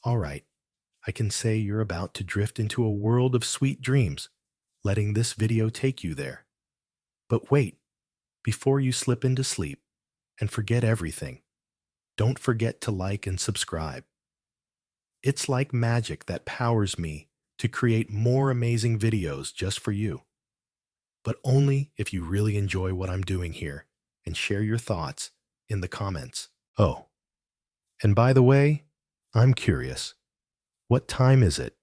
All right, I can say you're about to drift into a world of sweet dreams, letting this video take you there. But wait, before you slip into sleep and forget everything, don't forget to like and subscribe. It's like magic that powers me to create more amazing videos just for you, but only if you really enjoy what I'm doing here and share your thoughts in the comments. Oh, and by the way, I'm curious. What time is it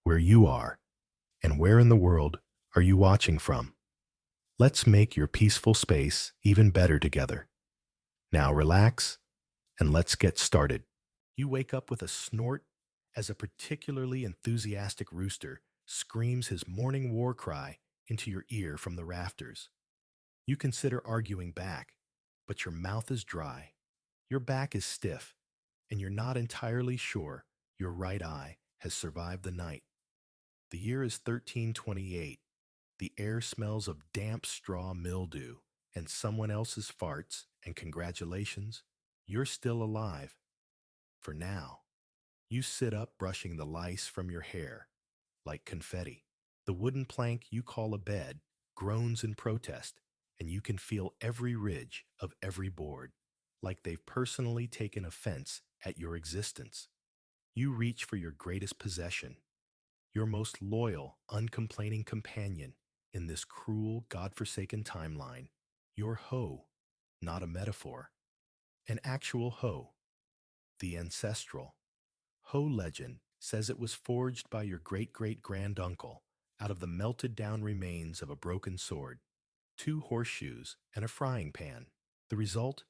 where you are, and where in the world are you watching from? Let's make your peaceful space even better together. Now relax and let's get started. You wake up with a snort as a particularly enthusiastic rooster screams his morning war cry into your ear from the rafters. You consider arguing back, but your mouth is dry, your back is stiff, and you're not entirely sure your right eye has survived the night. The year is 1328. The air smells of damp straw mildew and someone else's farts, and congratulations, you're still alive. For now, you sit up brushing the lice from your hair like confetti. The wooden plank you call a bed groans in protest, and you can feel every ridge of every board, like they've personally taken offense at your existence. You reach for your greatest possession, your most loyal, uncomplaining companion in this cruel, godforsaken timeline, your hoe, not a metaphor, an actual hoe, the ancestral. Hoe legend says it was forged by your great great granduncle out of the melted down remains of a broken sword, two horseshoes, and a frying pan. The result?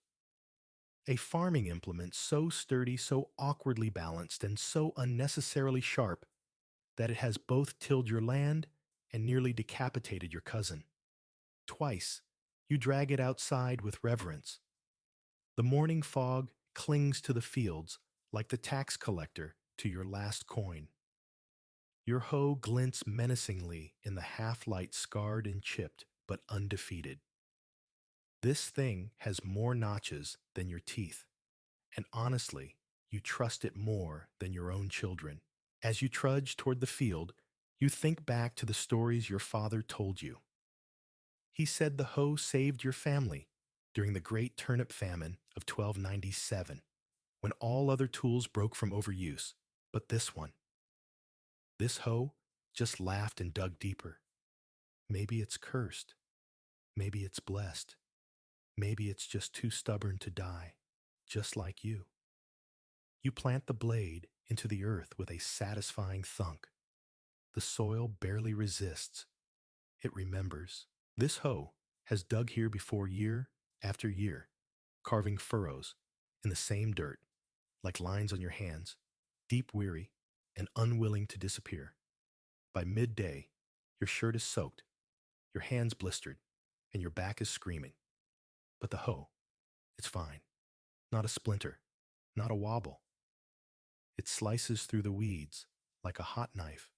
A farming implement so sturdy, so awkwardly balanced, and so unnecessarily sharp that it has both tilled your land and nearly decapitated your cousin. Twice, you drag it outside with reverence. The morning fog clings to the fields like the tax collector to your last coin. Your hoe glints menacingly in the half light, scarred and chipped, but undefeated. This thing has more notches than your teeth, and honestly, you trust it more than your own children. As you trudge toward the field, you think back to the stories your father told you. He said the hoe saved your family during the great turnip famine of 1297, when all other tools broke from overuse. But this hoe just laughed and dug deeper. Maybe it's cursed. Maybe it's blessed. Maybe it's just too stubborn to die, just like you. You plant the blade into the earth with a satisfying thunk. The soil barely resists. It remembers. This hoe has dug here before year after year, carving furrows in the same dirt, like lines on your hands, deep weary and unwilling to disappear. By midday, your shirt is soaked, your hands blistered, and your back is screaming. But the hoe, it's fine. Not a splinter, not a wobble. It slices through the weeds like a hot knife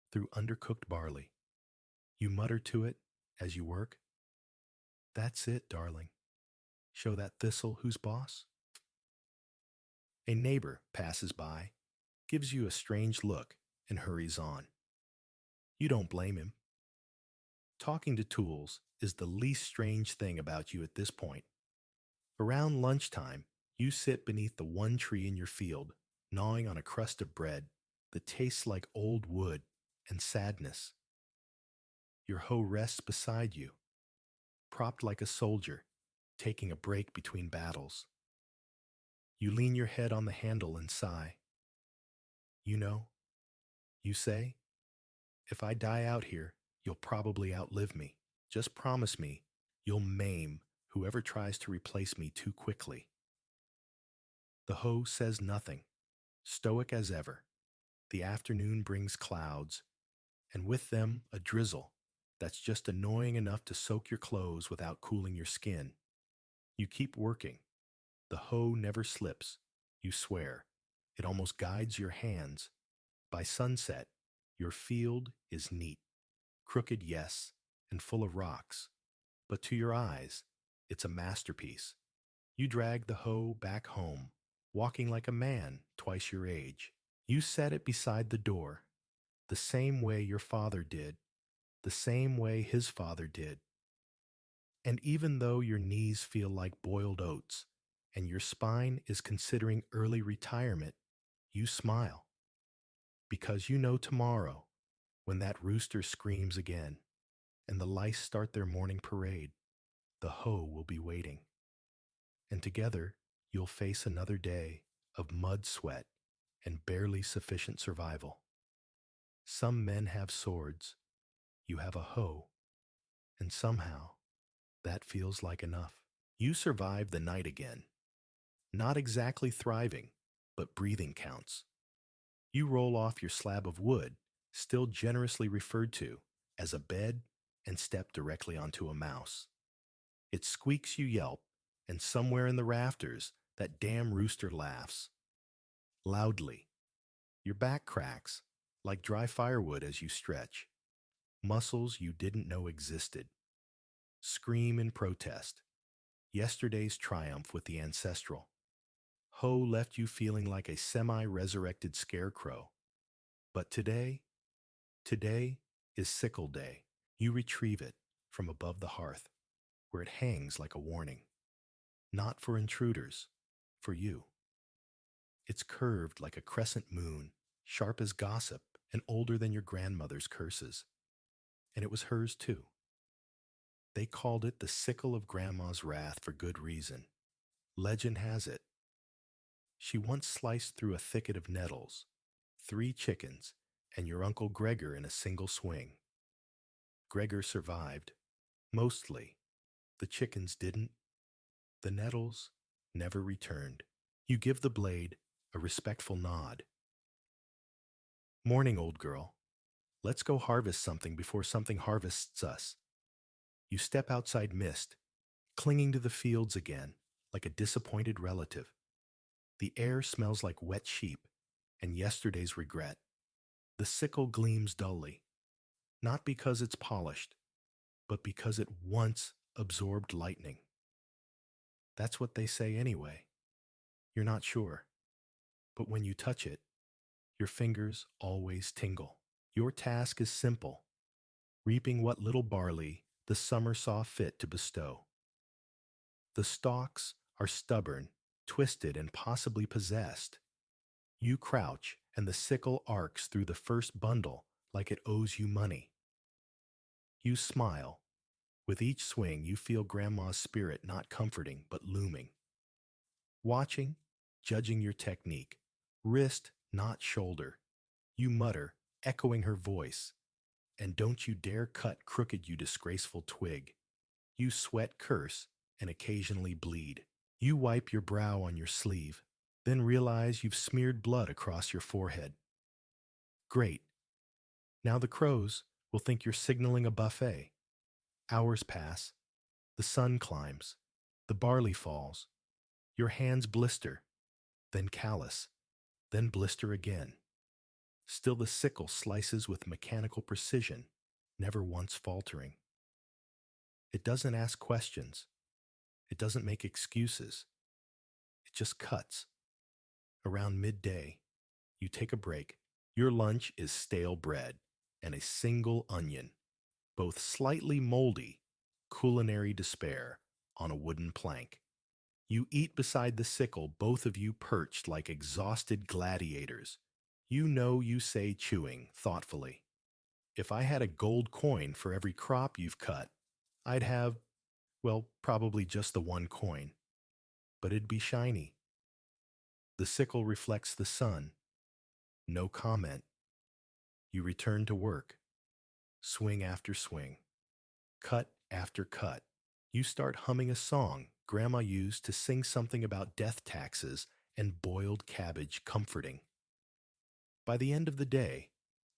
through undercooked barley. You mutter to it as you work. That's it, darling. Show that thistle who's boss. A neighbor passes by, gives you a strange look, and hurries on. You don't blame him. Talking to tools is the least strange thing about you at this point. Around lunchtime, you sit beneath the one tree in your field, gnawing on a crust of bread that tastes like old wood and sadness. Your hoe rests beside you, propped like a soldier, taking a break between battles. You lean your head on the handle and sigh. You know, you say, if I die out here, you'll probably outlive me. Just promise me you'll maim whoever tries to replace me too quickly. The hoe says nothing, stoic as ever. The afternoon brings clouds, and with them a drizzle that's just annoying enough to soak your clothes without cooling your skin. You keep working. The hoe never slips, you swear. It almost guides your hands. By sunset, your field is neat, crooked, yes, and full of rocks. But to your eyes, it's a masterpiece. You drag the hoe back home, walking like a man twice your age. You set it beside the door, the same way your father did, the same way his father did. And even though your knees feel like boiled oats and your spine is considering early retirement, you smile because you know tomorrow, when that rooster screams again and the lice start their morning parade, the hoe will be waiting. And together, you'll face another day of mud sweat and barely sufficient survival. Some men have swords, you have a hoe, and somehow that feels like enough. You survive the night again, not exactly thriving, but breathing counts. You roll off your slab of wood, still generously referred to as a bed, and step directly onto a mouse. It squeaks, you yelp, and somewhere in the rafters, that damn rooster laughs. Loudly. Your back cracks, like dry firewood as you stretch. Muscles you didn't know existed. Scream in protest. Yesterday's triumph with the ancestral. Hoe left you feeling like a semi-resurrected scarecrow. But today is Sickle Day. You retrieve it from above the hearth, where it hangs like a warning. Not for intruders, for you. It's curved like a crescent moon, sharp as gossip and older than your grandmother's curses. And it was hers too. They called it the sickle of Grandma's wrath for good reason. Legend has it, she once sliced through a thicket of nettles, 3 chickens, and your Uncle Gregor in a single swing. Gregor survived. Mostly. The chickens didn't. The nettles never returned. You give the blade a respectful nod. Morning, old girl. Let's go harvest something before something harvests us. You step outside mist, clinging to the fields again, like a disappointed relative. The air smells like wet sheep and yesterday's regret. The sickle gleams dully, not because it's polished, but because it once absorbed lightning. That's what they say anyway. You're not sure. But when you touch it, your fingers always tingle. Your task is simple, reaping what little barley the summer saw fit to bestow. The stalks are stubborn, twisted, and possibly possessed. You crouch, and the sickle arcs through the first bundle like it owes you money. You smile. With each swing, you feel Grandma's spirit not comforting but looming. Watching, judging your technique, wrist, not shoulder. You mutter, echoing her voice. And don't you dare cut crooked, you disgraceful twig. You sweat, curse, and occasionally bleed. You wipe your brow on your sleeve, then realize you've smeared blood across your forehead. Great. Now the crows will think you're signaling a buffet. Hours pass. The sun climbs. The barley falls. Your hands blister, then callous, then blister again. Still the sickle slices with mechanical precision, never once faltering. It doesn't ask questions. It doesn't make excuses. It just cuts. Around midday, you take a break. Your lunch is stale bread and a single onion, both slightly moldy, culinary despair on a wooden plank. You eat beside the sickle, both of you perched like exhausted gladiators. You know you say, chewing thoughtfully, if I had a gold coin for every crop you've cut, I'd have, well, probably just the one coin. But it'd be shiny. The sickle reflects the sun. No comment. You return to work. Swing after swing. Cut after cut. You start humming a song Grandma used to sing something about death taxes and boiled cabbage comforting. By the end of the day,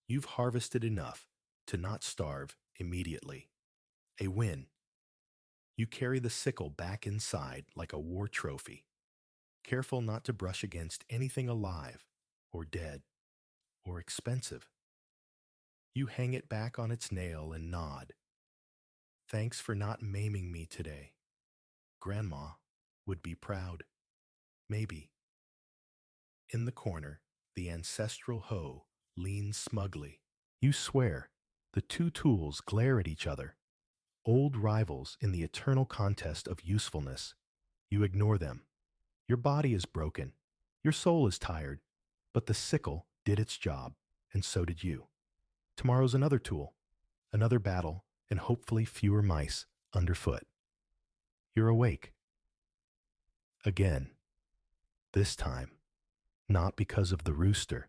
you've harvested enough to not starve immediately. A win. You carry the sickle back inside like a war trophy, careful not to brush against anything alive or dead or expensive. You hang it back on its nail and nod. Thanks for not maiming me today. Grandma would be proud. Maybe. In the corner, The ancestral hoe leans smugly. You swear. The two tools glare at each other, old rivals in the eternal contest of usefulness. You ignore them. Your body is broken. Your soul is tired. But the sickle did its job, and so did you. Tomorrow's another tool, another battle, and hopefully fewer mice underfoot. You're awake. Again. This time, not because of the rooster,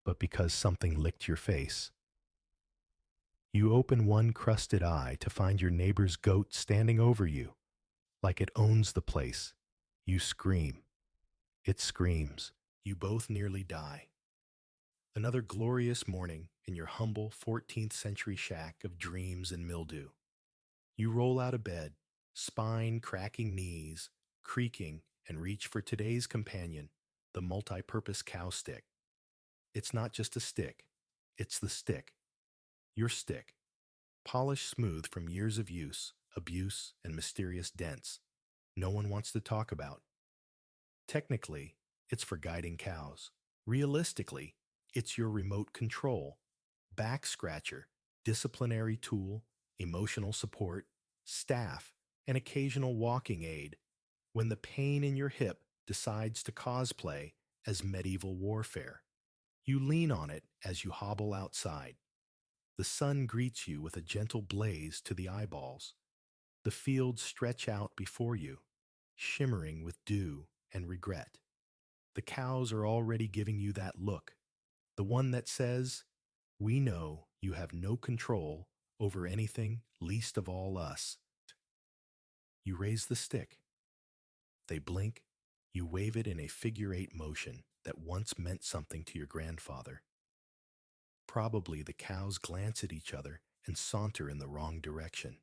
but because something licked your face. You open one crusted eye to find your neighbor's goat standing over you, like it owns the place. You scream. It screams. You both nearly die. Another glorious morning in your humble 14th century shack of dreams and mildew. You roll out of bed, spine cracking knees, creaking, and reach for today's companion, the multi-purpose cowstick. It's not just a stick. It's the stick. Your stick. Polished smooth from years of use, abuse, and mysterious dents. No one wants to talk about. Technically, it's for guiding cows. Realistically, it's your remote control, back scratcher, disciplinary tool, emotional support, staff, and occasional walking aid when the pain in your hip decides to cosplay as medieval warfare. You lean on it as you hobble outside. The sun greets you with a gentle blaze to the eyeballs. The fields stretch out before you, shimmering with dew and regret. The cows are already giving you that look, the one that says, "We know you have no control over anything, least of all us." You raise the stick. They blink. You wave it in a figure-8 motion that once meant something to your grandfather. Probably the cows glance at each other and saunter in the wrong direction.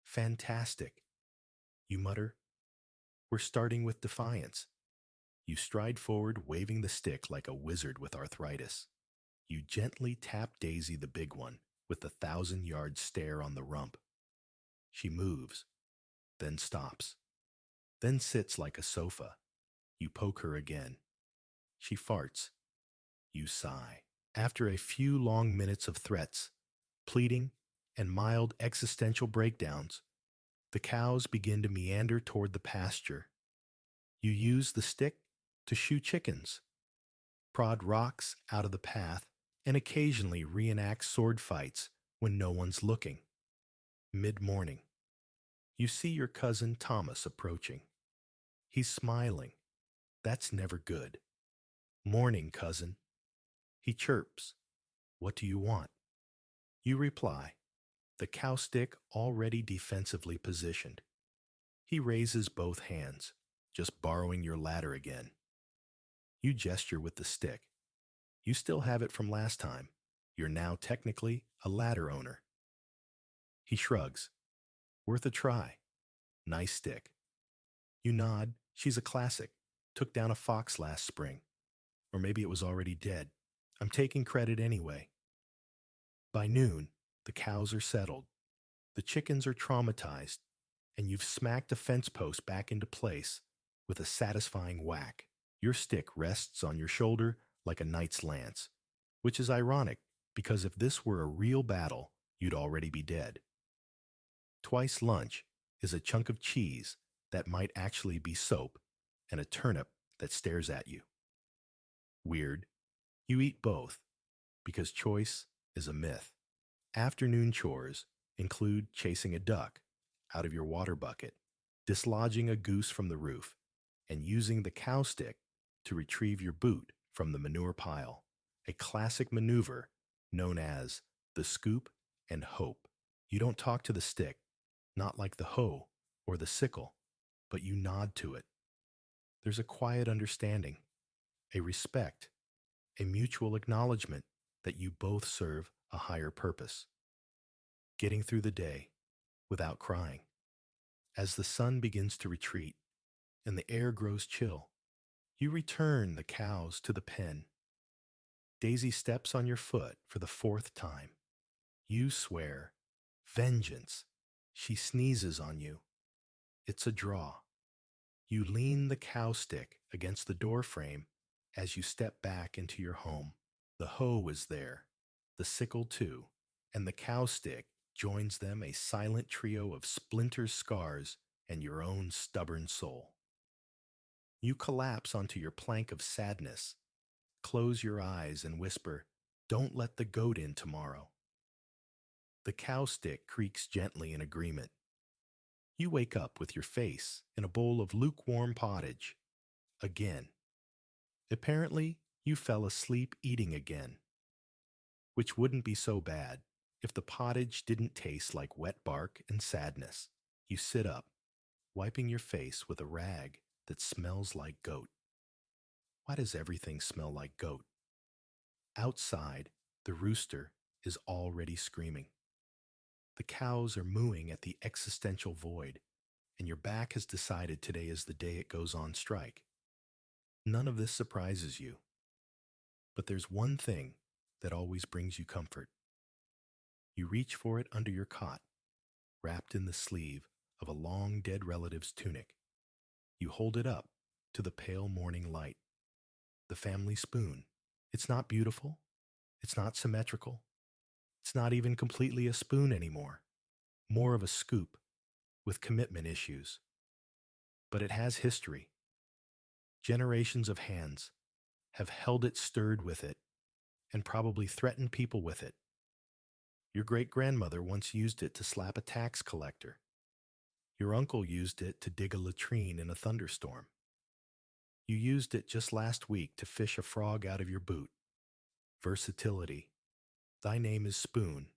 Fantastic, you mutter. We're starting with defiance. You stride forward, waving the stick like a wizard with arthritis. You gently tap Daisy, the big one, with the 1,000-yard stare on the rump. She moves, then stops, then sits like a sofa. You poke her again. She farts. You sigh. After a few long minutes of threats, pleading, and mild existential breakdowns, the cows begin to meander toward the pasture. You use the stick to shoo chickens, prod rocks out of the path, and occasionally reenact sword fights when no one's looking. Mid-morning, you see your cousin Thomas approaching. He's smiling. That's never good. "Morning, cousin." He chirps. "What do you want?" You reply, the cowstick already defensively positioned. He raises both hands, just borrowing your ladder again. You gesture with the stick. You still have it from last time. You're now technically a ladder owner. He shrugs. "Worth a try. Nice stick." You nod. "She's a classic. Took down a fox last spring. Or maybe it was already dead. I'm taking credit anyway." By noon, the cows are settled. The chickens are traumatized, and you've smacked a fence post back into place with a satisfying whack. Your stick rests on your shoulder like a knight's lance, which is ironic because if this were a real battle, you'd already be dead. Twice lunch is a chunk of cheese that might actually be soap and a turnip that stares at you. Weird. You eat both because choice is a myth. Afternoon chores include chasing a duck out of your water bucket, dislodging a goose from the roof, and using the cowstick to retrieve your boot from the manure pile, a classic maneuver known as the scoop and hope. You don't talk to the stick, not like the hoe or the sickle, but you nod to it. There's a quiet understanding, a respect, a mutual acknowledgement that you both serve a higher purpose. Getting through the day without crying. As the sun begins to retreat and the air grows chill, you return the cows to the pen. Daisy steps on your foot for the 4th time. You swear, vengeance. She sneezes on you. It's a draw. You lean the cowstick against the doorframe As you step back into your home, the hoe is there, the sickle too, and the cowstick joins them, a silent trio of splinter scars and your own stubborn soul. You collapse onto your plank of sadness, close your eyes and whisper, "Don't let the goat in tomorrow." The cowstick creaks gently in agreement. You wake up with your face in a bowl of lukewarm pottage. Again. Apparently, you fell asleep eating again, which wouldn't be so bad if the pottage didn't taste like wet bark and sadness. You sit up, wiping your face with a rag that smells like goat. Why does everything smell like goat? Outside, the rooster is already screaming. The cows are mooing at the existential void, and your back has decided today is the day it goes on strike. None of this surprises you. But there's one thing that always brings you comfort. You reach for it under your cot, wrapped in the sleeve of a long dead relative's tunic. You hold it up to the pale morning light. The family spoon. It's not beautiful. It's not symmetrical. It's not even completely a spoon anymore. More of a scoop with commitment issues. But it has history. Generations of hands have held it, stirred with it, and probably threatened people with it. Your great-grandmother once used it to slap a tax collector. Your uncle used it to dig a latrine in a thunderstorm. You used it just last week to fish a frog out of your boot. Versatility. Thy name is spoon.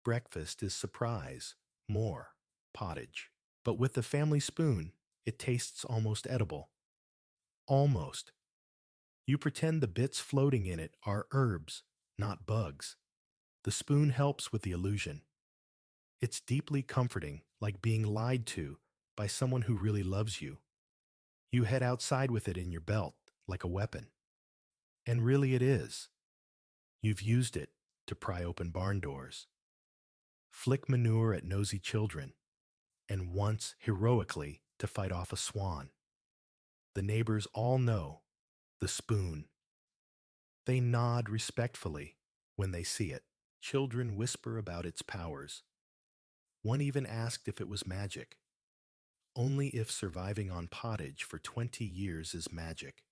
Breakfast is surprise. More. Pottage. But with the family spoon, it tastes almost edible. Almost. You pretend the bits floating in it are herbs, not bugs. The spoon helps with the illusion. It's deeply comforting, like being lied to by someone who really loves you. You head outside with it in your belt, like a weapon. And really it is. You've used it to pry open barn doors, flick manure at nosy children, and once, heroically, to fight off a swan. The neighbors all know the spoon. They nod respectfully when they see it. Children whisper about its powers. One even asked if it was magic. Only if surviving on pottage for 20 years is magic.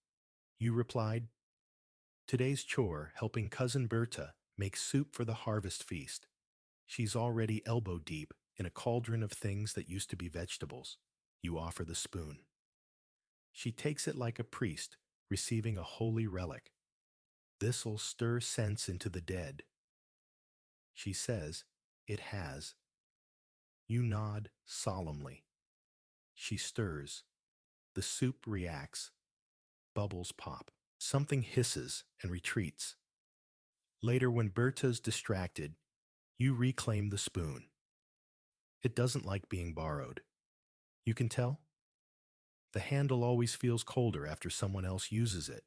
You replied, "Today's chore helping Cousin Berta make soup for the harvest feast. She's already elbow deep in a cauldron of things that used to be vegetables." You offer the spoon. She takes it like a priest receiving a holy relic. "This'll stir sense into the dead." She says, "It has." You nod solemnly. She stirs. The soup reacts. Bubbles pop. Something hisses and retreats. Later, when Berta's distracted, you reclaim the spoon. It doesn't like being borrowed. You can tell? The handle always feels colder after someone else uses it.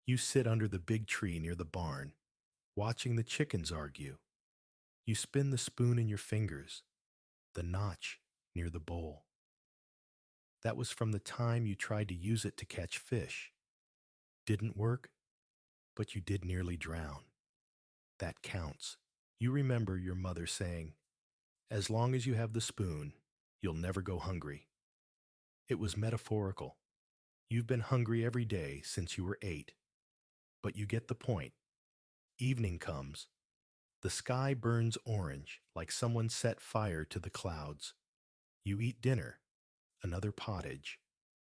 You sit under the big tree near the barn, watching the chickens argue. You spin the spoon in your fingers, the notch near the bowl. That was from the time you tried to use it to catch fish. Didn't work, but you did nearly drown. That counts. You remember your mother saying, "As long as you have the spoon, you'll never go hungry." It was metaphorical. You've been hungry every day since you were 8. But you get the point. Evening comes. The sky burns orange like someone set fire to the clouds. You eat dinner, another pottage,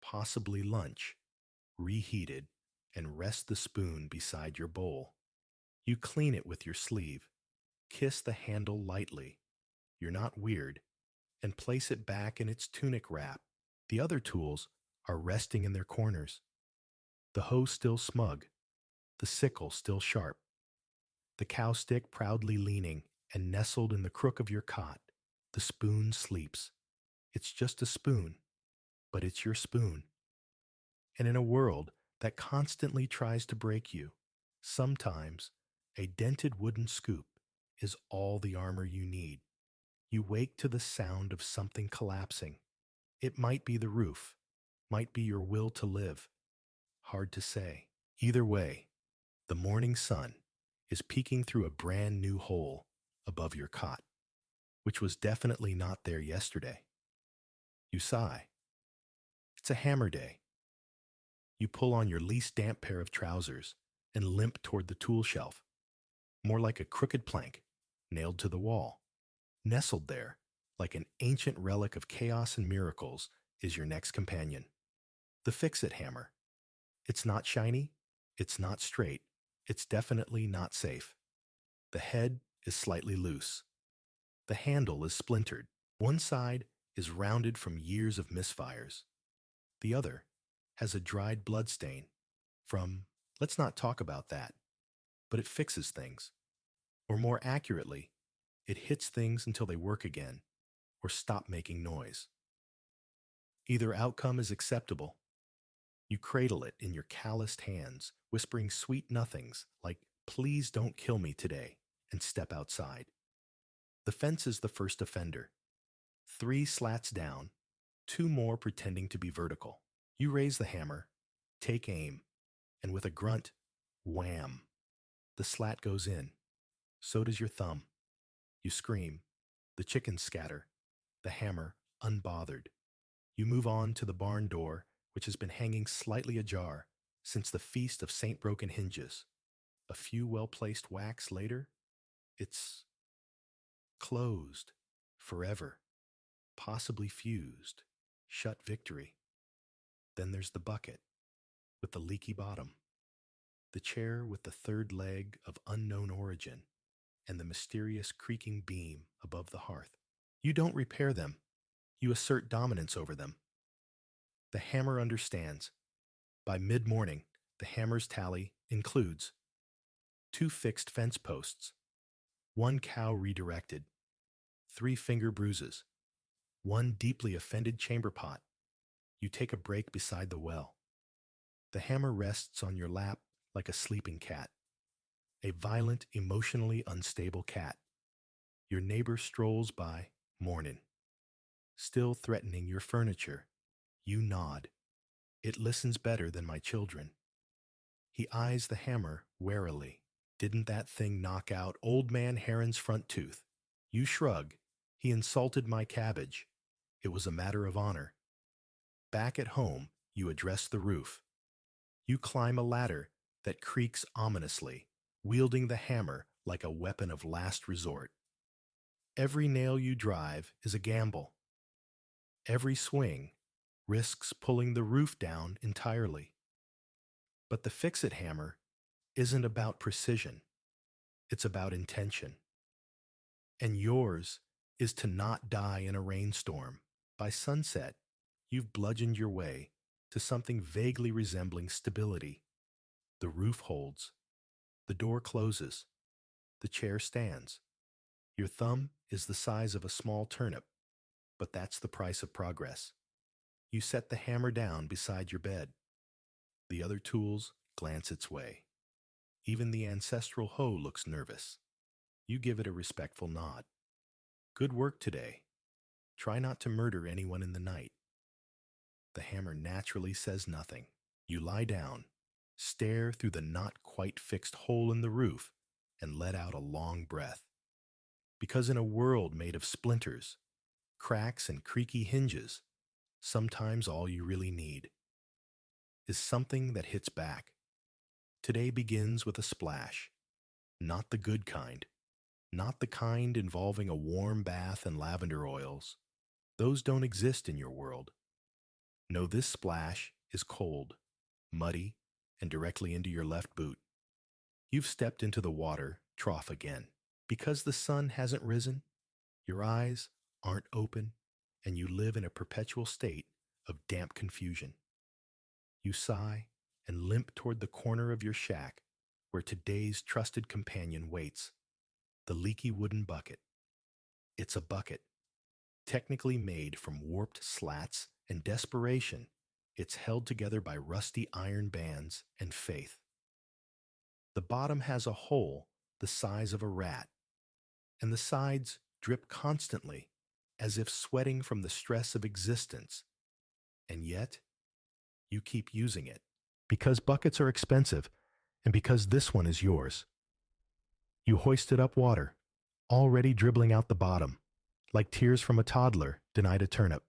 possibly lunch, reheated, and rest the spoon beside your bowl. You clean it with your sleeve, kiss the handle lightly, you're not weird, and place it back in its tunic wrap. The other tools are resting in their corners. The hoe still smug, the sickle still sharp, the cowstick proudly leaning and nestled in the crook of your cot. The spoon sleeps. It's just a spoon, but it's your spoon. And in a world that constantly tries to break you, sometimes a dented wooden scoop is all the armor you need. You wake to the sound of something collapsing. It might be the roof, might be your will to live. Hard to say. Either way, the morning sun is peeking through a brand new hole above your cot, which was definitely not there yesterday. You sigh. It's a hammer day. You pull on your least damp pair of trousers and limp toward the tool shelf, more like a crooked plank nailed to the wall. Nestled there, like an ancient relic of chaos and miracles, is your next companion. The fix-it hammer. It's not shiny, it's not straight, it's definitely not safe. The head is slightly loose. The handle is splintered. One side is rounded from years of misfires. The other has a dried blood stain from, let's not talk about that, but it fixes things. Or more accurately, it hits things until they work again or stop making noise. Either outcome is acceptable. You cradle it in your calloused hands, whispering sweet nothings like, "Please don't kill me today," and step outside. The fence is the first offender. 3 slats down, 2 more pretending to be vertical. You raise the hammer, take aim, and with a grunt, wham! The slat goes in. So does your thumb. You scream. The chickens scatter. The hammer unbothered. You move on to the barn door, which has been hanging slightly ajar since the feast of Saint Broken Hinges. A few well-placed whacks later, it's closed, forever, possibly fused, shut victory. Then there's the bucket, with the leaky bottom, the chair with the third leg of unknown origin, and the mysterious creaking beam above the hearth. You don't repair them, you assert dominance over them. The hammer understands. By mid-morning, the hammer's tally includes 2 fixed fence posts, 1 cow redirected, 3 finger bruises, 1 deeply offended chamber pot. You take a break beside the well. The hammer rests on your lap like a sleeping cat, a violent, emotionally unstable cat. Your neighbor strolls by, mornin'. Still threatening your furniture, you nod. It listens better than my children. He eyes the hammer warily. Didn't that thing knock out old man Heron's front tooth? You shrug. He insulted my cabbage. It was a matter of honor. Back at home, you address the roof. You climb a ladder that creaks ominously, wielding the hammer like a weapon of last resort. Every nail you drive is a gamble. Every swing risks pulling the roof down entirely. But the fix-it hammer isn't about precision. It's about intention. And yours is to not die in a rainstorm. By sunset, you've bludgeoned your way to something vaguely resembling stability. The roof holds. The door closes. The chair stands. Your thumb is the size of a small turnip, but that's the price of progress. You set the hammer down beside your bed. The other tools glance its way. Even the ancestral hoe looks nervous. You give it a respectful nod. Good work today. Try not to murder anyone in the night. The hammer naturally says nothing. You lie down, stare through the not quite fixed hole in the roof, and let out a long breath. Because in a world made of splinters, cracks, and creaky hinges, sometimes all you really need is something that hits back. Today begins with a splash. Not the good kind. Not the kind involving a warm bath and lavender oils. Those don't exist in your world. No, this splash is cold, muddy, and directly into your left boot. You've stepped into the water trough again. Because the sun hasn't risen, your eyes aren't open, and you live in a perpetual state of damp confusion. You sigh and limp toward the corner of your shack where today's trusted companion waits, the leaky wooden bucket. It's a bucket, technically made from warped slats and desperation. It's held together by rusty iron bands and faith. The bottom has a hole the size of a rat, and the sides drip constantly as if sweating from the stress of existence. And yet, you keep using it. Because buckets are expensive, and because this one is yours. You hoisted up water, already dribbling out the bottom, like tears from a toddler denied a turnip.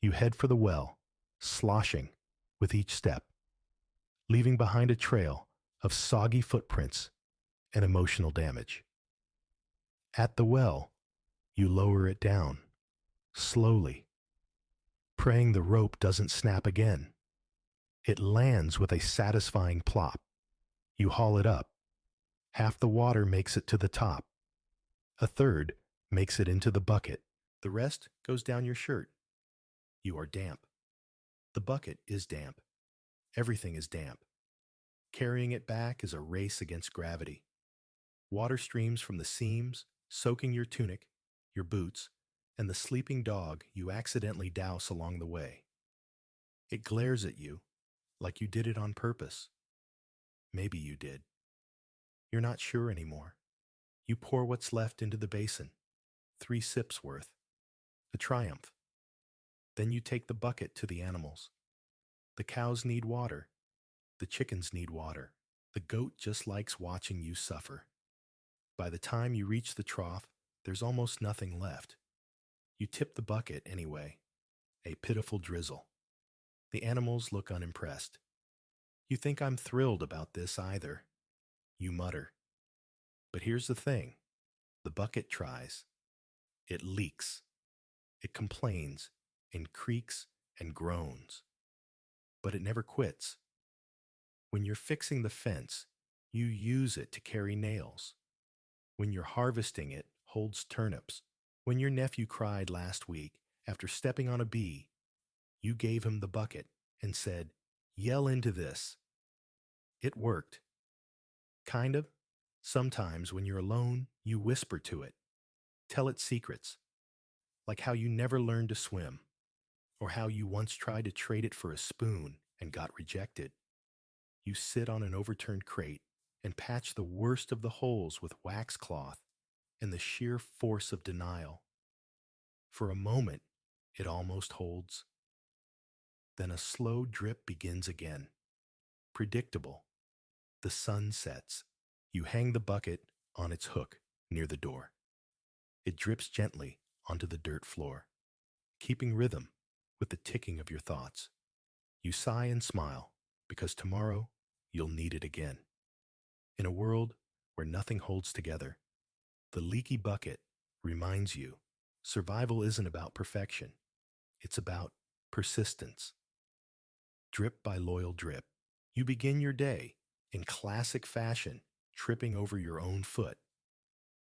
You head for the well, sloshing with each step, leaving behind a trail of soggy footprints and emotional damage. At the well, you lower it down, slowly, praying the rope doesn't snap again. It lands with a satisfying plop. You haul it up. Half the water makes it to the top. A third makes it into the bucket. The rest goes down your shirt. You are damp. The bucket is damp. Everything is damp. Carrying it back is a race against gravity. Water streams from the seams, soaking your tunic, your boots, and the sleeping dog you accidentally douse along the way. It glares at you like you did it on purpose. Maybe you did. You're not sure anymore. You pour what's left into the basin. 3 sips worth. A triumph. Then you take the bucket to the animals. The cows need water. The chickens need water. The goat just likes watching you suffer. By the time you reach the trough, there's almost nothing left. You tip the bucket anyway. A pitiful drizzle. The animals look unimpressed. You think I'm thrilled about this either. You mutter. But here's the thing. The bucket tries. It leaks. It complains and creaks and groans. But it never quits. When you're fixing the fence, you use it to carry nails. When you're harvesting, it holds turnips. When your nephew cried last week after stepping on a bee, you gave him the bucket and said, "Yell into this." It worked. Kind of. Sometimes when you're alone, you whisper to it. Tell it secrets. Like how you never learned to swim, or how you once tried to trade it for a spoon and got rejected. You sit on an overturned crate and patch the worst of the holes with wax cloth and the sheer force of denial. For a moment, it almost holds. Then a slow drip begins again. Predictable. The sun sets. You hang the bucket on its hook near the door. It drips gently onto the dirt floor, keeping rhythm with the ticking of your thoughts. You sigh and smile because tomorrow you'll need it again. In a world where nothing holds together, the leaky bucket reminds you survival isn't about perfection. It's about persistence. Drip by loyal drip, you begin your day in classic fashion, tripping over your own foot,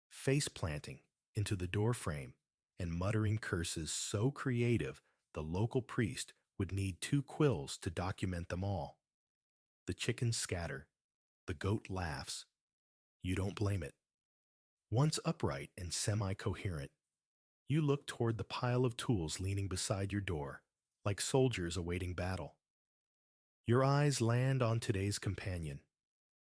face planting into the doorframe, and muttering curses so creative the local priest would need 2 quills to document them all. The chickens scatter. The goat laughs. You don't blame it. Once upright and semi-coherent, you look toward the pile of tools leaning beside your door, like soldiers awaiting battle. Your eyes land on today's companion,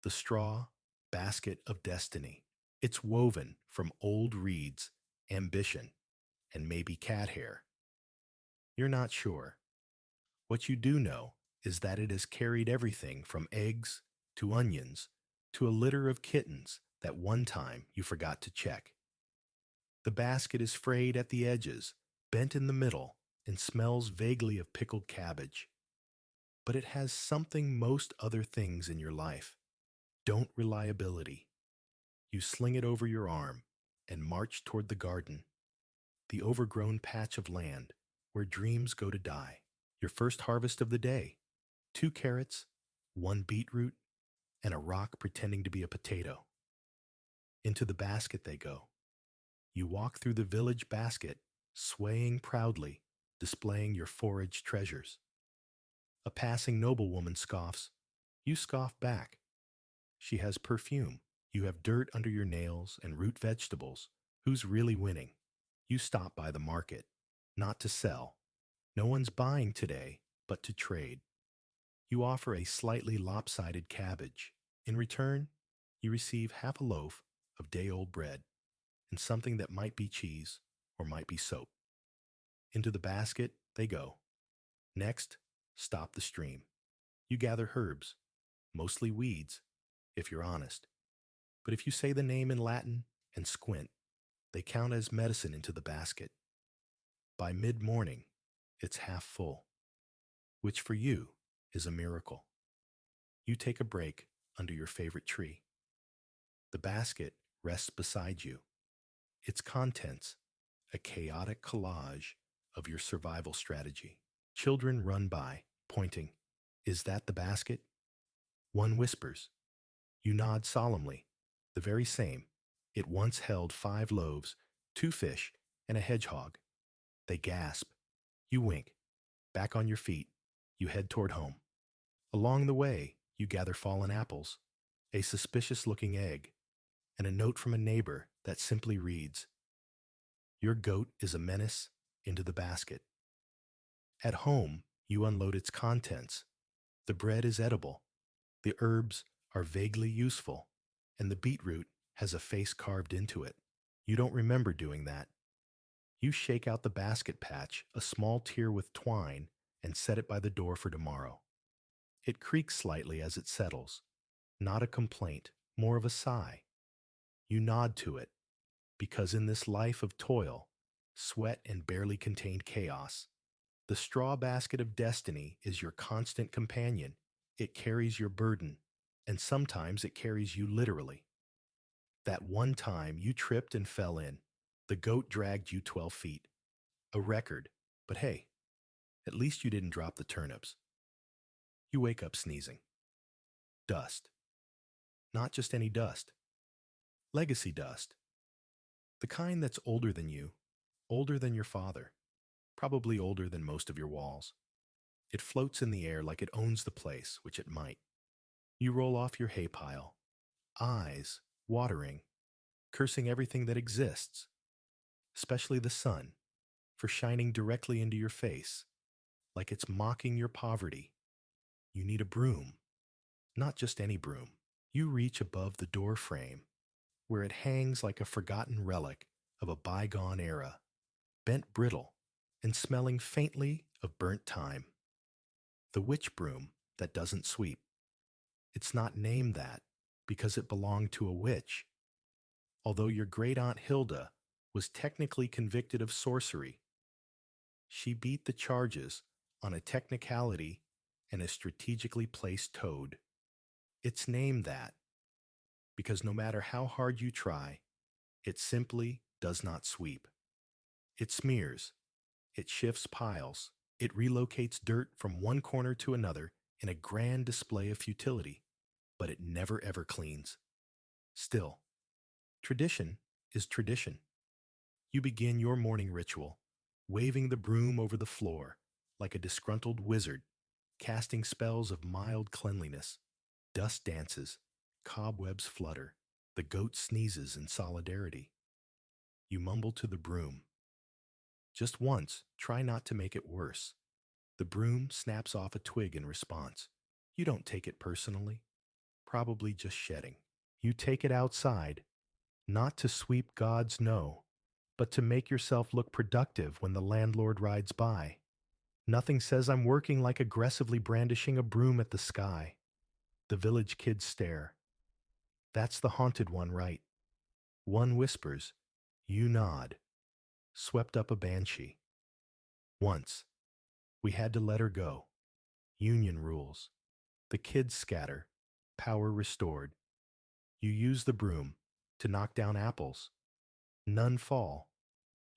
the straw basket of destiny. It's woven from old reeds, ambition, and maybe cat hair. You're not sure. What you do know is that it has carried everything from eggs to onions to a litter of kittens that one time you forgot to check. The basket is frayed at the edges, bent in the middle, and smells vaguely of pickled cabbage. But it has something most other things in your life. Don't reliability. You sling it over your arm and march toward the garden, the overgrown patch of land where dreams go to die. Your first harvest of the day. 2 carrots, 1 beetroot, and a rock pretending to be a potato. Into the basket they go. You walk through the village basket, swaying proudly, displaying your forage treasures. A passing noblewoman scoffs. You scoff back. She has perfume. You have dirt under your nails and root vegetables. Who's really winning? You stop by the market, not to sell. No one's buying today, but to trade. You offer a slightly lopsided cabbage. In return, you receive half a loaf of day-old bread and something that might be cheese or might be soap. Into the basket they go. Next, stop the stream. You gather herbs, mostly weeds, if you're honest. But if you say the name in Latin and squint, they count as medicine into the basket. By mid-morning, it's half full, which for you is a miracle. You take a break under your favorite tree. The basket rests beside you, its contents a chaotic collage of your survival strategy. Children run by, pointing. Is that the basket? One whispers. You nod solemnly. The very same. It once held 5 loaves, 2 fish, and a hedgehog. They gasp. You wink. Back on your feet, you head toward home. Along the way, you gather fallen apples, a suspicious-looking egg, and a note from a neighbor that simply reads, "Your goat is a menace into the basket." At home, you unload its contents. The bread is edible, the herbs are vaguely useful, and the beetroot has a face carved into it. You don't remember doing that. You shake out the basket patch, a small tier with twine, and set it by the door for tomorrow. It creaks slightly as it settles. Not a complaint, more of a sigh. You nod to it, because in this life of toil, sweat, and barely contained chaos, the straw basket of destiny is your constant companion. It carries your burden, and sometimes it carries you literally. That one time you tripped and fell in, the goat dragged you 12 feet. A record, but hey, at least you didn't drop the turnips. You wake up sneezing. Dust. Not just any dust. Legacy dust. The kind that's older than you, older than your father, probably older than most of your walls. It floats in the air like it owns the place, which it might. You roll off your hay pile, eyes watering, cursing everything that exists, especially the sun, for shining directly into your face, like it's mocking your poverty. You need a broom, not just any broom. You reach above the door frame, where it hangs like a forgotten relic of a bygone era, bent brittle and smelling faintly of burnt time. The witch broom that doesn't sweep. It's not named that because it belonged to a witch, although your great-aunt Hilda was technically convicted of sorcery. She beat the charges on a technicality and a strategically placed toad. It's named that because no matter how hard you try, it simply does not sweep. It smears, it shifts piles, it relocates dirt from one corner to another in a grand display of futility, but it never ever cleans. Still, tradition is tradition. You begin your morning ritual, waving the broom over the floor like a disgruntled wizard, casting spells of mild cleanliness. Dust dances, cobwebs flutter, the goat sneezes in solidarity. You mumble to the broom. Just once, try not to make it worse. The broom snaps off a twig in response. You don't take it personally, probably just shedding. You take it outside, not to sweep God's no, but to make yourself look productive when the landlord rides by. Nothing says I'm working like aggressively brandishing a broom at the sky. The village kids stare. That's the haunted one, right? One whispers. You nod. Swept up a banshee. Once. We had to let her go. Union rules. The kids scatter. Power restored. You use the broom to knock down apples. None fall.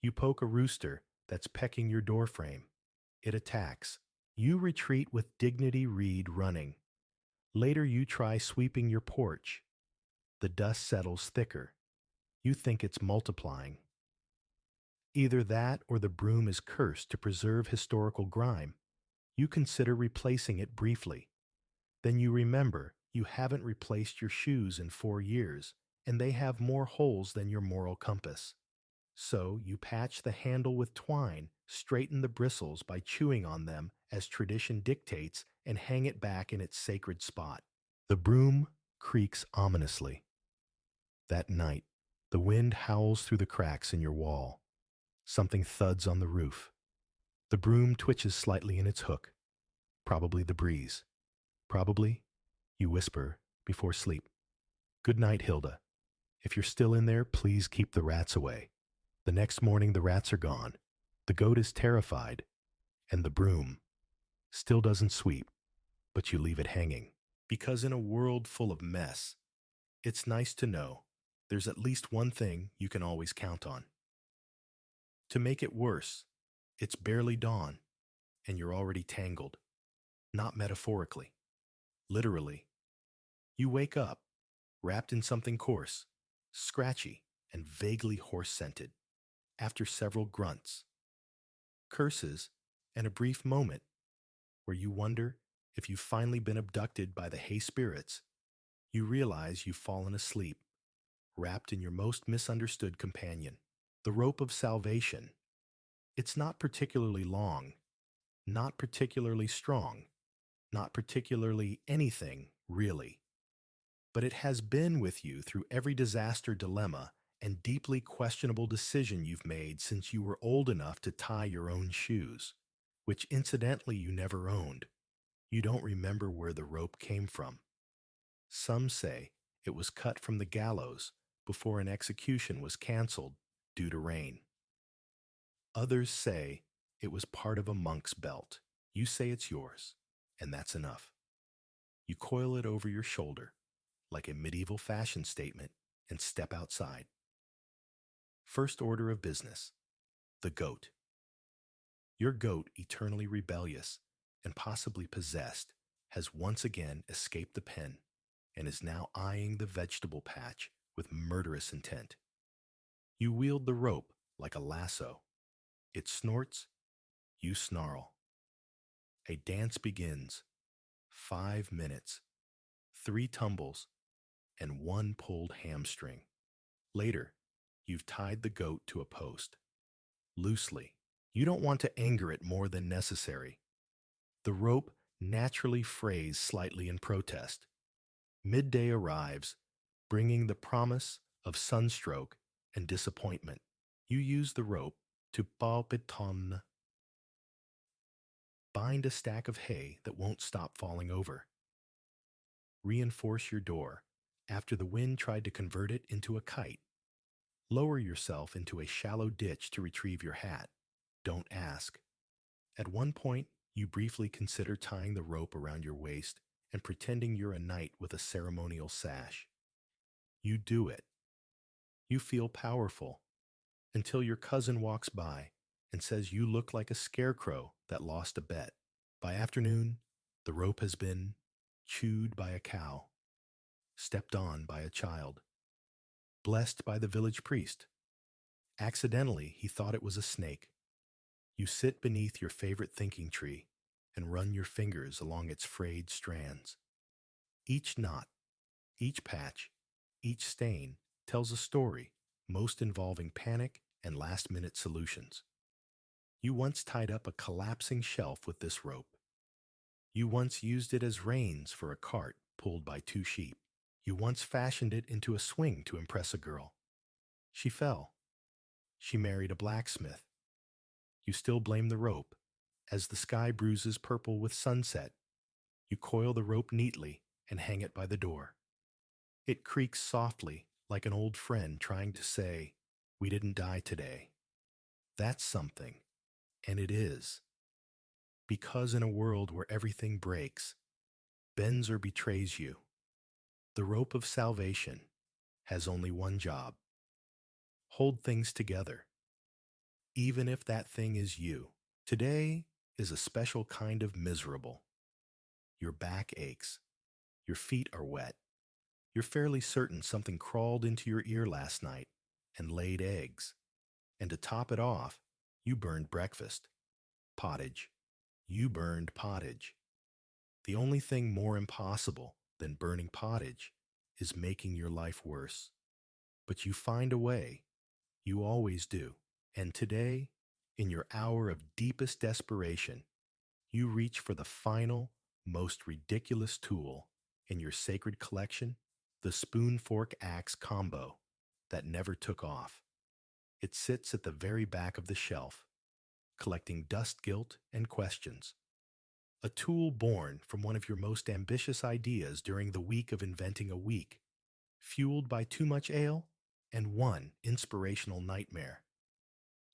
You poke a rooster that's pecking your doorframe. It attacks. You retreat with dignity read running. Later you try sweeping your porch. The dust settles thicker. You think it's multiplying. Either that or the broom is cursed to preserve historical grime. You consider replacing it briefly. Then you remember you haven't replaced your shoes in 4 years, and they have more holes than your moral compass. So you patch the handle with twine, straighten the bristles by chewing on them as tradition dictates, and hang it back in its sacred spot. The broom creaks ominously. That night, the wind howls through the cracks in your wall. Something thuds on the roof. The broom twitches slightly in its hook. Probably the breeze. Probably, you whisper before sleep. Good night, Hilda. If you're still in there, please keep the rats away. The next morning, the rats are gone. The goat is terrified, and the broom still doesn't sweep, but you leave it hanging. Because in a world full of mess, it's nice to know there's at least one thing you can always count on. To make it worse, it's barely dawn, and you're already tangled. Not metaphorically. Literally. You wake up, wrapped in something coarse, scratchy, and vaguely horse-scented, after several grunts, curses, and a brief moment where you wonder if you've finally been abducted by the hay spirits. You realize you've fallen asleep, wrapped in your most misunderstood companion, the rope of salvation. It's not particularly long, not particularly strong, not particularly anything, really. But it has been with you through every disaster dilemma and deeply questionable decision you've made since you were old enough to tie your own shoes, which incidentally you never owned. You don't remember where the rope came from. Some say it was cut from the gallows before an execution was canceled due to rain. Others say it was part of a monk's belt. You say it's yours, and that's enough. You coil it over your shoulder like a medieval fashion statement and step outside. First order of business: the goat. Your goat, eternally rebellious and possibly possessed, has once again escaped the pen and is now eyeing the vegetable patch with murderous intent. You wield the rope like a lasso. It snorts, you snarl. A dance begins. 5 minutes, 3 tumbles, and 1 pulled hamstring. Later, you've tied the goat to a post. Loosely. You don't want to anger it more than necessary. The rope naturally frays slightly in protest. Midday arrives, bringing the promise of sunstroke and disappointment. You use the rope to palpiton, bind a stack of hay that won't stop falling over. Reinforce your door after the wind tried to convert it into a kite. Lower yourself into a shallow ditch to retrieve your hat. Don't ask. At one point, you briefly consider tying the rope around your waist and pretending you're a knight with a ceremonial sash. You do it. You feel powerful until your cousin walks by and says you look like a scarecrow that lost a bet. By afternoon, the rope has been chewed by a cow, stepped on by a child, blessed by the village priest. Accidentally, he thought it was a snake. You sit beneath your favorite thinking tree and run your fingers along its frayed strands. Each knot, each patch, each stain tells a story, most involving panic and last-minute solutions. You once tied up a collapsing shelf with this rope. You once used it as reins for a cart pulled by 2 sheep. You once fashioned it into a swing to impress a girl. She fell. She married a blacksmith. You still blame the rope. As the sky bruises purple with sunset, you coil the rope neatly and hang it by the door. It creaks softly like an old friend trying to say, "We didn't die today." That's something, and it is. Because in a world where everything breaks, bends or betrays you, the rope of salvation has only one job: hold things together. Even if that thing is you. Today is a special kind of miserable. Your back aches. Your feet are wet. You're fairly certain something crawled into your ear last night and laid eggs. And to top it off, you burned breakfast. Pottage. You burned pottage. The only thing more impossible than burning pottage is making your life worse. But you find a way. You always do. And today, in your hour of deepest desperation, you reach for the final, most ridiculous tool in your sacred collection, the spoon-fork-axe combo that never took off. It sits at the very back of the shelf, collecting dust, guilt, and questions. A tool born from one of your most ambitious ideas during the week of inventing a week, fueled by too much ale and one inspirational nightmare.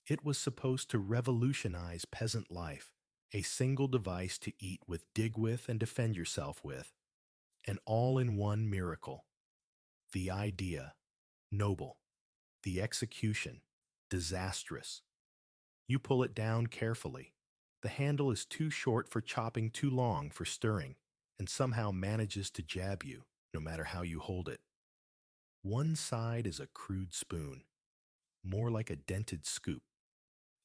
It was supposed to revolutionize peasant life, a single device to eat with, dig with, and defend yourself with, an all-in-one miracle. The idea, noble. The execution, disastrous. You pull it down carefully. The handle is too short for chopping, too long for stirring, and somehow manages to jab you, no matter how you hold it. One side is a crude spoon, more like a dented scoop.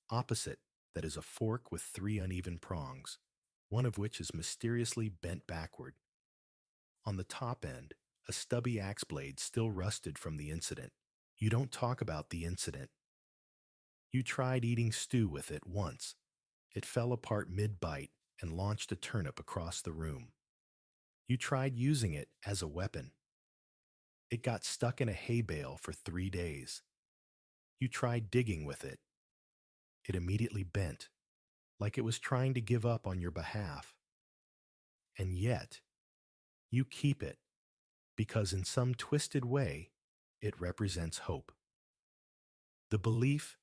Opposite, that is a fork with 3 uneven prongs, one of which is mysteriously bent backward. On the top end, a stubby axe blade still rusted from the incident. You don't talk about the incident. You tried eating stew with it once. It fell apart mid-bite and launched a turnip across the room. You tried using it as a weapon. It got stuck in a hay bale for 3 days. You tried digging with it. It immediately bent, like it was trying to give up on your behalf. And yet, you keep it, because in some twisted way, it represents hope. The belief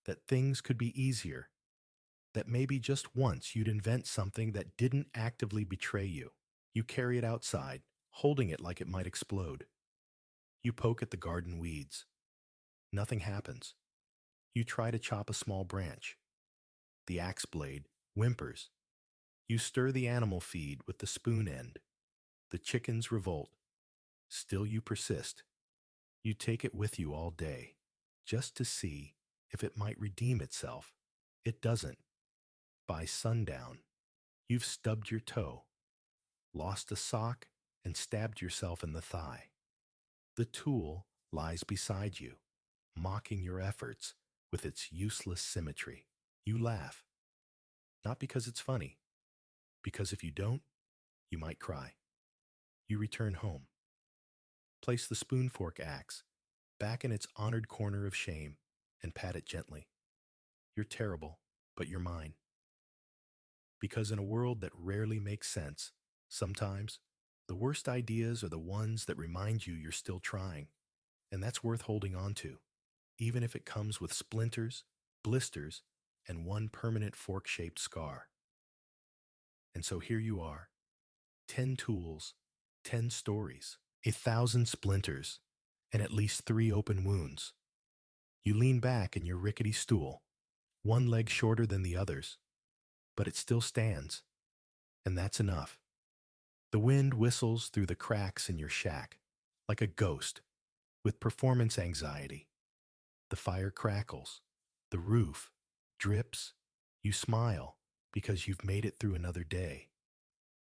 that things could be easier, that maybe just once you'd invent something that didn't actively betray you. You carry it outside, holding it like it might explode. You poke at the garden weeds. Nothing happens. You try to chop a small branch. The axe blade whimpers. You stir the animal feed with the spoon end. The chickens revolt. Still you persist. You take it with you all day, just to see if it might redeem itself. It doesn't. By sundown, you've stubbed your toe, lost a sock, and stabbed yourself in the thigh. The tool lies beside you, mocking your efforts with its useless symmetry. You laugh, not because it's funny, because if you don't, you might cry. You return home. Place the spoon fork axe back in its honored corner of shame and pat it gently. You're terrible, but you're mine. Because in a world that rarely makes sense, sometimes the worst ideas are the ones that remind you you're still trying, and that's worth holding on to, even if it comes with splinters, blisters, and one permanent fork-shaped scar. And so here you are, 10 tools, 10 stories, 1,000 splinters, and at least 3 open wounds. You lean back in your rickety stool, one leg shorter than the others, but it still stands, and that's enough. The wind whistles through the cracks in your shack, like a ghost, with performance anxiety. The fire crackles, the roof drips. You smile because you've made it through another day.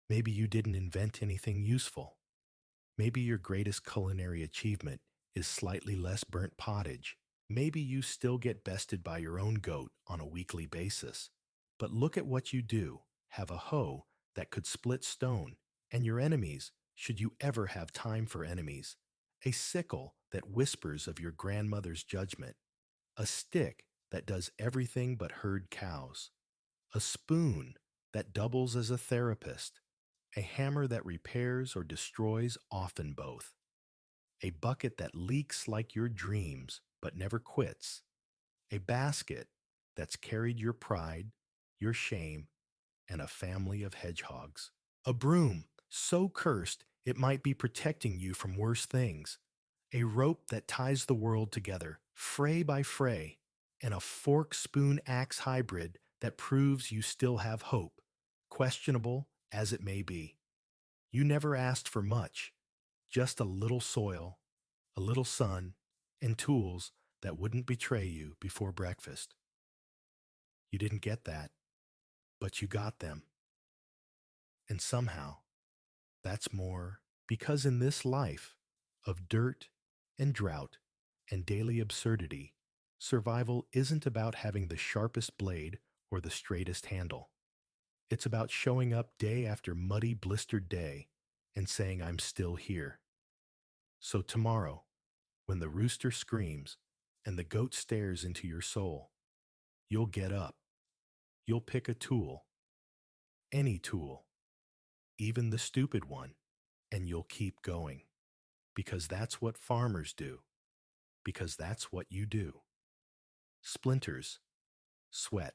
Maybe you didn't invent anything useful. Maybe your greatest culinary achievement is slightly less burnt pottage. Maybe you still get bested by your own goat on a weekly basis. But look at what you do. Have a hoe that could split stone, and your enemies, should you ever have time for enemies. A sickle that whispers of your grandmother's judgment. A stick that does everything but herd cows. A spoon that doubles as a therapist. A hammer that repairs or destroys, often both. A bucket that leaks like your dreams but never quits. A basket that's carried your pride, your shame, and a family of hedgehogs. A broom so cursed it might be protecting you from worse things. A rope that ties the world together, fray by fray, and a fork-spoon-axe hybrid that proves you still have hope, questionable as it may be. You never asked for much, just a little soil, a little sun, and tools that wouldn't betray you before breakfast. You didn't get that, but you got them. And somehow, that's more, because in this life of dirt and drought and daily absurdity, survival isn't about having the sharpest blade or the straightest handle. It's about showing up day after muddy, blistered day and saying, I'm still here. So tomorrow, when the rooster screams and the goat stares into your soul, you'll get up. You'll pick a tool. any tool, even the stupid one, and you'll keep going. Because that's what farmers do. Because that's what you do. Splinters, sweat,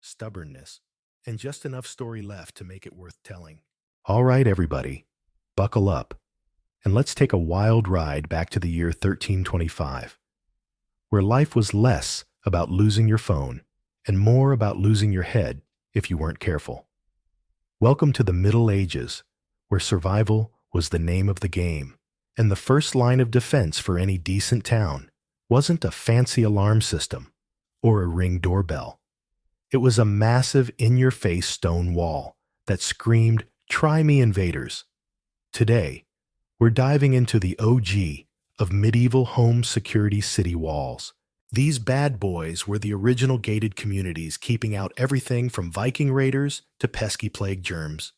stubbornness, and just enough story left to make it worth telling. All right, everybody, buckle up, and let's take a wild ride back to the year 1325, where life was less about losing your phone and more about losing your head if you weren't careful. Welcome to the Middle Ages, where survival was the name of the game, and the first line of defense for any decent town wasn't a fancy alarm system or a Ring doorbell. It was a massive in-your-face stone wall that screamed, "Try me, invaders." Today, we're diving into the OG of medieval home security city walls. These bad boys were the original gated communities keeping out everything from Viking raiders to pesky plague germs.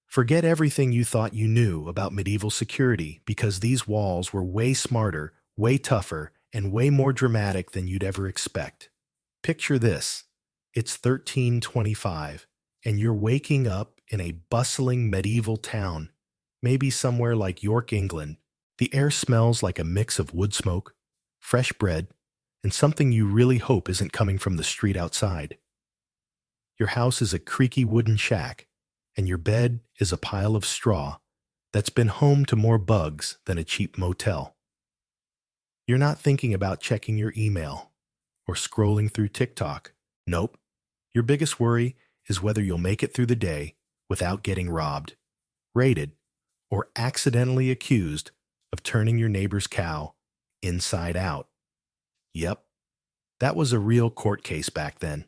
Forget everything you thought you knew about medieval security because these walls were way smarter, way tougher, and way more dramatic than you'd ever expect. Picture this. It's 1325, and you're waking up in a bustling medieval town, maybe somewhere like York, England. The air smells like a mix of wood smoke, fresh bread, and something you really hope isn't coming from the street outside. Your house is a creaky wooden shack, and your bed is a pile of straw that's been home to more bugs than a cheap motel. You're not thinking about checking your email or scrolling through TikTok. Nope. Your biggest worry is whether you'll make it through the day without getting robbed, raided, or accidentally accused of turning your neighbor's cow inside out. Yep, that was a real court case back then.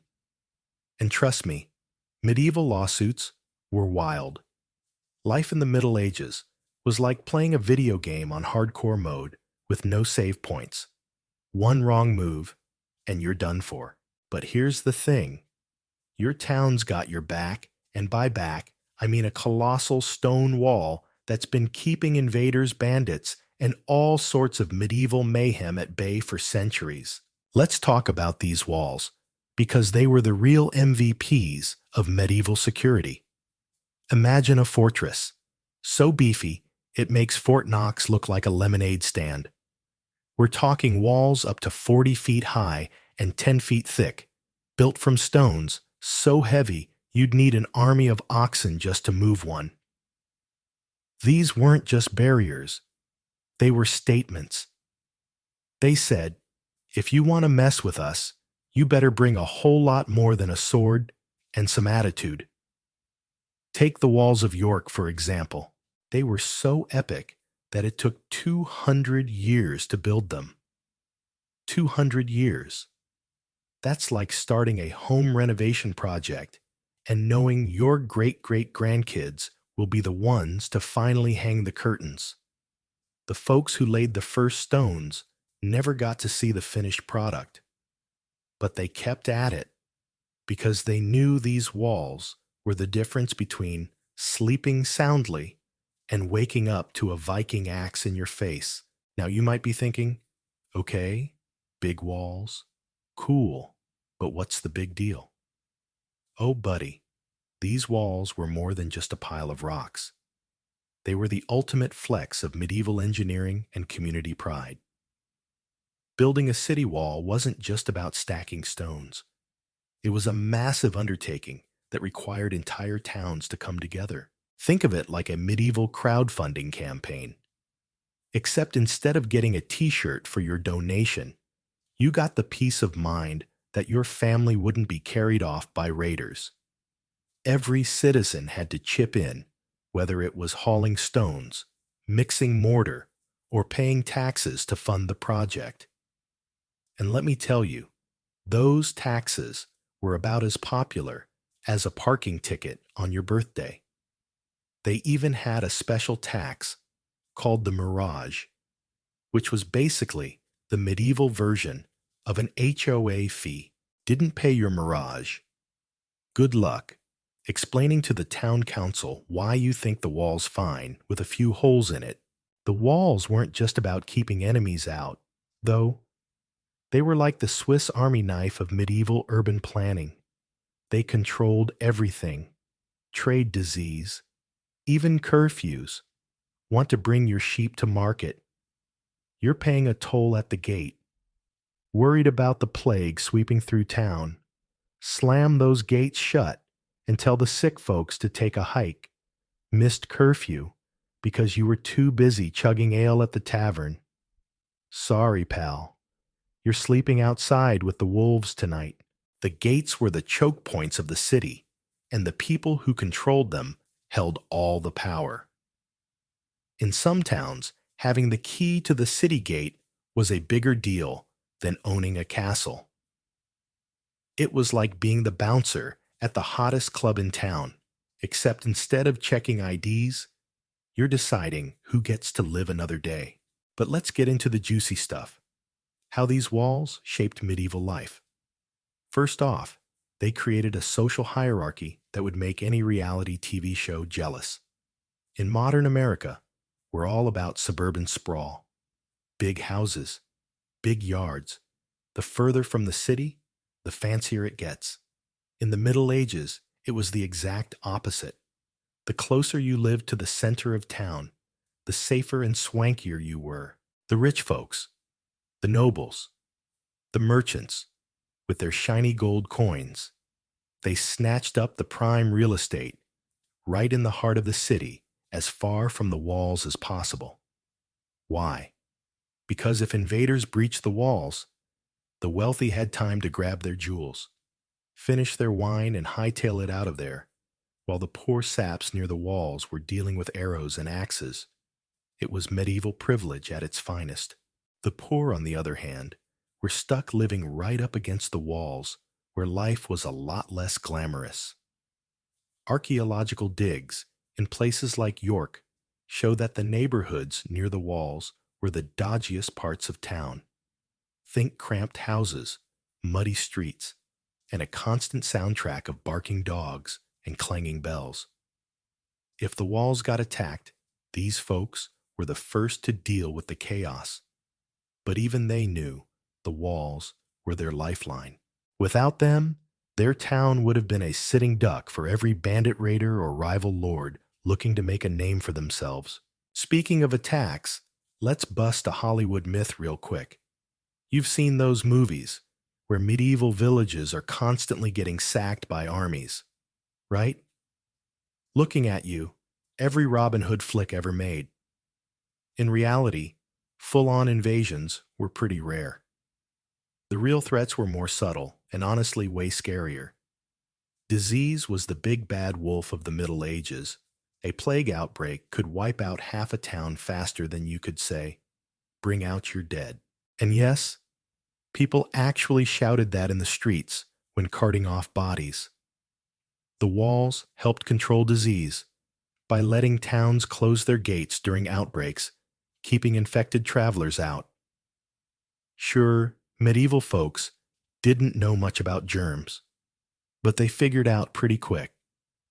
And trust me, medieval lawsuits were wild. Life in the Middle Ages was like playing a video game on hardcore mode with no save points. One wrong move, and you're done for. But here's the thing. Your town's got your back, and by back, I mean a colossal stone wall that's been keeping invaders, bandits, and all sorts of medieval mayhem at bay for centuries. Let's talk about these walls, because they were the real MVPs of medieval security. Imagine a fortress, so beefy it makes Fort Knox look like a lemonade stand. We're talking walls up to 40 feet high and 10 feet thick, built from stones so heavy you'd need an army of oxen just to move one. These weren't just barriers, they were statements. They said, if you want to mess with us, you better bring a whole lot more than a sword and some attitude. Take the walls of York, for example. They were so epic that it took 200 years to build them. 200 years. That's like starting a home renovation project and knowing your great-great-grandkids will be the ones to finally hang the curtains. The folks who laid the first stones never got to see the finished product, but they kept at it because they knew these walls were the difference between sleeping soundly and waking up to a Viking axe in your face. Now you might be thinking, okay, big walls, cool, but what's the big deal? Oh, buddy, these walls were more than just a pile of rocks. They were the ultimate flex of medieval engineering and community pride. Building a city wall wasn't just about stacking stones. It was a massive undertaking that required entire towns to come together. Think of it like a medieval crowdfunding campaign. Except instead of getting a t-shirt for your donation, you got the peace of mind that your family wouldn't be carried off by raiders. Every citizen had to chip in, whether it was hauling stones, mixing mortar, or paying taxes to fund the project. And let me tell you, those taxes were about as popular as a parking ticket on your birthday. They even had a special tax called the mirage, which was basically the medieval version of an HOA fee. Didn't pay your mirage? Good luck explaining to the town council why you think the wall's fine with a few holes in it. The walls weren't just about keeping enemies out, though. They were like the Swiss Army knife of medieval urban planning. They controlled everything. trade disease, even curfews. Want to bring your sheep to market? You're paying a toll at the gate. Worried about the plague sweeping through town? Slam those gates shut and tell the sick folks to take a hike. Missed curfew because you were too busy chugging ale at the tavern. Sorry, pal. You're sleeping outside with the wolves tonight. The gates were the choke points of the city, and the people who controlled them held all the power. In some towns, having the key to the city gate was a bigger deal than owning a castle. It was like being the bouncer at the hottest club in town, except instead of checking IDs, you're deciding who gets to live another day. But let's get into the juicy stuff. How these walls shaped medieval life. First off, they created a social hierarchy that would make any reality TV show jealous. In modern America, we're all about suburban sprawl. Big houses, big yards. The further from the city, the fancier it gets. In the Middle Ages, it was the exact opposite. The closer you lived to the center of town, the safer and swankier you were. The rich folks, the nobles, the merchants, with their shiny gold coins, they snatched up the prime real estate right in the heart of the city, as far from the walls as possible. Why? Because if invaders breached the walls, the wealthy had time to grab their jewels, finish their wine, and hightail it out of there, while the poor saps near the walls were dealing with arrows and axes. It was medieval privilege at its finest. The poor, on the other hand, were stuck living right up against the walls, where life was a lot less glamorous. Archaeological digs in places like York show that the neighborhoods near the walls were the dodgiest parts of town. Think cramped houses, muddy streets, and a constant soundtrack of barking dogs and clanging bells. If the walls got attacked, these folks were the first to deal with the chaos. But even they knew the walls were their lifeline. Without them, their town would have been a sitting duck for every bandit raider or rival lord looking to make a name for themselves. Speaking of attacks, let's bust a Hollywood myth real quick. You've seen those movies where medieval villages are constantly getting sacked by armies, right? Looking at you, every Robin Hood flick ever made. In reality, full-on invasions were pretty rare. The real threats were more subtle and honestly way scarier. Disease was the big bad wolf of the Middle Ages. A plague outbreak could wipe out half a town faster than you could say, "Bring out your dead." And yes, people actually shouted that in the streets when carting off bodies. The walls helped control disease by letting towns close their gates during outbreaks, keeping infected travelers out. Sure, medieval folks didn't know much about germs, but they figured out pretty quick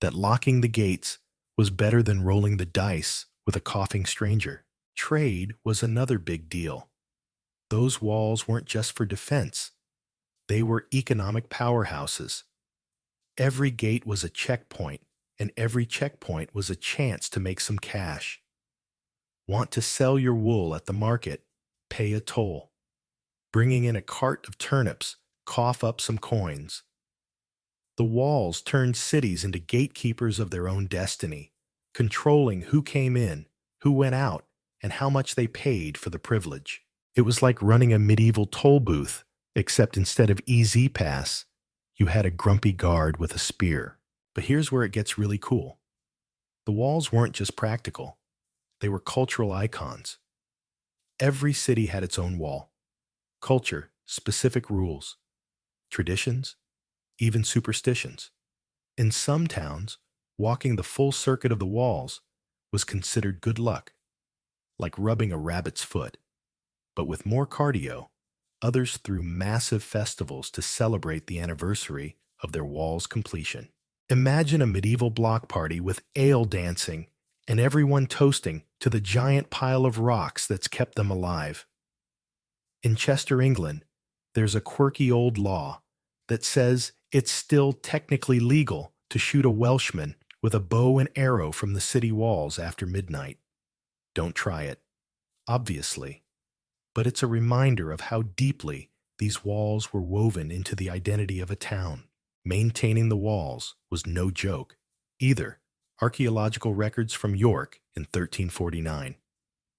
that locking the gates was better than rolling the dice with a coughing stranger. Trade was another big deal. Those walls weren't just for defense. They were economic powerhouses. Every gate was a checkpoint, and every checkpoint was a chance to make some cash. Want to sell your wool at the market? Pay a toll. Bringing in a cart of turnips, cough up some coins. The walls turned cities into gatekeepers of their own destiny, controlling who came in, who went out, and how much they paid for the privilege. It was like running a medieval toll booth, except instead of Easy Pass, you had a grumpy guard with a spear. But here's where it gets really cool. The walls weren't just practical. They were cultural icons. Every city had its own wall. Culture, specific rules, traditions, even superstitions. In some towns, walking the full circuit of the walls was considered good luck, like rubbing a rabbit's foot. But with more cardio, others threw massive festivals to celebrate the anniversary of their wall's completion. Imagine a medieval block party with ale dancing and everyone toasting to the giant pile of rocks that's kept them alive. In Chester, England, there's a quirky old law that says it's still technically legal to shoot a Welshman with a bow and arrow from the city walls after midnight. Don't try it, obviously, but it's a reminder of how deeply these walls were woven into the identity of a town. Maintaining the walls was no joke, either. Archaeological records from York in 1349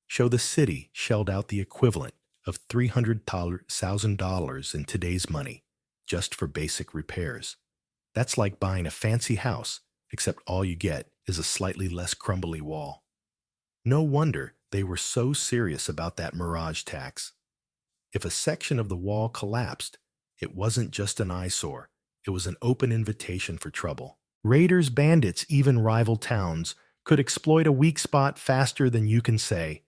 show the city shelled out the equivalent of $300,000 in today's money just for basic repairs. That's like buying a fancy house, except all you get is a slightly less crumbly wall. No wonder they were so serious about that mirage tax. If a section of the wall collapsed, it wasn't just an eyesore, it was an open invitation for trouble. Raiders, bandits, even rival towns could exploit a weak spot faster than you can say,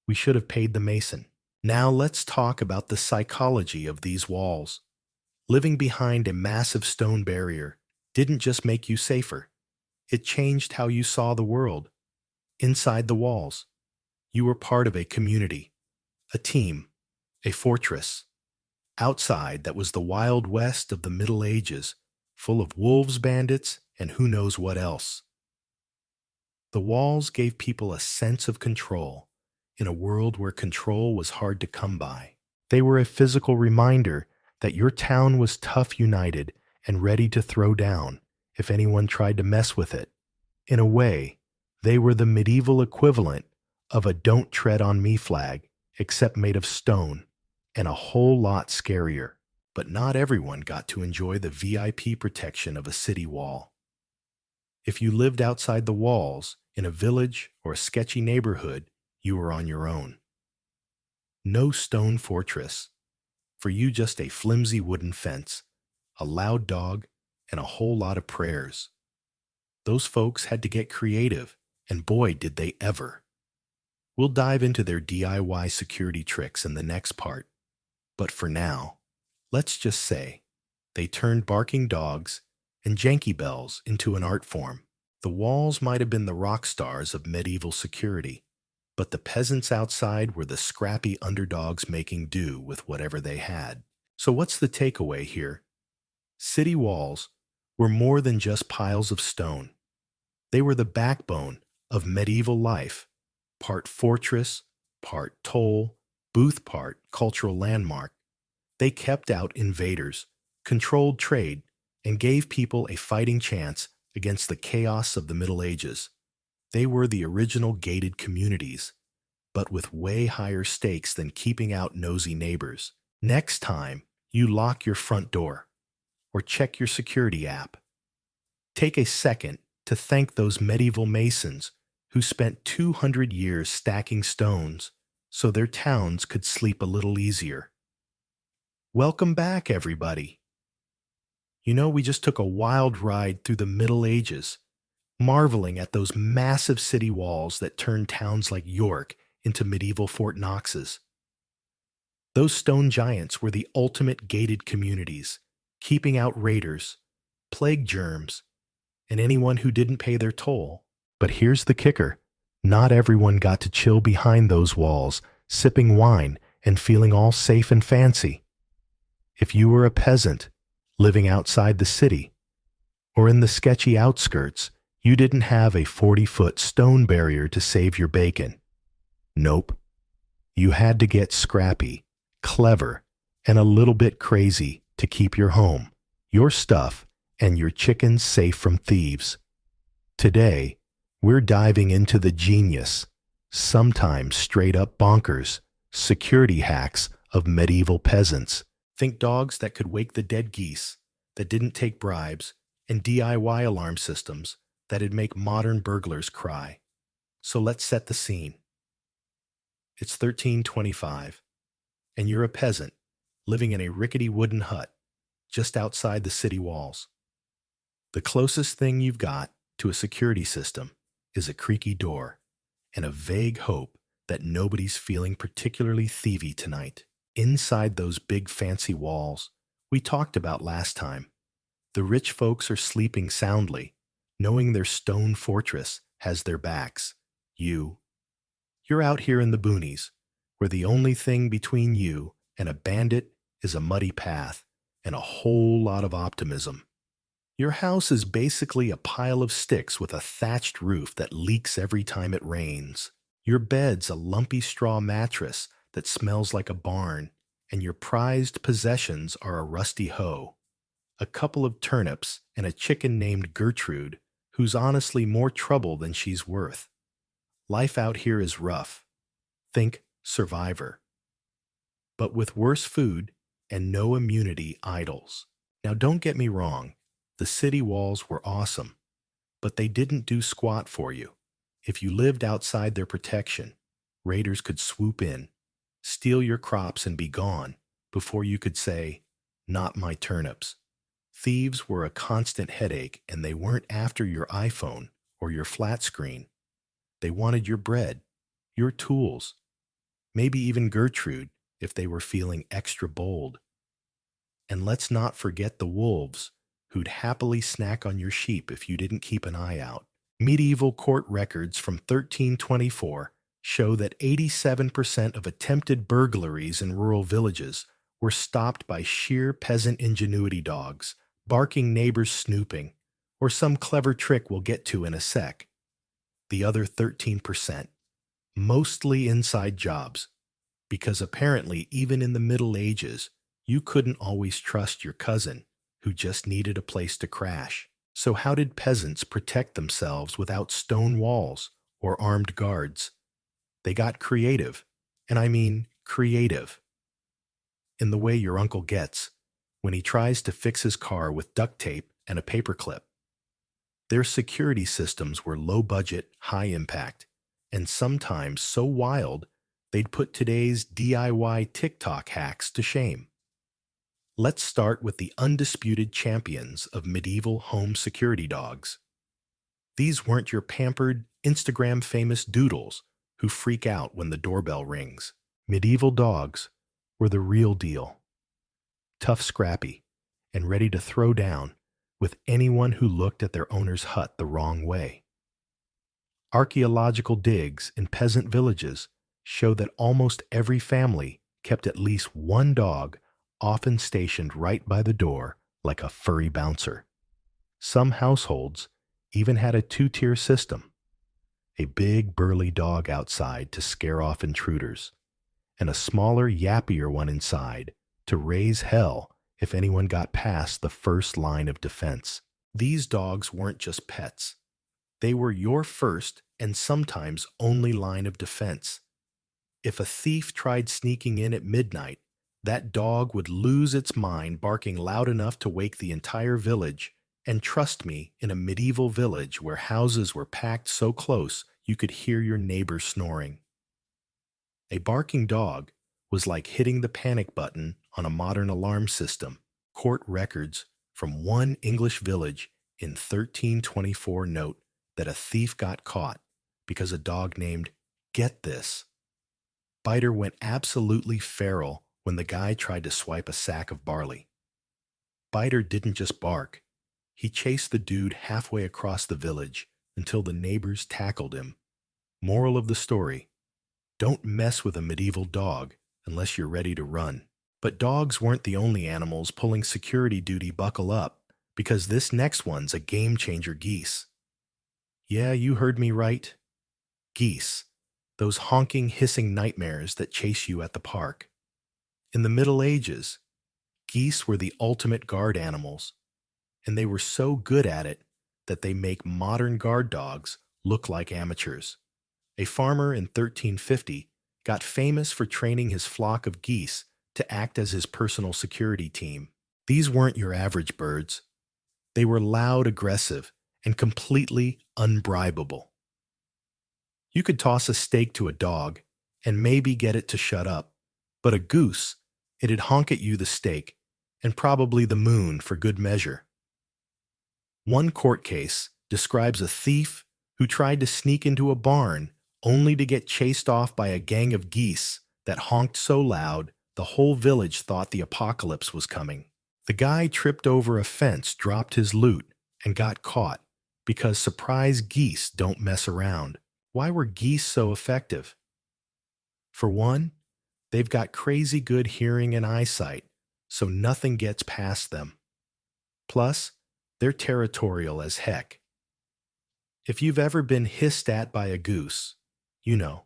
"We should have paid the mason." Now let's talk about the psychology of these walls. Living behind a massive stone barrier didn't just make you safer, it changed how you saw the world. Inside the walls, you were part of a community, a team, a fortress. Outside, that was the Wild West of the Middle Ages, full of wolves, bandits, and who knows what else. The walls gave people a sense of control in a world where control was hard to come by. They were a physical reminder that your town was tough, united, and ready to throw down if anyone tried to mess with it. In a way, they were the medieval equivalent of a "Don't Tread on Me" flag, except made of stone, and a whole lot scarier. But not everyone got to enjoy the VIP protection of a city wall. If you lived outside the walls, in a village or a sketchy neighborhood, you were on your own. No stone fortress. For you, just a flimsy wooden fence, a loud dog, and a whole lot of prayers. Those folks had to get creative, and boy, did they ever. We'll dive into their DIY security tricks in the next part. But for now, let's just say they turned barking dogs and janky bells into an art form. The walls might have been the rock stars of medieval security, but the peasants outside were the scrappy underdogs making do with whatever they had. So what's the takeaway here? City walls were more than just piles of stone. They were the backbone of medieval life, part fortress, part toll, booth part cultural landmark. They kept out invaders, controlled trade, and gave people a fighting chance against the chaos of the Middle Ages. They were the original gated communities, but with way higher stakes than keeping out nosy neighbors. Next time you lock your front door or check your security app, take a second to thank those medieval masons who spent 200 years stacking stones so their towns could sleep a little easier. Welcome back, everybody. You know, we just took a wild ride through the Middle Ages, marveling at those massive city walls that turned towns like York into medieval Fort Knoxes. Those stone giants were the ultimate gated communities, keeping out raiders, plague germs, and anyone who didn't pay their toll. But here's the kicker. Not everyone got to chill behind those walls, sipping wine and feeling all safe and fancy. If you were a peasant, living outside the city, or in the sketchy outskirts, you didn't have a 40-foot stone barrier to save your bacon. Nope. You had to get scrappy, clever, and a little bit crazy to keep your home, your stuff, and your chickens safe from thieves. Today, we're diving into the genius, sometimes straight up bonkers, security hacks of medieval peasants. Think dogs that could wake the dead geese, that didn't take bribes, and DIY alarm systems that'd make modern burglars cry. So let's set the scene. It's 1325, and you're a peasant living in a rickety wooden hut just outside the city walls. The closest thing you've got to a security system is a creaky door and a vague hope that nobody's feeling particularly thievy tonight. Inside those big fancy walls we talked about last time, the rich folks are sleeping soundly, knowing their stone fortress has their backs. You're out here in the boonies, where the only thing between you and a bandit is a muddy path and a whole lot of optimism. Your house is basically a pile of sticks with a thatched roof that leaks every time it rains. Your bed's a lumpy straw mattress that smells like a barn, and your prized possessions are a rusty hoe, a couple of turnips, and a chicken named Gertrude, who's honestly more trouble than she's worth. Life out here is rough. Think Survivor. But with worse food and no immunity idols. Now don't get me wrong, the city walls were awesome, but they didn't do squat for you. If you lived outside their protection, raiders could swoop in, steal your crops and be gone before you could say, "Not my turnips." Thieves were a constant headache, and they weren't after your iPhone or your flat screen. They wanted your bread, your tools, maybe even Gertrude if they were feeling extra bold. And let's not forget the wolves, who'd happily snack on your sheep if you didn't keep an eye out. Medieval court records from 1324 show that 87% of attempted burglaries in rural villages were stopped by sheer peasant ingenuity dogs, barking neighbors snooping, or some clever trick we'll get to in a sec. The other 13%, mostly inside jobs, because apparently even in the Middle Ages, you couldn't always trust your cousin who just needed a place to crash. So how did peasants protect themselves without stone walls or armed guards? They got creative, and I mean creative, in the way your uncle gets when he tries to fix his car with duct tape and a paperclip. Their security systems were low budget, high impact, and sometimes so wild they'd put today's DIY TikTok hacks to shame. Let's start with the undisputed champions of medieval home security dogs. These weren't your pampered, Instagram-famous doodles who freak out when the doorbell rings. Medieval dogs were the real deal. Tough, scrappy, and ready to throw down with anyone who looked at their owner's hut the wrong way. Archaeological digs in peasant villages show that almost every family kept at least one dog, often stationed right by the door like a furry bouncer. Some households even had a two-tier system: a big burly dog outside to scare off intruders, and a smaller, yappier one inside to raise hell if anyone got past the first line of defense. These dogs weren't just pets. They were your first and sometimes only line of defense. If a thief tried sneaking in at midnight, that dog would lose its mind barking loud enough to wake the entire village. And trust me, in a medieval village where houses were packed so close you could hear your neighbor snoring. A barking dog was like hitting the panic button on a modern alarm system. Court records from one English village in 1324 note that a thief got caught because a dog named Get This Biter went absolutely feral when the guy tried to swipe a sack of barley. Biter didn't just bark. He chased the dude halfway across the village until the neighbors tackled him. Moral of the story: don't mess with a medieval dog unless you're ready to run. But dogs weren't the only animals pulling security duty. Buckle up, because this next one's a game-changer: geese. Yeah, you heard me right. Geese. Those honking, hissing nightmares that chase you at the park. In the Middle Ages, geese were the ultimate guard animals, and they were so good at it that they make modern guard dogs look like amateurs. A farmer in 1350 got famous for training his flock of geese to act as his personal security team. These weren't your average birds. They were loud, aggressive, and completely unbribable. You could toss a steak to a dog and maybe get it to shut up, but a goose, it'd honk at you the steak and probably the moon for good measure. One court case describes a thief who tried to sneak into a barn only to get chased off by a gang of geese that honked so loud the whole village thought the apocalypse was coming. The guy tripped over a fence, dropped his loot, and got caught because surprise geese don't mess around. Why were geese so effective? For one, they've got crazy good hearing and eyesight, so nothing gets past them. Plus, They're territorial as heck. If you've ever been hissed at by a goose, you know,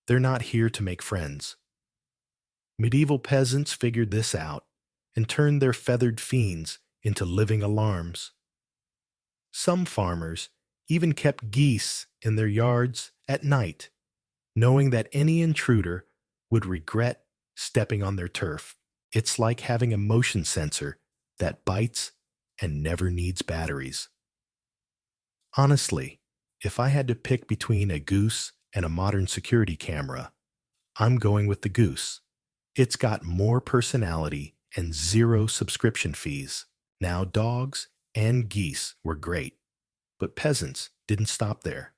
they're not here to make friends. Medieval peasants figured this out and turned their feathered fiends into living alarms. Some farmers even kept geese in their yards at night, knowing that any intruder would regret stepping on their turf. It's like having a motion sensor that bites and never needs batteries. Honestly, if I had to pick between a goose and a modern security camera, I'm going with the goose. It's got more personality and zero subscription fees. Now, dogs and geese were great, but peasants didn't stop there.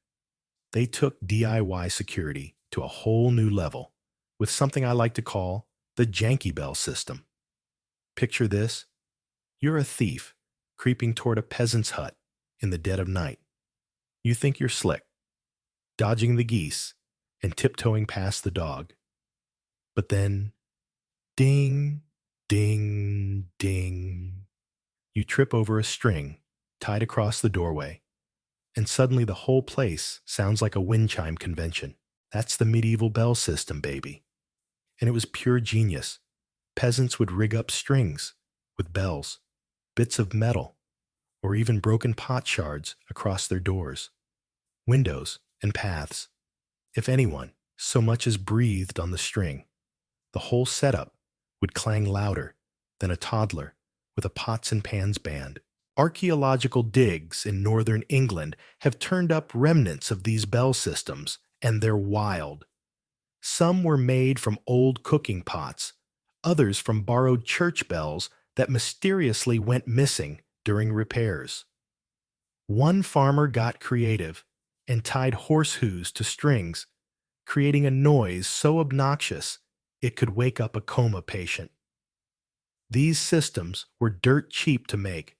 They took DIY security to a whole new level with something I like to call the janky bell system. Picture this. You're a thief creeping toward a peasant's hut in the dead of night. You think you're slick, dodging the geese and tiptoeing past the dog. But then, ding, ding, ding, you trip over a string tied across the doorway, and suddenly the whole place sounds like a wind chime convention. That's the medieval bell system, baby. And it was pure genius. Peasants would rig up strings with bells, bits of metal, or even broken pot shards across their doors, windows, and paths. If anyone so much as breathed on the string, the whole setup would clang louder than a toddler with a pots and pans band. Archaeological digs in northern England have turned up remnants of these bell systems, and they're wild. Some were made from old cooking pots, others from borrowed church bells that mysteriously went missing during repairs. One farmer got creative and tied horseshoes to strings, creating a noise so obnoxious it could wake up a coma patient. These systems were dirt cheap to make,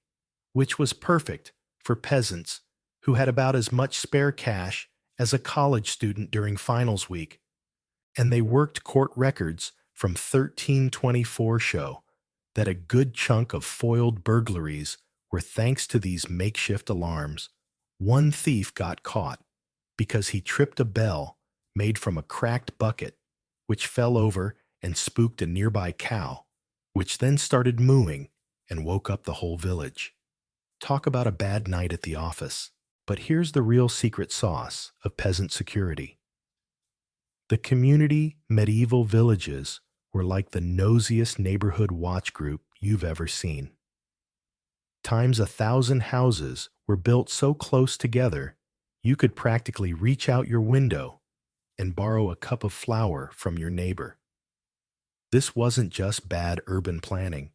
which was perfect for peasants who had about as much spare cash as a college student during finals week, and they worked court records from 1324 show that a good chunk of foiled burglaries were thanks to these makeshift alarms. One thief got caught because he tripped a bell made from a cracked bucket, which fell over and spooked a nearby cow, which then started mooing and woke up the whole village. Talk about a bad night at the office. But here's the real secret sauce of peasant security. The community medieval villages were like the nosiest neighborhood watch group you've ever seen. Times 1,000 houses were built so close together, you could practically reach out your window and borrow a cup of flour from your neighbor. This wasn't just bad urban planning.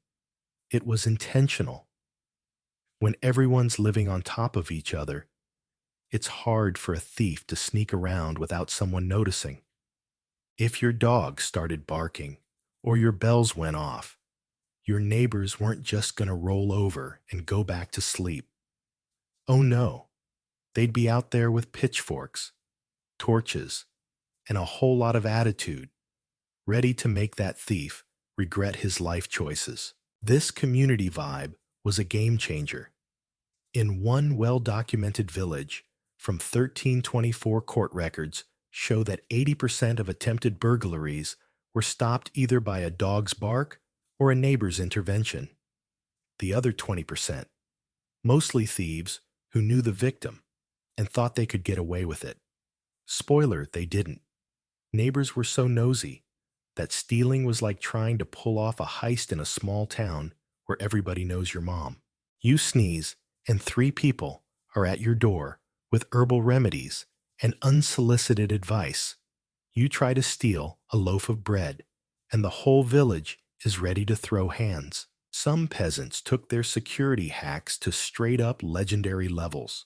It was intentional. When everyone's living on top of each other, it's hard for a thief to sneak around without someone noticing. If your dog started barking or your bells went off, your neighbors weren't just going to roll over and go back to sleep. Oh no, they'd be out there with pitchforks, torches, and a whole lot of attitude, ready to make that thief regret his life choices. This community vibe was a game changer. In one well-documented village, from 1324 court records show that 80% of attempted burglaries were stopped either by a dog's bark or a neighbor's intervention. The other 20%, mostly thieves who knew the victim and thought they could get away with it. Spoiler, they didn't. Neighbors were so nosy that stealing was like trying to pull off a heist in a small town where everybody knows your mom. You sneeze, and 3 people are at your door with herbal remedies and unsolicited advice. You try to steal a loaf of bread, and the whole village is ready to throw hands. Some peasants took their security hacks to straight-up legendary levels.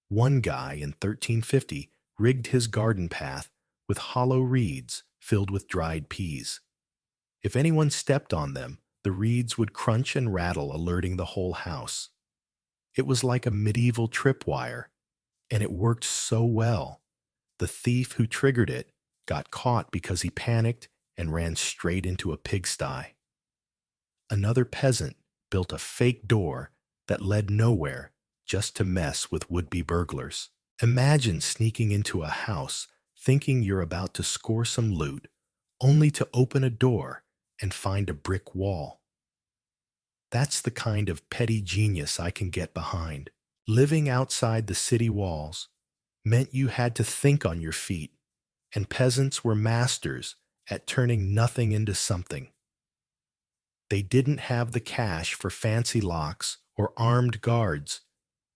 One guy in 1350 rigged his garden path with hollow reeds filled with dried peas. If anyone stepped on them, the reeds would crunch and rattle, alerting the whole house. It was like a medieval tripwire, and it worked so well. The thief who triggered it got caught because he panicked and ran straight into a pigsty. Another peasant built a fake door that led nowhere just to mess with would-be burglars. Imagine sneaking into a house thinking you're about to score some loot, only to open a door and find a brick wall. That's the kind of petty genius I can get behind. Living outside the city walls meant you had to think on your feet, and peasants were masters at turning nothing into something. They didn't have the cash for fancy locks or armed guards,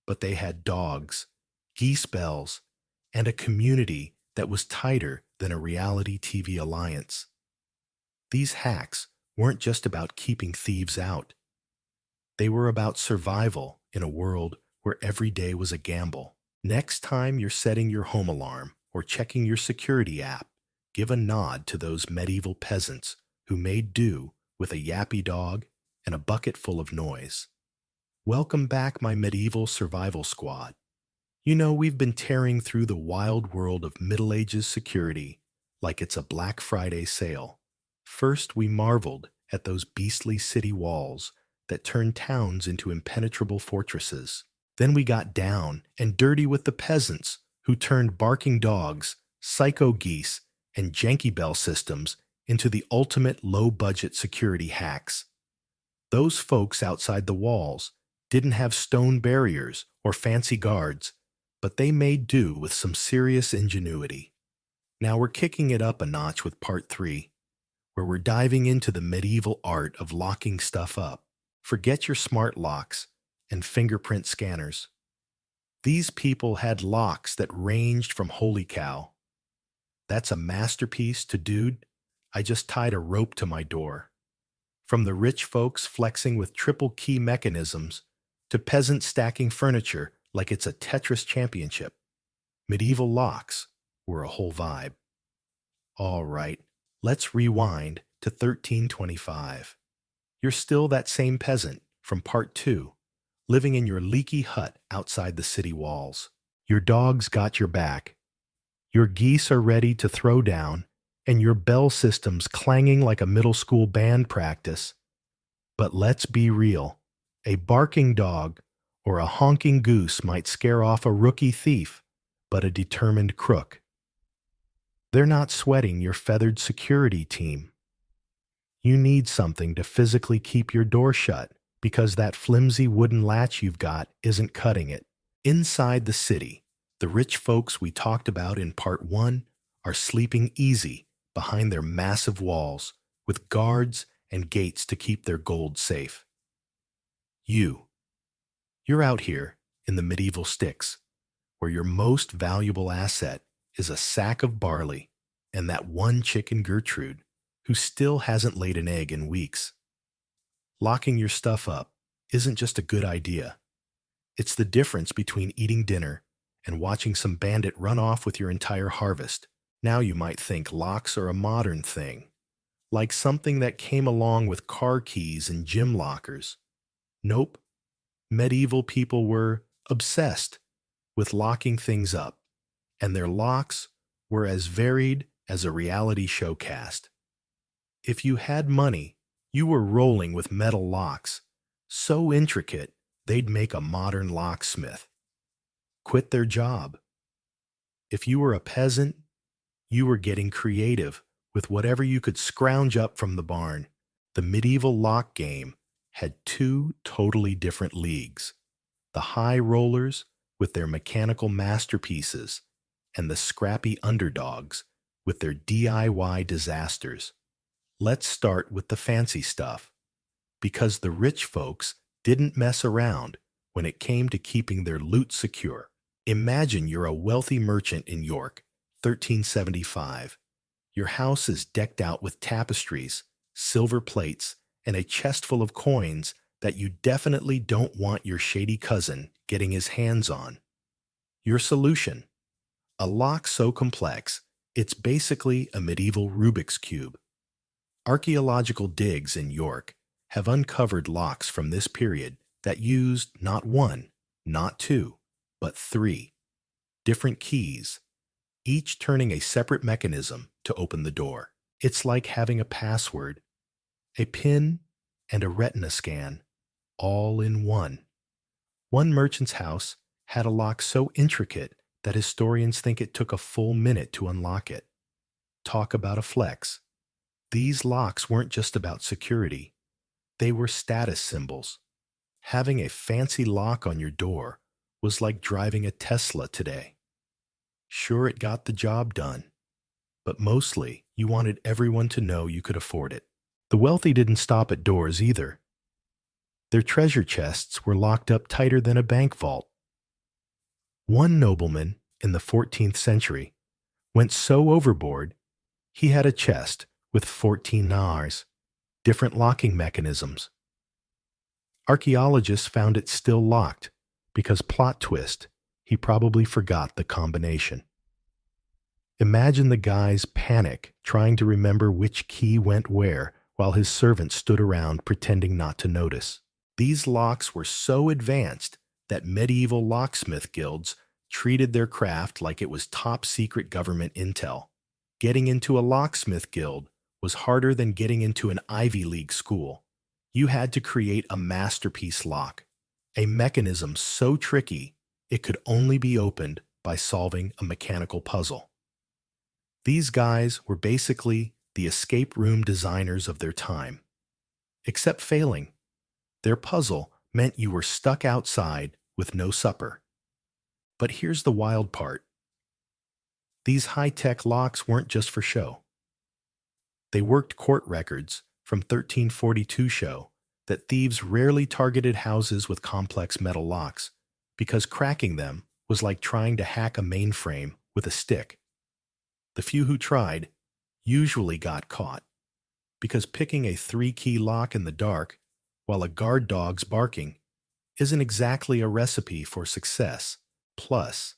but they had dogs, geese bells, and a community that was tighter than a reality TV alliance. These hacks weren't just about keeping thieves out. They were about survival in a world where every day was a gamble. Next time you're setting your home alarm or checking your security app, give a nod to those medieval peasants who made do with a yappy dog and a bucket full of noise. Welcome back, my medieval survival squad. You know, we've been tearing through the wild world of Middle Ages security like it's a Black Friday sale. First, we marveled at those beastly city walls that turned towns into impenetrable fortresses. Then we got down and dirty with the peasants who turned barking dogs, psycho geese, and janky bell systems into the ultimate low-budget security hacks. Those folks outside the walls didn't have stone barriers or fancy guards, but they made do with some serious ingenuity. Now we're kicking it up a notch with part 3, where we're diving into the medieval art of locking stuff up. Forget your smart locks and fingerprint scanners. These people had locks that ranged from holy cow, that's a masterpiece, to dude, I just tied a rope to my door. From the rich folks flexing with triple key mechanisms to peasants stacking furniture like it's a Tetris championship, medieval locks were a whole vibe. All right, let's rewind to 1325. You're still that same peasant from part 2, living in your leaky hut outside the city walls. Your dog's got your back. Your geese are ready to throw down, and your bell system's clanging like a middle school band practice. But let's be real. A barking dog or a honking goose might scare off a rookie thief, but a determined crook. They're not sweating your feathered security team. You need something to physically keep your door shut because that flimsy wooden latch you've got isn't cutting it. Inside the city, the rich folks we talked about in part 1 are sleeping easy behind their massive walls with guards and gates to keep their gold safe. You're out here in the medieval sticks, where your most valuable asset is a sack of barley and that one chicken Gertrude who still hasn't laid an egg in weeks. Locking your stuff up isn't just a good idea. It's the difference between eating dinner and watching some bandit run off with your entire harvest. Now you might think locks are a modern thing, like something that came along with car keys and gym lockers. Nope. Medieval people were obsessed with locking things up, and their locks were as varied as a reality show cast. If you had money, you were rolling with metal locks, so intricate they'd make a modern locksmith quit their job. If you were a peasant, you were getting creative with whatever you could scrounge up from the barn. The medieval lock game had 2 totally different leagues: the high rollers with their mechanical masterpieces and the scrappy underdogs with their DIY disasters. Let's start with the fancy stuff, because the rich folks didn't mess around when it came to keeping their loot secure. Imagine you're a wealthy merchant in York, 1375. Your house is decked out with tapestries, silver plates, and a chest full of coins that you definitely don't want your shady cousin getting his hands on. Your solution: a lock so complex, it's basically a medieval Rubik's Cube. Archaeological digs in York have uncovered locks from this period that used not 1, not 2, but 3 different keys, each turning a separate mechanism to open the door. It's like having a password, a PIN, and a retina scan all in one. One merchant's house had a lock so intricate that historians think it took a full minute to unlock it. Talk about a flex. These locks weren't just about security, they were status symbols. Having a fancy lock on your door was like driving a Tesla today. Sure, it got the job done, but mostly you wanted everyone to know you could afford it. The wealthy didn't stop at doors either. Their treasure chests were locked up tighter than a bank vault. One nobleman in the 14th century went so overboard he had a chest with 14 knars, different locking mechanisms. Archaeologists found it still locked because, plot twist, he probably forgot the combination. Imagine the guy's panic trying to remember which key went where while his servant stood around pretending not to notice. These locks were so advanced that medieval locksmith guilds treated their craft like it was top secret government intel. Getting into a locksmith guild was harder than getting into an Ivy League school. You had to create a masterpiece lock, a mechanism so tricky it could only be opened by solving a mechanical puzzle. These guys were basically the escape room designers of their time. Except failing. Their puzzle meant you were stuck outside with no supper. But here's the wild part. These high-tech locks weren't just for show. They worked. Court records from 1342 show that thieves rarely targeted houses with complex metal locks because cracking them was like trying to hack a mainframe with a stick. The few who tried usually got caught because picking a 3-key lock in the dark while a guard dog's barking isn't exactly a recipe for success. Plus,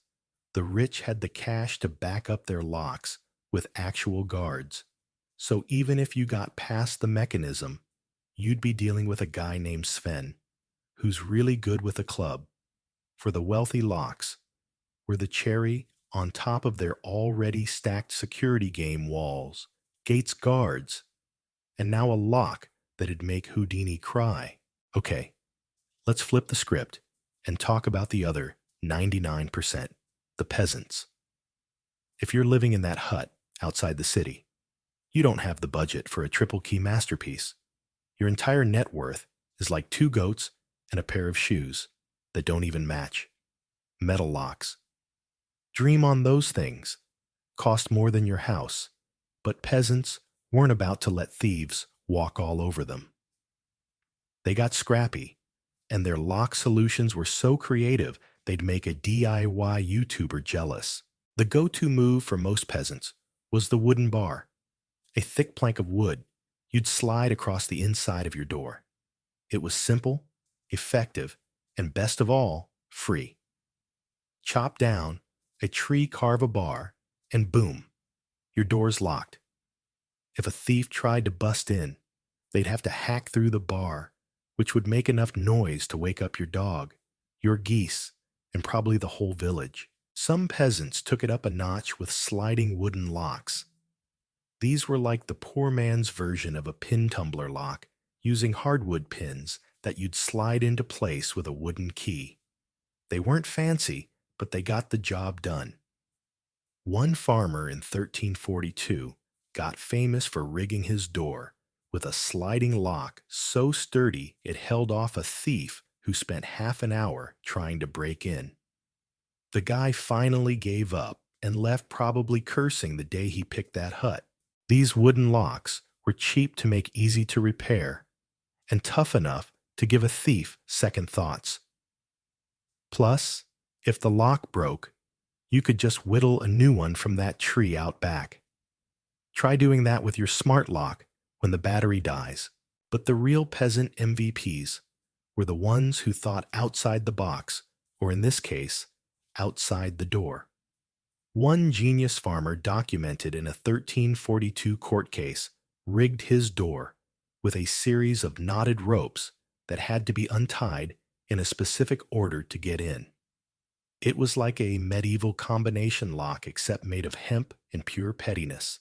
the rich had the cash to back up their locks with actual guards. So even if you got past the mechanism, you'd be dealing with a guy named Sven, who's really good with a club. For the wealthy, locks were the cherry on top of their already stacked security game walls, gates guards, and now a lock that'd make Houdini cry. Okay, let's flip the script and talk about the other 99%, the peasants. If you're living in that hut outside the city, you don't have the budget for a triple key masterpiece. Your entire net worth is like 2 goats and a pair of shoes that don't even match. Metal locks. Dream on those things. Cost more than your house, but peasants weren't about to let thieves walk all over them. They got scrappy, and their lock solutions were so creative they'd make a DIY YouTuber jealous. The go-to move for most peasants was the wooden bar, a thick plank of wood you'd slide across the inside of your door. It was simple, effective, and best of all, free. Chop down a tree, carve a bar, and boom, your door's locked. If a thief tried to bust in, they'd have to hack through the bar, which would make enough noise to wake up your dog, your geese, and probably the whole village. Some peasants took it up a notch with sliding wooden locks. These were like the poor man's version of a pin tumbler lock, using hardwood pins that you'd slide into place with a wooden key. They weren't fancy, but they got the job done. One farmer in 1342 got famous for rigging his door with a sliding lock so sturdy it held off a thief who spent half an hour trying to break in. The guy finally gave up and left, probably cursing the day he picked that hut. These wooden locks were cheap to make easy to repair and tough enough to give a thief second thoughts. Plus, if the lock broke, you could just whittle a new one from that tree out back. Try doing that with your smart lock when the battery dies. But the real peasant MVPs were the ones who thought outside the box, or in this case, outside the door. One genius farmer documented in a 1342 court case rigged his door with a series of knotted ropes that had to be untied in a specific order to get in. It was like a medieval combination lock except made of hemp and pure pettiness.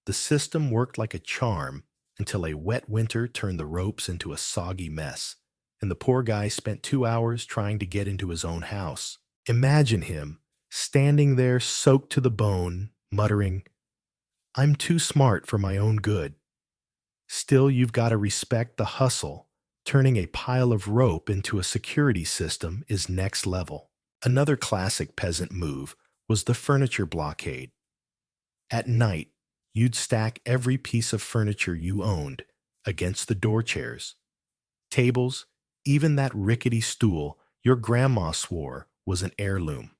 The system worked like a charm until a wet winter turned the ropes into a soggy mess. and the poor guy spent 2 hours trying to get into his own house. Imagine him standing there soaked to the bone, muttering, "I'm too smart for my own good." Still, you've got to respect the hustle. Turning a pile of rope into a security system is next level. Another classic peasant move was the furniture blockade. At night, you'd stack every piece of furniture you owned against the door chairs, tables, even that rickety stool your grandma swore was an heirloom.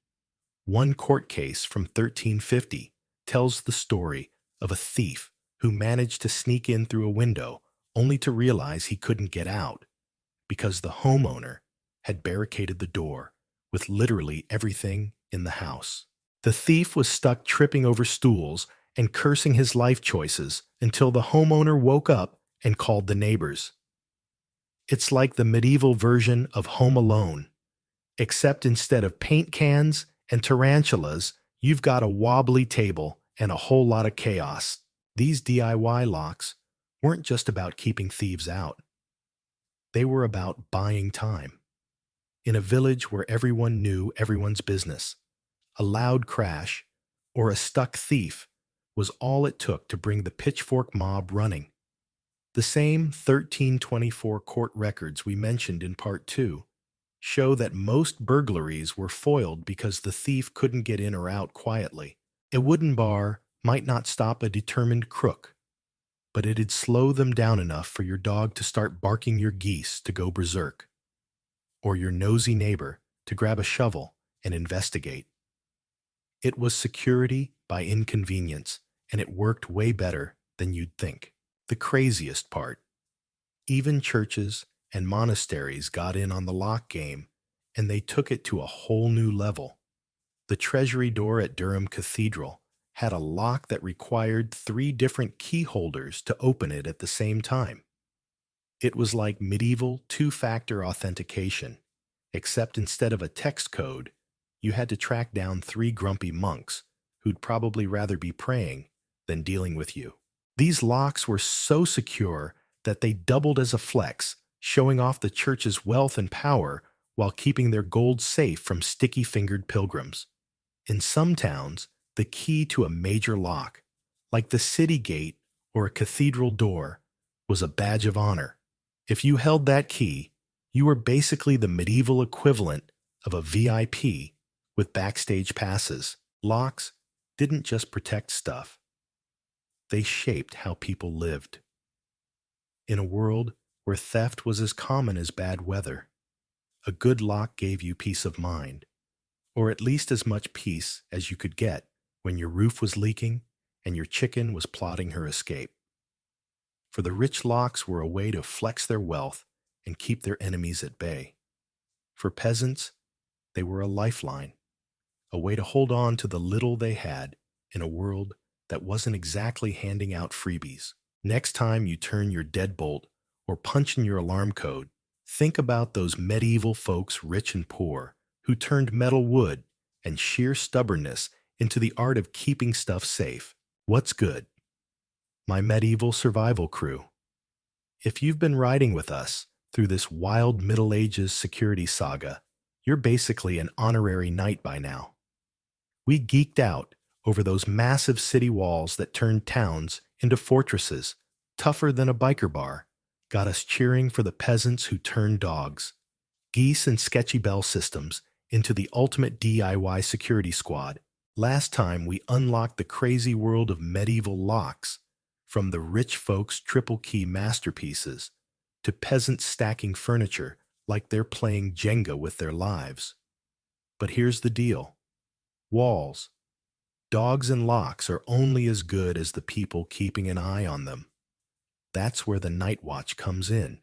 One court case from 1350 tells the story of a thief who managed to sneak in through a window only to realize he couldn't get out because the homeowner had barricaded the door with literally everything in the house. The thief was stuck tripping over stools and cursing his life choices until the homeowner woke up and called the neighbors. It's like the medieval version of Home Alone, except instead of paint cans and tarantulas, you've got a wobbly table and a whole lot of chaos. These DIY locks weren't just about keeping thieves out. They were about buying time. In a village where everyone knew everyone's business, a loud crash or a stuck thief was all it took to bring the pitchfork mob running. The same 1324 court records we mentioned in Part 2 show that most burglaries were foiled because the thief couldn't get in or out quietly. A wooden bar might not stop a determined crook, but it'd slow them down enough for your dog to start barking your geese to go berserk, or your nosy neighbor to grab a shovel and investigate. It was security by inconvenience, and it worked way better than you'd think. The craziest part, even churches and monasteries got in on the lock game, and they took it to a whole new level. The treasury door at Durham Cathedral had a lock that required 3 different key holders to open it at the same time. It was like medieval two-factor authentication, except instead of a text code, you had to track down 3 grumpy monks who'd probably rather be praying than dealing with you. These locks were so secure that they doubled as a flex, showing off the church's wealth and power while keeping their gold safe from sticky-fingered pilgrims. In some towns, the key to a major lock, like the city gate or a cathedral door, was a badge of honor. If you held that key, you were basically the medieval equivalent of a VIP with backstage passes. Locks didn't just protect stuff. They shaped how people lived. In a world where theft was as common as bad weather, a good lock gave you peace of mind, or at least as much peace as you could get when your roof was leaking and your chicken was plotting her escape. For the rich, locks were a way to flex their wealth and keep their enemies at bay. For peasants, they were a lifeline, a way to hold on to the little they had in a world that wasn't exactly handing out freebies. Next time you turn your deadbolt or punch in your alarm code, think about those medieval folks, rich and poor, who turned metal, wood, and sheer stubbornness into the art of keeping stuff safe. What's good? My medieval survival crew. If you've been riding with us through this wild Middle Ages security saga, you're basically an honorary knight by now. We geeked out over those massive city walls that turned towns into fortresses, tougher than a biker bar, got us cheering for the peasants who turned dogs, geese and sketchy bell systems into the ultimate DIY security squad. Last time we unlocked the crazy world of medieval locks, from the rich folks' triple key masterpieces to peasants stacking furniture like they're playing Jenga with their lives. But here's the deal. Walls, dogs, and locks are only as good as the people keeping an eye on them. That's where the Night Watch comes in.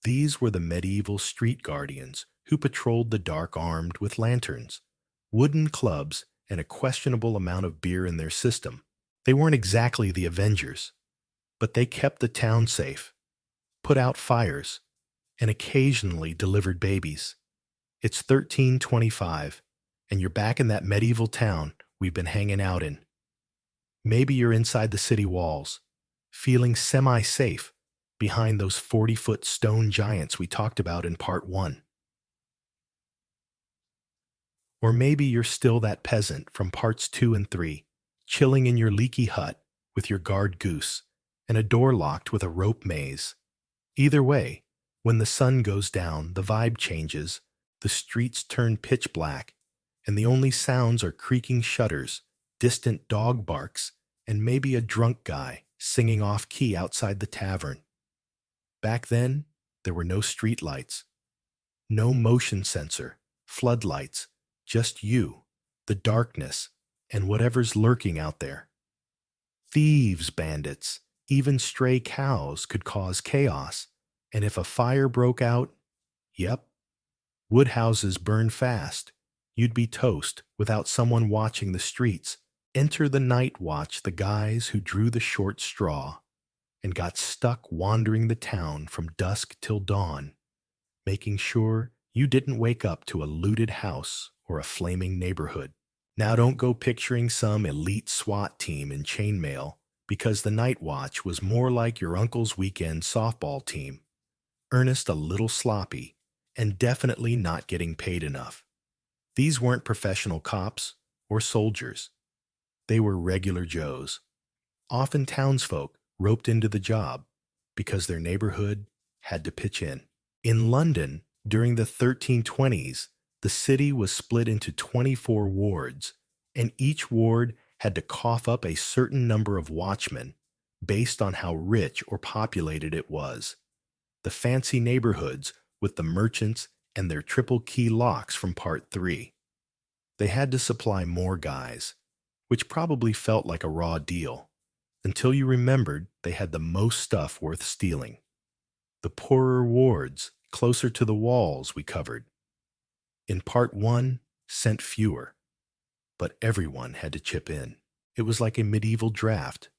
These were the medieval street guardians who patrolled the dark armed with lanterns, wooden clubs, and a questionable amount of beer in their system. They weren't exactly the Avengers, but they kept the town safe, put out fires, and occasionally delivered babies. It's 1325, and you're back in that medieval town we've been hanging out in. Maybe you're inside the city walls, feeling semi-safe, behind those 40-foot stone giants we talked about in part 1. Or maybe you're still that peasant from parts 2 and 3, chilling in your leaky hut with your guard goose and a door locked with a rope maze. Either way, when the sun goes down, the vibe changes, the streets turn pitch black, and the only sounds are creaking shutters, distant dog barks, and maybe a drunk guy singing off key outside the tavern. Back then, there were no street lights, no motion sensor, floodlights, just you, the darkness, and whatever's lurking out there. Thieves, bandits, even stray cows could cause chaos, and if a fire broke out, yep, wood houses burn fast. You'd be toast without someone watching the streets. Enter the night watch, the guys who drew the short straw and got stuck wandering the town from dusk till dawn, making sure you didn't wake up to a looted house or a flaming neighborhood. Now don't go picturing some elite SWAT team in chainmail, because the night watch was more like your uncle's weekend softball team. Earnest, a little sloppy, and definitely not getting paid enough. These weren't professional cops or soldiers. They were regular Joes, often townsfolk roped into the job because their neighborhood had to pitch in. In London, during the 1320s, the city was split into 24 wards, and each ward had to cough up a certain number of watchmen based on how rich or populated it was. The fancy neighborhoods with the merchants and their triple key locks from part 3. They had to supply more guys, which probably felt like a raw deal, until you remembered they had the most stuff worth stealing. The poorer wards, closer to the walls, we covered. In part 1, sent fewer, but everyone had to chip in. It was like a medieval draft,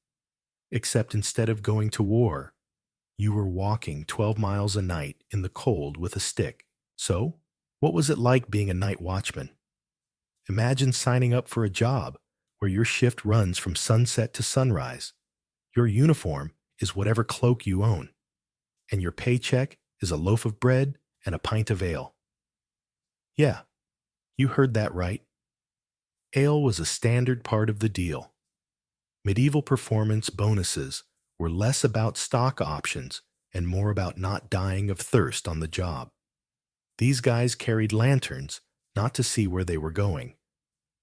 except instead of going to war, you were walking 12 miles a night in the cold with a stick. So, what was it like being a night watchman? Imagine signing up for a job where your shift runs from sunset to sunrise. Your uniform is whatever cloak you own, and your paycheck is a loaf of bread and a pint of ale. Yeah, you heard that right. Ale was a standard part of the deal. Medieval performance bonuses were less about stock options and more about not dying of thirst on the job. These guys carried lanterns not to see where they were going,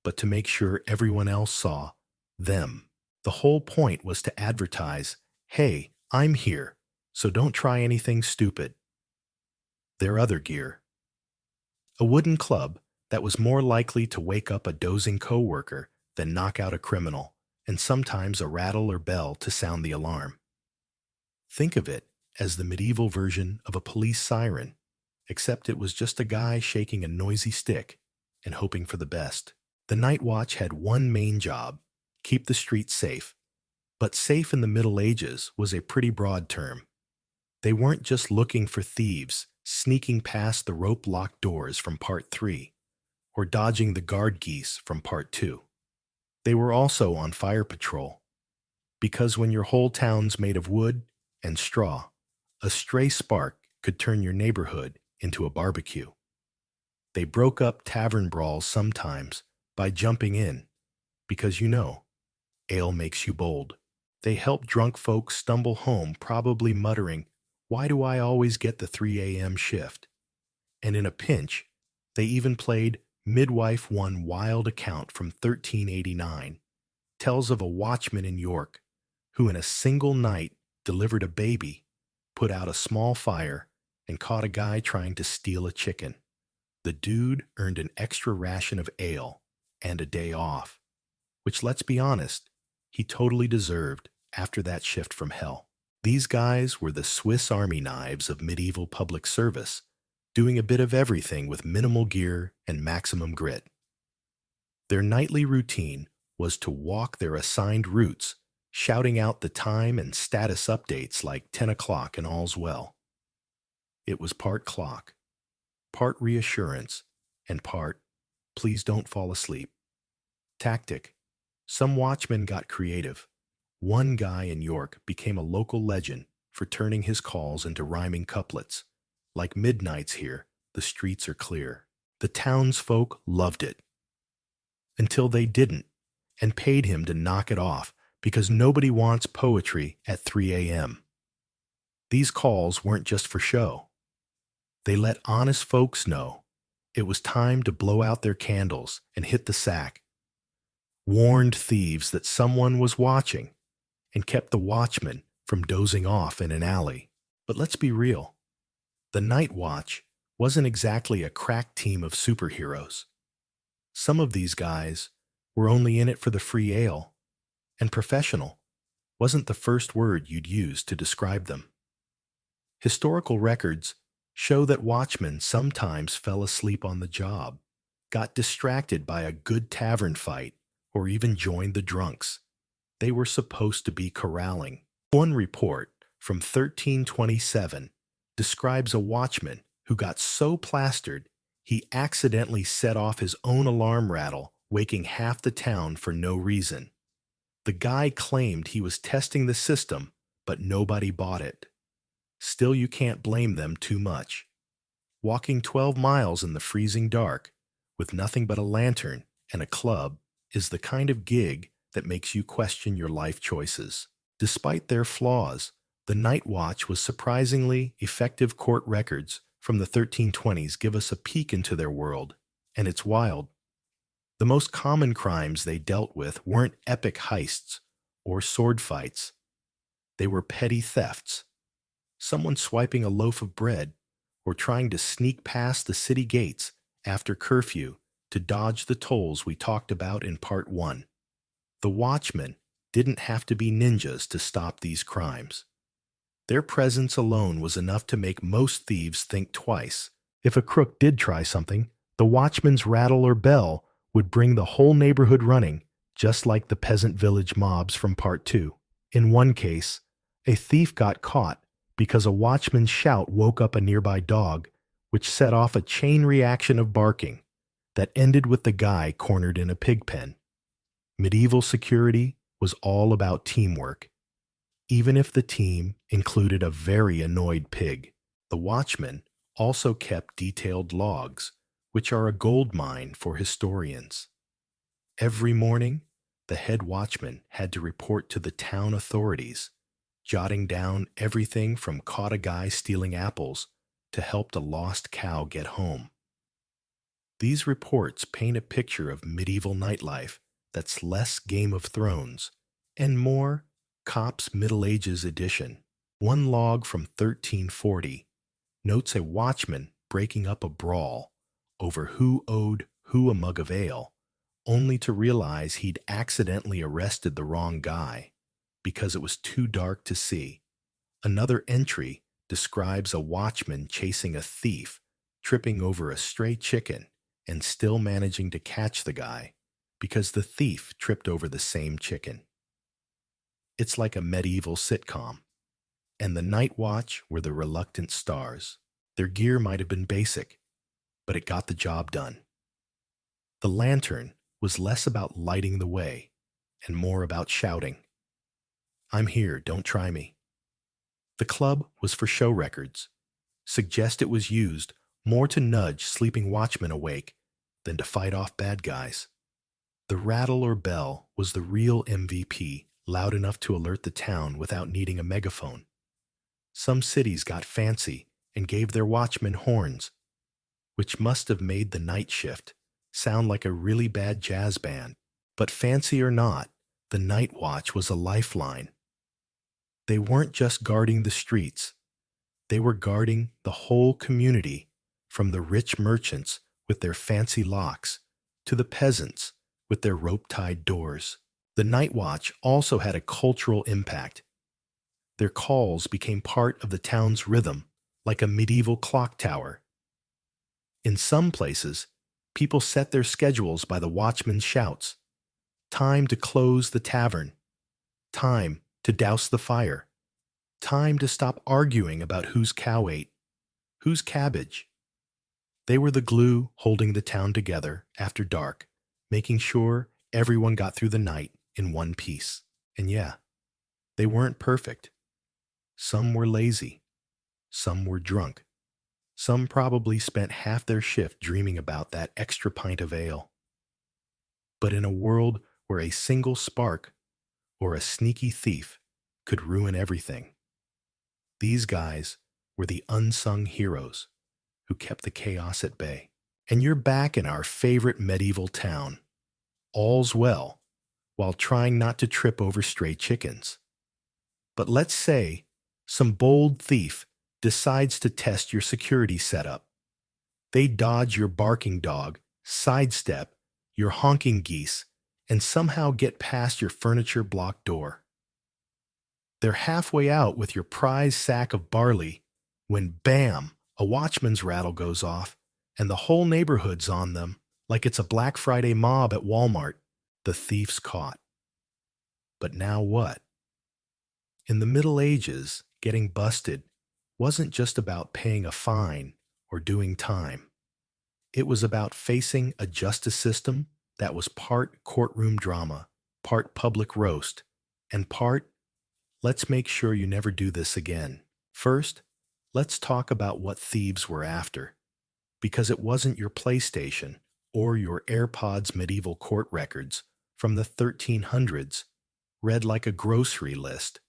but to make sure everyone else saw them. The whole point was to advertise, hey, I'm here, so don't try anything stupid. Their other gear. A wooden club that was more likely to wake up a dozing coworker than knock out a criminal, and sometimes a rattle or bell to sound the alarm. Think of it as the medieval version of a police siren, except it was just a guy shaking a noisy stick and hoping for the best. The night watch had one main job: keep the streets safe. But safe in the Middle Ages was a pretty broad term. They weren't just looking for thieves sneaking past the rope-locked doors from part 3, or dodging the guard geese from part 2. They were also on fire patrol, because when your whole town's made of wood and straw, a stray spark could turn your neighborhood into a barbecue. They broke up tavern brawls sometimes by jumping in, because ale makes you bold. They helped drunk folks stumble home, probably muttering, "Why do I always get the 3 a.m. shift?" And in a pinch, they even played Midwife. One wild account from 1389 tells of a watchman in York who in a single night delivered a baby, put out a small fire, and caught a guy trying to steal a chicken. The dude earned an extra ration of ale and a day off, which, let's be honest, he totally deserved after that shift from hell. These guys were the Swiss Army knives of medieval public service, doing a bit of everything with minimal gear and maximum grit. Their nightly routine was to walk their assigned routes, shouting out the time and status updates like 10 o'clock and all's well. It was part clock, part reassurance, and part, please don't fall asleep. Tactic. Some watchmen got creative. One guy in York became a local legend for turning his calls into rhyming couplets. Like midnights here, the streets are clear. The townsfolk loved it, until they didn't, and paid him to knock it off because nobody wants poetry at 3 a.m. These calls weren't just for show. They let honest folks know it was time to blow out their candles and hit the sack, warned thieves that someone was watching, and kept the watchman from dozing off in an alley. But let's be real, the Night Watch wasn't exactly a crack team of superheroes. Some of these guys were only in it for the free ale, and professional wasn't the first word you'd use to describe them. Historical records show that watchmen sometimes fell asleep on the job, got distracted by a good tavern fight, or even joined the drunks they were supposed to be corralling. One report from 1327 describes a watchman who got so plastered he accidentally set off his own alarm rattle, waking half the town for no reason. The guy claimed he was testing the system, but nobody bought it. Still, you can't blame them too much. Walking 12 miles in the freezing dark with nothing but a lantern and a club is the kind of gig that makes you question your life choices. Despite their flaws, the Night Watch was surprisingly effective. Court records from the 1320s give us a peek into their world, and it's wild. The most common crimes they dealt with weren't epic heists or sword fights. They were petty thefts. Someone swiping a loaf of bread or trying to sneak past the city gates after curfew to dodge the tolls we talked about in Part 1. The watchmen didn't have to be ninjas to stop these crimes. Their presence alone was enough to make most thieves think twice. If a crook did try something, the watchman's rattle or bell would bring the whole neighborhood running, just like the peasant village mobs from Part 2. In one case, a thief got caught because a watchman's shout woke up a nearby dog, which set off a chain reaction of barking that ended with the guy cornered in a pig pen. Medieval security was all about teamwork. Even if the team included a very annoyed pig, the watchman also kept detailed logs, which are a gold mine for historians. Every morning, the head watchman had to report to the town authorities, jotting down everything from caught a guy stealing apples to helped a lost cow get home. These reports paint a picture of medieval nightlife that's less Game of Thrones and more Cops Middle Ages edition. One log from 1340 notes a watchman breaking up a brawl over who owed who a mug of ale, only to realize he'd accidentally arrested the wrong guy because it was too dark to see. Another entry describes a watchman chasing a thief, tripping over a stray chicken, and still managing to catch the guy because the thief tripped over the same chicken. It's like a medieval sitcom, and the Night Watch were the reluctant stars. Their gear might have been basic, but it got the job done. The lantern was less about lighting the way and more about shouting, "I'm here, don't try me." The club was for show records. Suggest it was used more to nudge sleeping watchmen awake than to fight off bad guys. The rattle or bell was the real MVP, loud enough to alert the town without needing a megaphone. Some cities got fancy and gave their watchmen horns, which must have made the night shift sound like a really bad jazz band. But fancy or not, the Night Watch was a lifeline. They weren't just guarding the streets. They were guarding the whole community, from the rich merchants with their fancy locks to the peasants with their rope-tied doors. The Night Watch also had a cultural impact. Their calls became part of the town's rhythm, like a medieval clock tower. In some places, people set their schedules by the watchman's shouts. Time to close the tavern. Time to douse the fire. Time to stop arguing about whose cow ate, whose cabbage. They were the glue holding the town together after dark, making sure everyone got through the night in one piece. And yeah, they weren't perfect. Some were lazy. Some were drunk. Some probably spent half their shift dreaming about that extra pint of ale. But in a world where a single spark or a sneaky thief could ruin everything, these guys were the unsung heroes who kept the chaos at bay. And you're back in our favorite medieval town. All's well, while trying not to trip over stray chickens. But let's say some bold thief decides to test your security setup. They dodge your barking dog, sidestep your honking geese, and somehow get past your furniture block door. They're halfway out with your prize sack of barley when bam, a watchman's rattle goes off and the whole neighborhood's on them like it's a Black Friday mob at Walmart. The thief's caught. But now what? In the Middle Ages, getting busted wasn't just about paying a fine or doing time. It was about facing a justice system that was part courtroom drama, part public roast, and part, let's make sure you never do this again. First, let's talk about what thieves were after, because it wasn't your PlayStation or your AirPods medieval court records from the 1300s, read like a grocery list,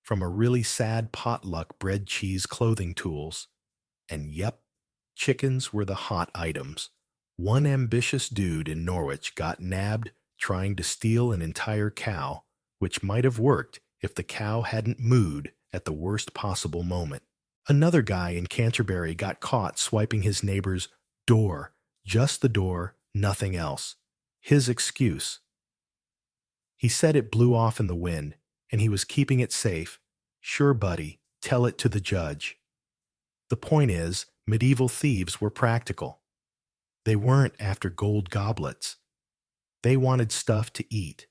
from a really sad potluck bread, cheese, clothing tools. And yep, chickens were the hot items. One ambitious dude in Norwich got nabbed trying to steal an entire cow, which might have worked if the cow hadn't mooed at the worst possible moment. Another guy in Canterbury got caught swiping his neighbor's door, just the door, nothing else. His excuse: he said it blew off in the wind, and he was keeping it safe. Sure, buddy, tell it to the judge. The point is, medieval thieves were practical. They weren't after gold goblets. They wanted stuff to eat,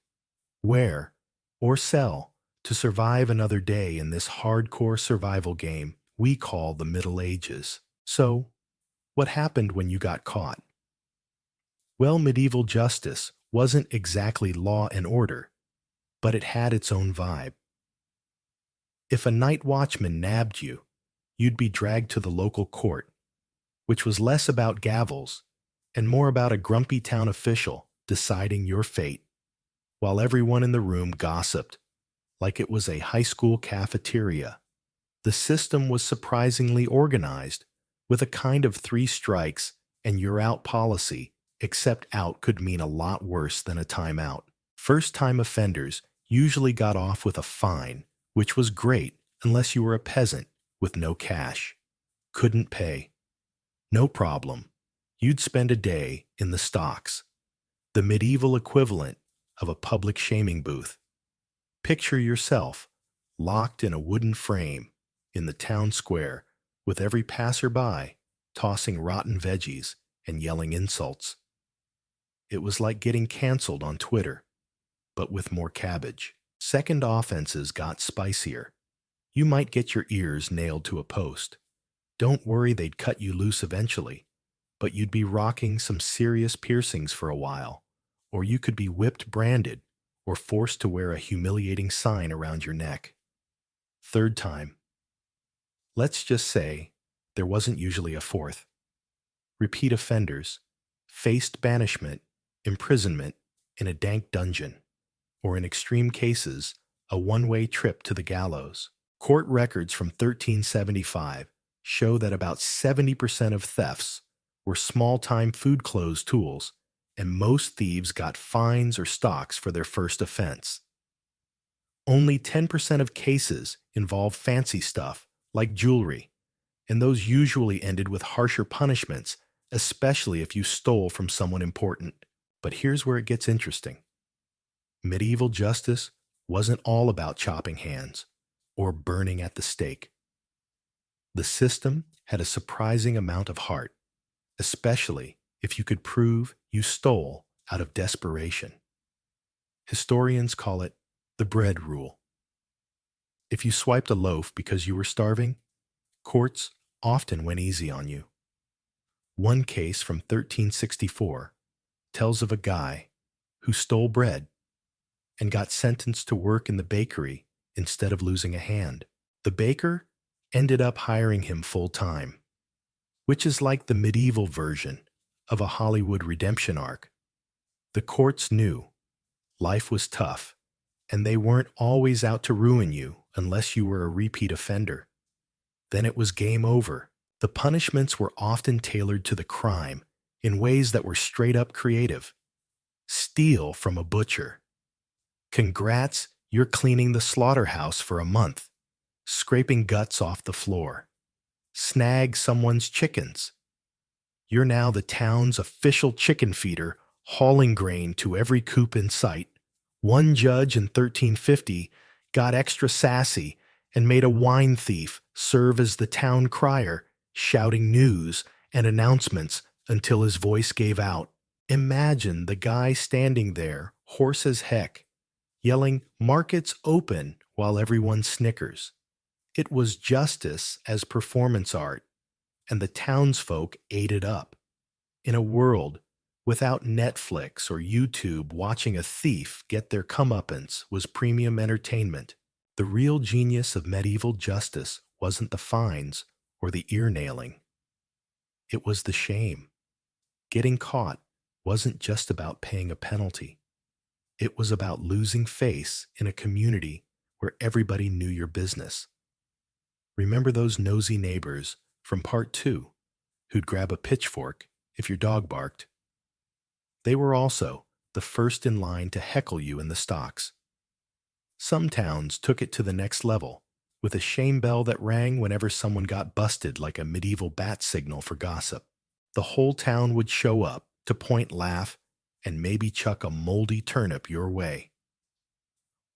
wear, or sell to survive another day in this hardcore survival game we call the Middle Ages. So, what happened when you got caught? Well, medieval justice wasn't exactly law and order, but it had its own vibe. If a night watchman nabbed you, you'd be dragged to the local court, which was less about gavels and more about a grumpy town official deciding your fate, while everyone in the room gossiped like it was a high school cafeteria. The system was surprisingly organized, with a kind of 3 strikes and you're out policy, except out could mean a lot worse than a timeout. First-time offenders usually got off with a fine, which was great unless you were a peasant with no cash. Couldn't pay. No problem. You'd spend a day in the stocks, the medieval equivalent of a public shaming booth. Picture yourself locked in a wooden frame in the town square with every passerby tossing rotten veggies and yelling insults. It was like getting canceled on Twitter, but with more cabbage. Second offenses got spicier. You might get your ears nailed to a post. Don't worry, they'd cut you loose eventually, but you'd be rocking some serious piercings for a while, or you could be whipped branded or forced to wear a humiliating sign around your neck. Third time. Let's just say there wasn't usually a fourth. Repeat offenders faced banishment, imprisonment in a dank dungeon, or in extreme cases, a one-way trip to the gallows. Court records from 1375 show that about 70% of thefts were small-time food clothes tools, and most thieves got fines or stocks for their first offense. Only 10% of cases involved fancy stuff, like jewelry, and those usually ended with harsher punishments, especially if you stole from someone important. But here's where it gets interesting. Medieval justice wasn't all about chopping hands or burning at the stake. The system had a surprising amount of heart, especially if you could prove you stole out of desperation. Historians call it the bread rule. If you swiped a loaf because you were starving, courts often went easy on you. One case from 1364 tells of a guy who stole bread and got sentenced to work in the bakery instead of losing a hand. The baker ended up hiring him full-time, which is like the medieval version of a Hollywood redemption arc. The courts knew life was tough, and they weren't always out to ruin you unless you were a repeat offender. Then it was game over. The punishments were often tailored to the crime in ways that were straight up creative. Steal from a butcher. Congrats, you're cleaning the slaughterhouse for a month, scraping guts off the floor. Snag someone's chickens. You're now the town's official chicken feeder, hauling grain to every coop in sight. One judge in 1350 got extra sassy and made a wine thief serve as the town crier, shouting news and announcements until his voice gave out. Imagine the guy standing there, hoarse as heck, yelling, "Markets open," while everyone snickers. It was justice as performance art, and the townsfolk ate it up. In a world without Netflix or YouTube, watching a thief get their comeuppance was premium entertainment. The real genius of medieval justice wasn't the fines or the ear nailing. It was the shame. Getting caught wasn't just about paying a penalty. It was about losing face in a community where everybody knew your business. Remember those nosy neighbors from part 2 who'd grab a pitchfork if your dog barked? They were also the first in line to heckle you in the stocks. Some towns took it to the next level, with a shame bell that rang whenever someone got busted like a medieval bat signal for gossip. The whole town would show up to point, laugh, and maybe chuck a moldy turnip your way.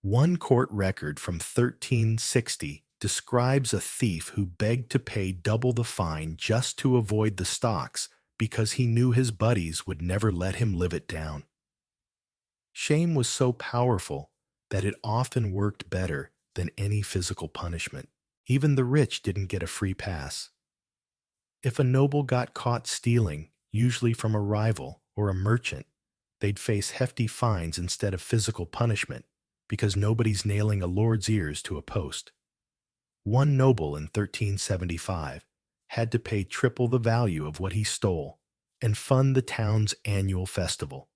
One court record from 1360 describes a thief who begged to pay double the fine just to avoid the stocks because he knew his buddies would never let him live it down. Shame was so powerful that it often worked better than any physical punishment. Even the rich didn't get a free pass. If a noble got caught stealing, usually from a rival or a merchant, they'd face hefty fines instead of physical punishment because nobody's nailing a lord's ears to a post. One noble in 1375 had to pay triple the value of what he stole and fund the town's annual festival.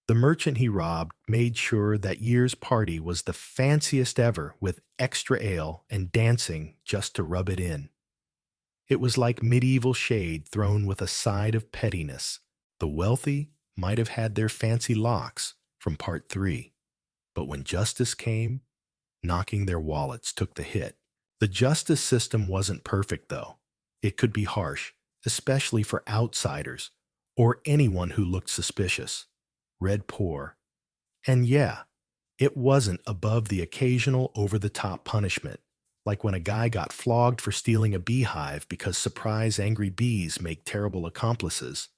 The merchant he robbed made sure that year's party was the fanciest ever, with extra ale and dancing just to rub it in. It was like medieval shade thrown with a side of pettiness. The wealthy might have had their fancy locks from part 3, but when justice came, knocking their wallets took the hit. The justice system wasn't perfect, though. It could be harsh, especially for outsiders or anyone who looked suspicious, read poor. And yeah, it wasn't above the occasional over-the-top punishment, like when a guy got flogged for stealing a beehive because surprise angry bees make terrible accomplices.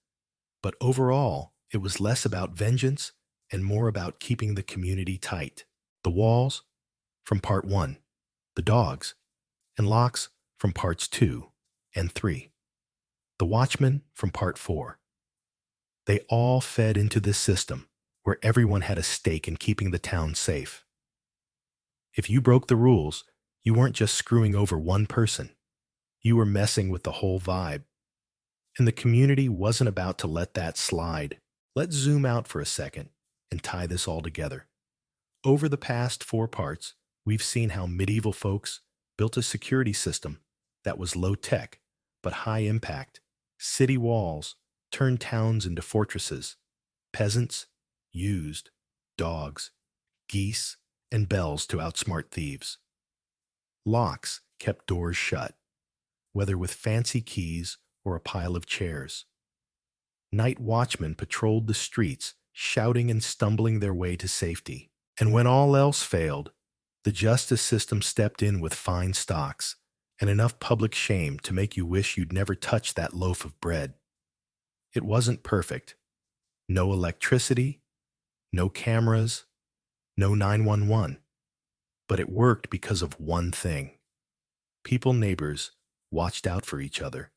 But overall, it was less about vengeance and more about keeping the community tight. The walls from part 1, the dogs, and locks from parts 2 and 3. The watchmen from part 4. They all fed into this system where everyone had a stake in keeping the town safe. If you broke the rules, you weren't just screwing over one person. You were messing with the whole vibe. And the community wasn't about to let that slide. Let's zoom out for a second and tie this all together. Over the past 4 parts, we've seen how medieval folks built a security system that was low-tech but high-impact. City walls turned towns into fortresses. Peasants used dogs, geese, and bells to outsmart thieves. Locks kept doors shut, whether with fancy keys or a pile of chairs. Night watchmen patrolled the streets, shouting and stumbling their way to safety. And when all else failed, the justice system stepped in with fine stocks and enough public shame to make you wish you'd never touched that loaf of bread. It wasn't perfect. No electricity, no cameras, no 911. But it worked because of one thing. Neighbors watched out for each other.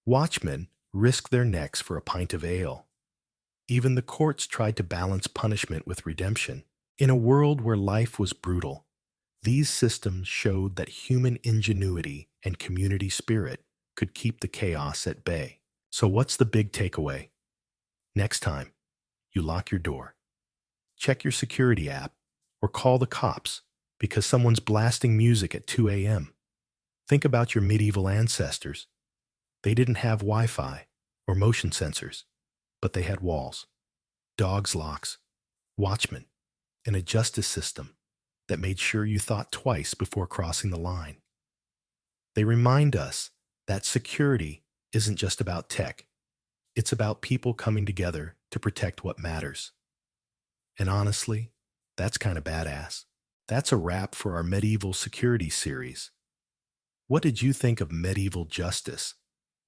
Watchmen risked their necks for a pint of ale. Even the courts tried to balance punishment with redemption. In a world where life was brutal, These systems showed that human ingenuity and community spirit could keep the chaos at bay. So what's the big takeaway? Next time you lock your door, check your security app, or call the cops because someone's blasting music at 2 a.m. Think about your medieval ancestors. They didn't have Wi-Fi or motion sensors, but they had walls, dogs' locks, watchmen, and a justice system that made sure you thought twice before crossing the line. They remind us that security isn't just about tech. It's about people coming together to protect what matters. And honestly, that's kind of badass. That's a wrap for our medieval security series. What did you think of medieval justice?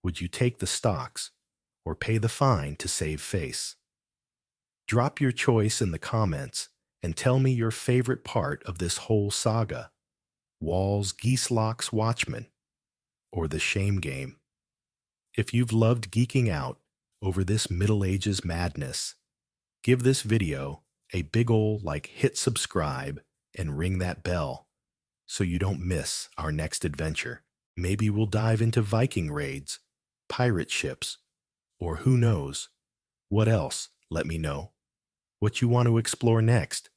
Would you take the stocks or pay the fine to save face? Drop your choice in the comments and tell me your favorite part of this whole saga. Walls, geese locks, watchmen, or the shame game. If you've loved geeking out over this Middle Ages madness, give this video a big ol' hit subscribe and ring that bell so you don't miss our next adventure. Maybe we'll dive into Viking raids, pirate ships, or who knows what else. Let me know what you want to explore next.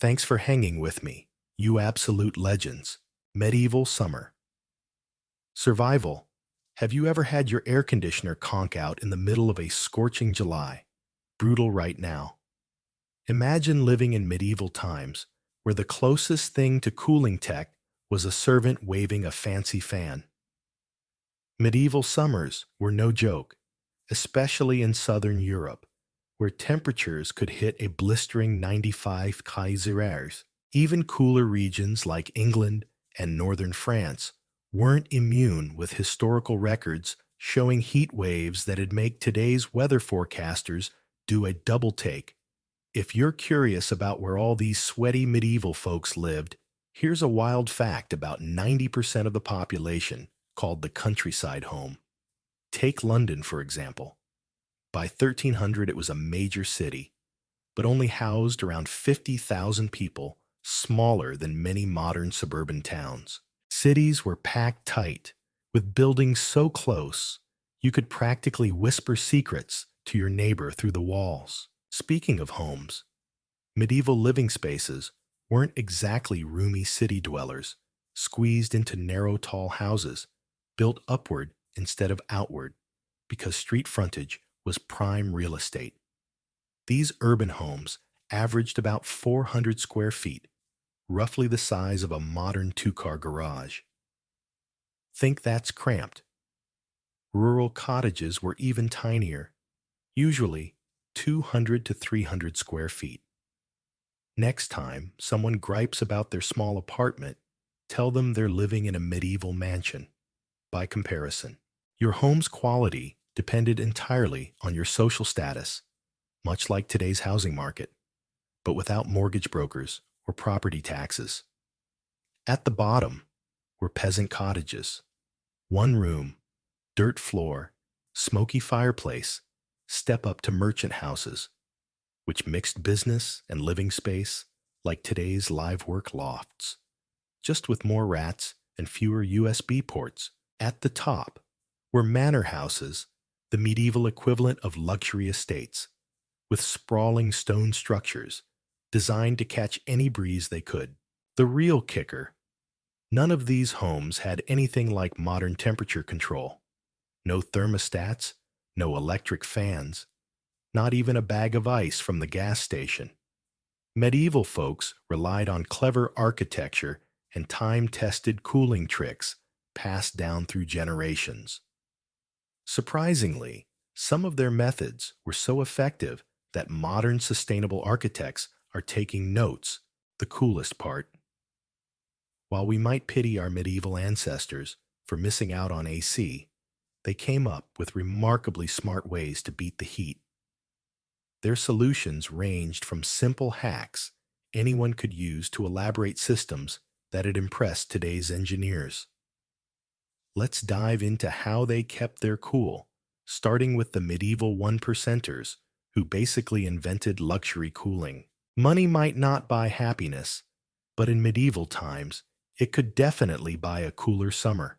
Thanks for hanging with me, you absolute legends. Medieval summer. Survival. Have you ever had your air conditioner conk out in the middle of a scorching July? Brutal right now. Imagine living in medieval times where the closest thing to cooling tech was a servant waving a fancy fan. Medieval summers were no joke, especially in southern Europe, where temperatures could hit a blistering 95 Kaisers. Even cooler regions like England and northern France weren't immune, with historical records showing heat waves that'd make today's weather forecasters do a double take. If you're curious about where all these sweaty medieval folks lived, here's a wild fact about 90% of the population called the countryside home. Take London, for example. By 1300, it was a major city, but only housed around 50,000 people, smaller than many modern suburban towns. Cities were packed tight, with buildings so close you could practically whisper secrets to your neighbor through the walls. Speaking of homes, medieval living spaces weren't exactly roomy city dwellers, squeezed into narrow, tall houses, built upward instead of outward, because street frontage was prime real estate. These urban homes averaged about 400 square feet, roughly the size of a modern two-car garage. Think that's cramped. Rural cottages were even tinier, usually 200 to 300 square feet. Next time someone gripes about their small apartment, tell them they're living in a medieval mansion. By comparison, your home's quality depended entirely on your social status, much like today's housing market, but without mortgage brokers or property taxes. At the bottom were peasant cottages. One room, dirt floor, smoky fireplace, step up to merchant houses, which mixed business and living space like today's live work lofts, just with more rats and fewer USB ports. At the top were manor houses, the medieval equivalent of luxury estates, with sprawling stone structures designed to catch any breeze they could. The real kicker: none of these homes had anything like modern temperature control. No thermostats, no electric fans, not even a bag of ice from the gas station. Medieval folks relied on clever architecture and time-tested cooling tricks passed down through generations. Surprisingly, some of their methods were so effective that modern sustainable architects are taking notes. The coolest part: while we might pity our medieval ancestors for missing out on AC, they came up with remarkably smart ways to beat the heat. Their solutions ranged from simple hacks anyone could use to elaborate systems that had impressed today's engineers. Let's dive into how they kept their cool, starting with the medieval one-percenters who basically invented luxury cooling. Money might not buy happiness, but in medieval times, it could definitely buy a cooler summer.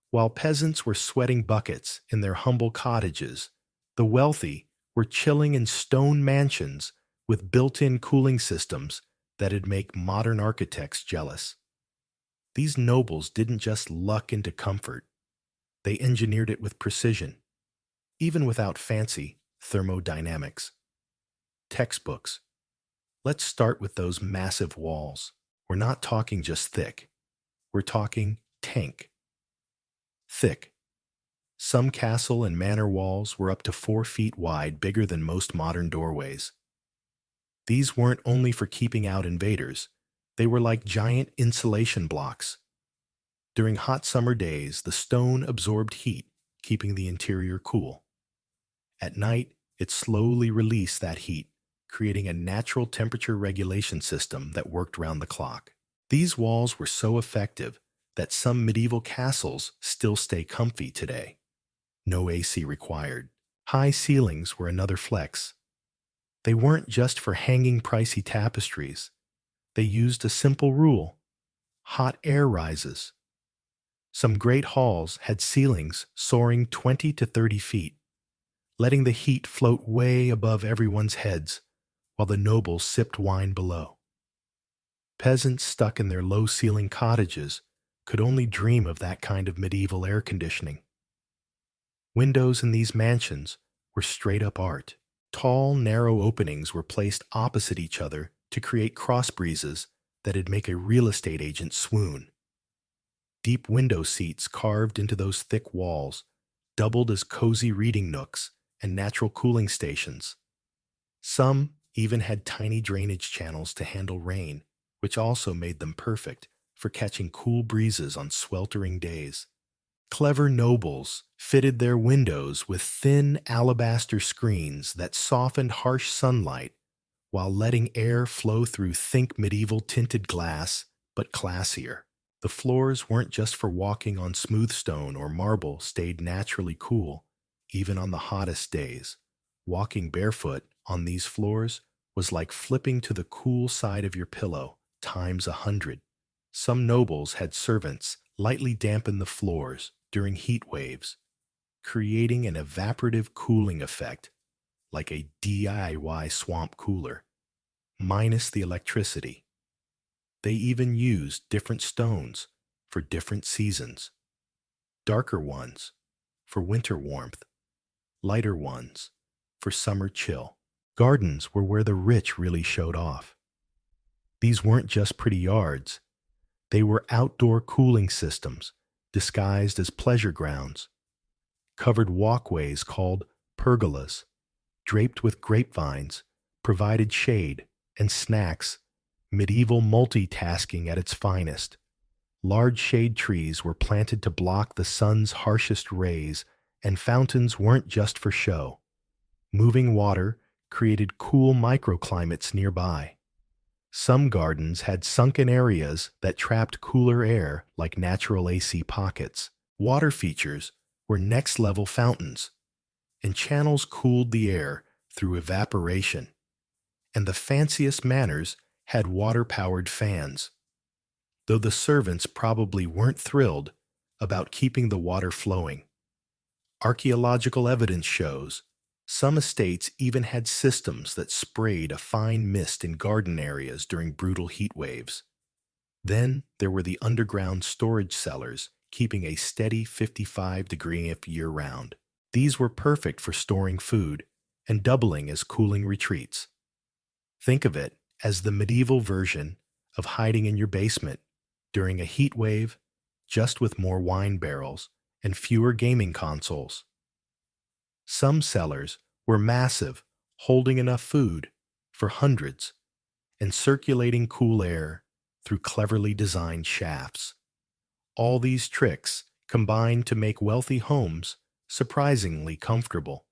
While peasants were sweating buckets in their humble cottages, the wealthy were chilling in stone mansions with built-in cooling systems that'd make modern architects jealous. These nobles didn't just luck into comfort, they engineered it with precision, even without fancy thermodynamics. Textbooks. Let's start with those massive walls. We're not talking just thick, we're talking tank. Thick. Some castle and manor walls were up to 4 feet wide, bigger than most modern doorways. These weren't only for keeping out invaders, they were like giant insulation blocks. During hot summer days, the stone absorbed heat, keeping the interior cool. At night, it slowly released that heat, creating a natural temperature regulation system that worked round the clock. These walls were so effective that some medieval castles still stay comfy today. No AC required. High ceilings were another flex. They weren't just for hanging pricey tapestries. They used a simple rule: hot air rises. Some great halls had ceilings soaring 20 to 30 feet, letting the heat float way above everyone's heads while the nobles sipped wine below. Peasants stuck in their low-ceiling cottages could only dream of that kind of medieval air conditioning. Windows in these mansions were straight-up art. Tall, narrow openings were placed opposite each other to create cross breezes that'd make a real estate agent swoon. Deep window seats carved into those thick walls doubled as cozy reading nooks and natural cooling stations. Some even had tiny drainage channels to handle rain, which also made them perfect for catching cool breezes on sweltering days. Clever nobles fitted their windows with thin alabaster screens that softened harsh sunlight while letting air flow through thick medieval tinted glass, but classier. The floors weren't just for walking on smooth stone or marble, stayed naturally cool, even on the hottest days. Walking barefoot on these floors was like flipping to the cool side of your pillow times 100. Some nobles had servants lightly dampen the floors during heat waves, creating an evaporative cooling effect like a DIY swamp cooler, minus the electricity. They even used different stones for different seasons. Darker ones for winter warmth, lighter ones for summer chill. Gardens were where the rich really showed off. These weren't just pretty yards. They were outdoor cooling systems disguised as pleasure grounds. Covered walkways called pergolas, draped with grapevines, provided shade and snacks, medieval multitasking at its finest. Large shade trees were planted to block the sun's harshest rays, and fountains weren't just for show. Moving water created cool microclimates nearby. Some gardens had sunken areas that trapped cooler air like natural AC pockets. Water features were next-level fountains, and channels cooled the air through evaporation. And the fanciest manors had water-powered fans, though the servants probably weren't thrilled about keeping the water flowing. Archaeological evidence shows some estates even had systems that sprayed a fine mist in garden areas during brutal heat waves. Then there were the underground storage cellars, keeping a steady 55-degree year-round. These were perfect for storing food and doubling as cooling retreats. Think of it as the medieval version of hiding in your basement during a heat wave, just with more wine barrels and fewer gaming consoles. Some cellars were massive, holding enough food for hundreds and circulating cool air through cleverly designed shafts. All these tricks combined to make wealthy homes surprisingly comfortable,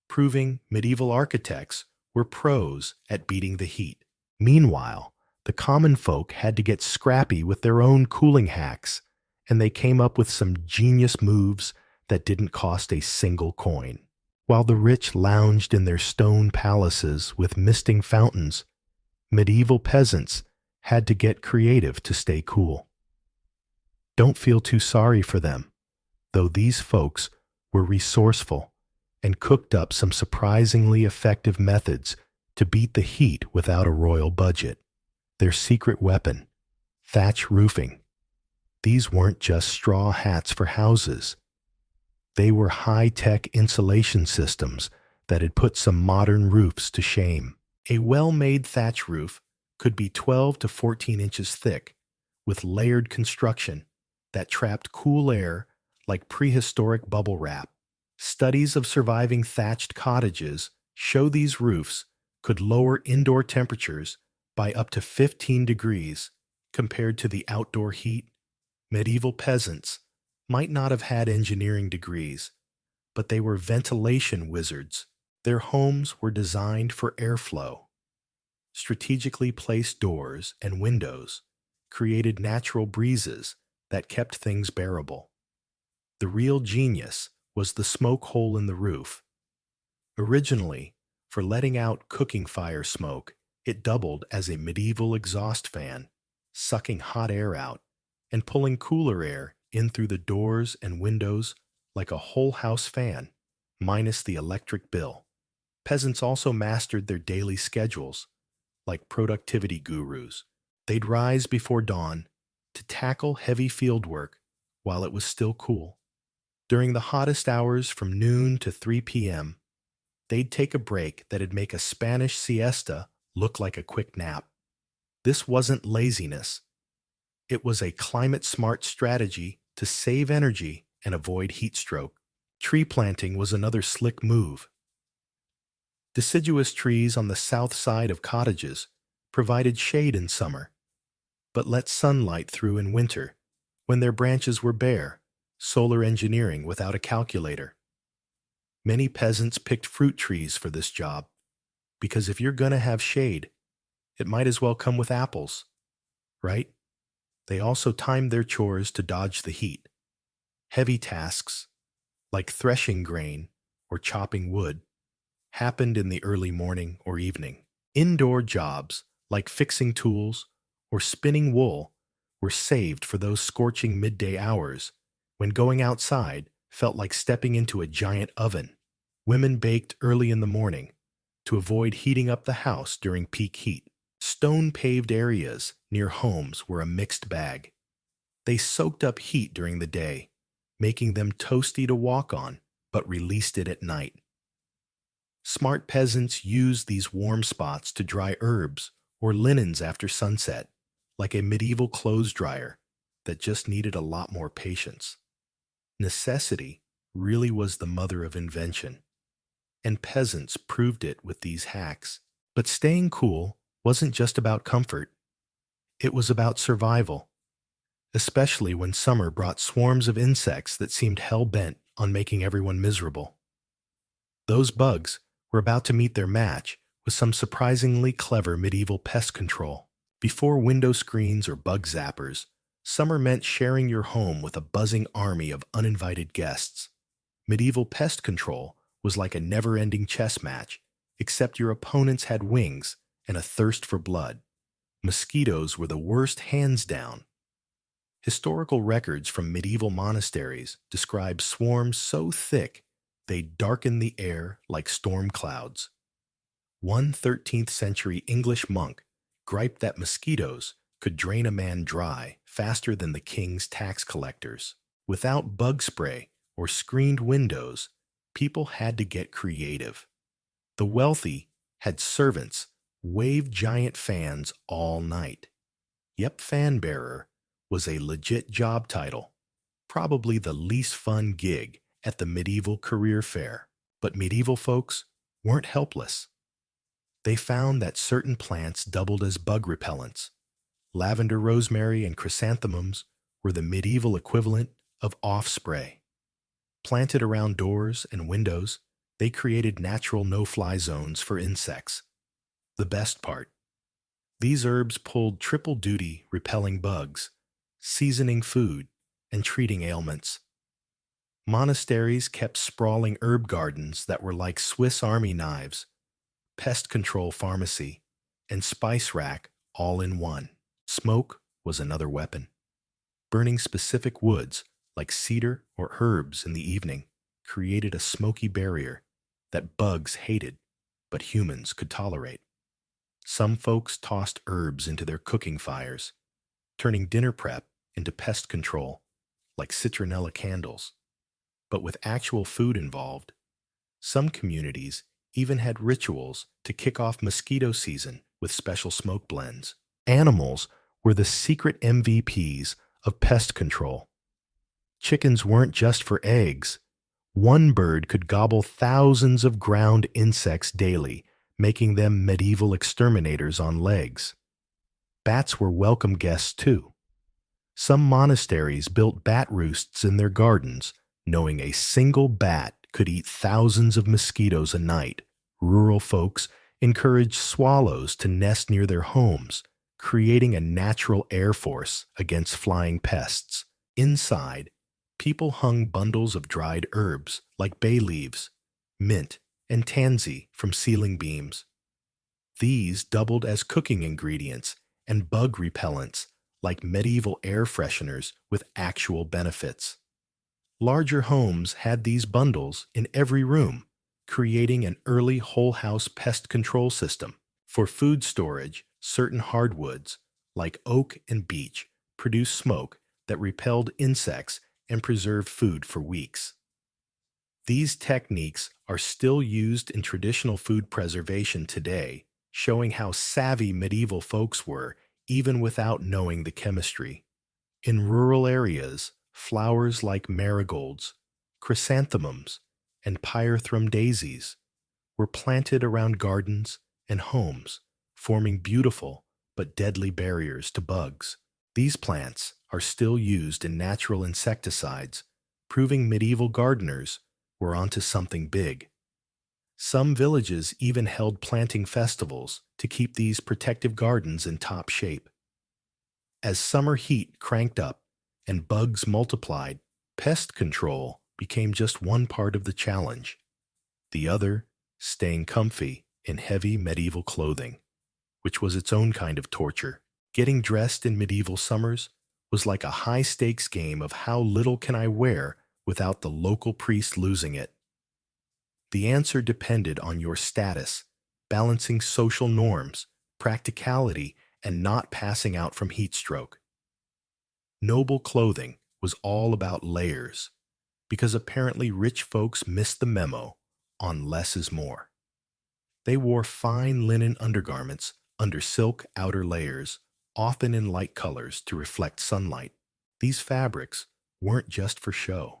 proving medieval architects were pros at beating the heat. Meanwhile, the common folk had to get scrappy with their own cooling hacks, and they came up with some genius moves that didn't cost a single coin. While the rich lounged in their stone palaces with misting fountains, medieval peasants had to get creative to stay cool. Don't feel too sorry for them, though these folks were resourceful and cooked up some surprisingly effective methods to beat the heat without a royal budget. Their secret weapon, thatch roofing. These weren't just straw hats for houses. They were high-tech insulation systems that had put some modern roofs to shame. A well-made thatch roof could be 12 to 14 inches thick, with layered construction that trapped cool air like prehistoric bubble wrap. Studies of surviving thatched cottages show these roofs could lower indoor temperatures by up to 15 degrees compared to the outdoor heat. Medieval peasants might not have had engineering degrees, but they were ventilation wizards. Their homes were designed for airflow. Strategically placed doors and windows created natural breezes that kept things bearable. The real genius was the smoke hole in the roof. Originally, for letting out cooking fire smoke, it doubled as a medieval exhaust fan, sucking hot air out and pulling cooler air in through the doors and windows like a whole house fan, minus the electric bill. Peasants also mastered their daily schedules, like productivity gurus. They'd rise before dawn to tackle heavy field work while it was still cool. During the hottest hours from noon to 3 p.m., they'd take a break that'd make a Spanish siesta look like a quick nap. This wasn't laziness. It was a climate-smart strategy to save energy and avoid heat stroke. Tree planting was another slick move. Deciduous trees on the south side of cottages provided shade in summer, but let sunlight through in winter when their branches were bare, solar engineering without a calculator. Many peasants picked fruit trees for this job, because if you're going to have shade, it might as well come with apples, right? They also timed their chores to dodge the heat. Heavy tasks, like threshing grain or chopping wood, happened in the early morning or evening. Indoor jobs, like fixing tools or spinning wool, were saved for those scorching midday hours when going outside felt like stepping into a giant oven. Women baked early in the morning to avoid heating up the house during peak heat. Stone-paved areas near homes were a mixed bag. They soaked up heat during the day, making them toasty to walk on, but released it at night. Smart peasants used these warm spots to dry herbs or linens after sunset, like a medieval clothes dryer that just needed a lot more patience. Necessity really was the mother of invention, and peasants proved it with these hacks. But staying cool wasn't just about comfort. It was about survival, especially when summer brought swarms of insects that seemed hell-bent on making everyone miserable. Those bugs were about to meet their match with some surprisingly clever medieval pest control. Before window screens or bug zappers, summer meant sharing your home with a buzzing army of uninvited guests. Medieval pest control was like a never-ending chess match, except your opponents had wings and a thirst for blood. Mosquitoes were the worst hands down. Historical records from medieval monasteries describe swarms so thick they darkened the air like storm clouds. One 13th century English monk griped that mosquitoes could drain a man dry faster than the king's tax collectors. Without bug spray or screened windows, people had to get creative. The wealthy had servants wave giant fans all night. Yep, fan bearer was a legit job title, probably the least fun gig at the medieval career fair. But medieval folks weren't helpless. They found that certain plants doubled as bug repellents. Lavender, rosemary, and chrysanthemums were the medieval equivalent of off spray. Planted around doors and windows, they created natural no-fly zones for insects. The best part: these herbs pulled triple duty repelling bugs, seasoning food, and treating ailments. Monasteries kept sprawling herb gardens that were like Swiss Army knives, pest control pharmacy, and spice rack all in one. Smoke was another weapon. Burning specific woods, like cedar or herbs in the evening, created a smoky barrier that bugs hated, but humans could tolerate. Some folks tossed herbs into their cooking fires, turning dinner prep into pest control, like citronella candles. But with actual food involved, some communities even had rituals to kick off mosquito season with special smoke blends. Animals were the secret MVPs of pest control. Chickens weren't just for eggs. One bird could gobble thousands of ground insects daily, making them medieval exterminators on legs. Bats were welcome guests too. Some monasteries built bat roosts in their gardens, knowing a single bat could eat thousands of mosquitoes a night. Rural folks encouraged swallows to nest near their homes, creating a natural air force against flying pests. Inside, people hung bundles of dried herbs like bay leaves, mint, and tansy from ceiling beams. These doubled as cooking ingredients and bug repellents like medieval air fresheners with actual benefits. Larger homes had these bundles in every room, creating an early whole house pest control system. For food storage, certain hardwoods, like oak and beech, produced smoke that repelled insects and preserved food for weeks. These techniques are still used in traditional food preservation today, showing how savvy medieval folks were even without knowing the chemistry. In rural areas, flowers like marigolds, chrysanthemums, and pyrethrum daisies were planted around gardens and homes, forming beautiful but deadly barriers to bugs. These plants are still used in natural insecticides, proving medieval gardeners were onto something big. Some villages even held planting festivals to keep these protective gardens in top shape. As summer heat cranked up and bugs multiplied, pest control became just one part of the challenge. The other, staying comfy in heavy medieval clothing, which was its own kind of torture. Getting dressed in medieval summers was like a high-stakes game of how little can I wear without the local priest losing it. The answer depended on your status, balancing social norms, practicality, and not passing out from heat stroke. Noble clothing was all about layers, because apparently rich folks missed the memo on less is more. They wore fine linen undergarments under silk outer layers, often in light colors to reflect sunlight. These fabrics weren't just for show.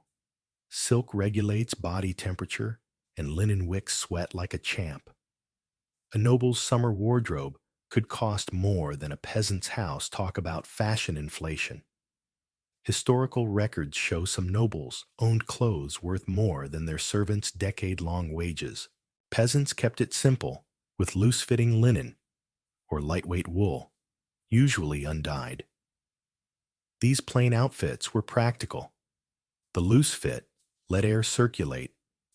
Silk regulates body temperature, and linen wicks sweat like a champ. A noble's summer wardrobe could cost more than a peasant's house. Talk about fashion inflation. Historical records show some nobles owned clothes worth more than their servants' decade-long wages. Peasants kept it simple, with loose-fitting linen or lightweight wool, usually undyed. These plain outfits were practical. The loose fit let air circulate,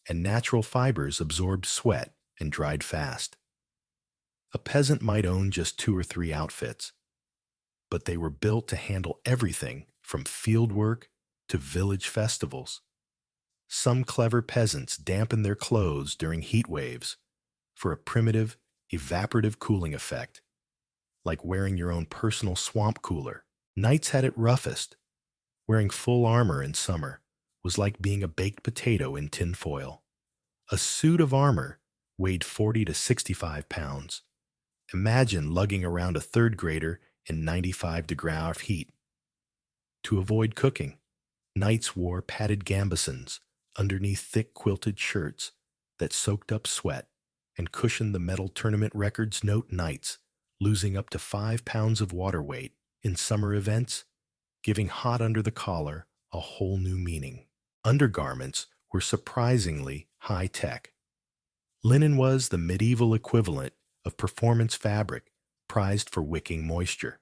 and natural fibers absorbed sweat and dried fast. A peasant might own just 2 or 3 outfits, but they were built to handle everything from field work to village festivals. Some clever peasants dampened their clothes during heat waves for a primitive, evaporative cooling effect, like wearing your own personal swamp cooler. Knights had it roughest. Wearing full armor in summer was like being a baked potato in tinfoil. A suit of armor weighed 40 to 65 pounds. Imagine lugging around a third grader in 95-degree heat. To avoid cooking, knights wore padded gambesons underneath thick quilted shirts that soaked up sweat and cushioned the metal tournament records. Note knights losing up to 5 pounds of water weight in summer events, giving hot under the collar a whole new meaning. Undergarments were surprisingly high-tech. Linen was the medieval equivalent of performance fabric prized for wicking moisture.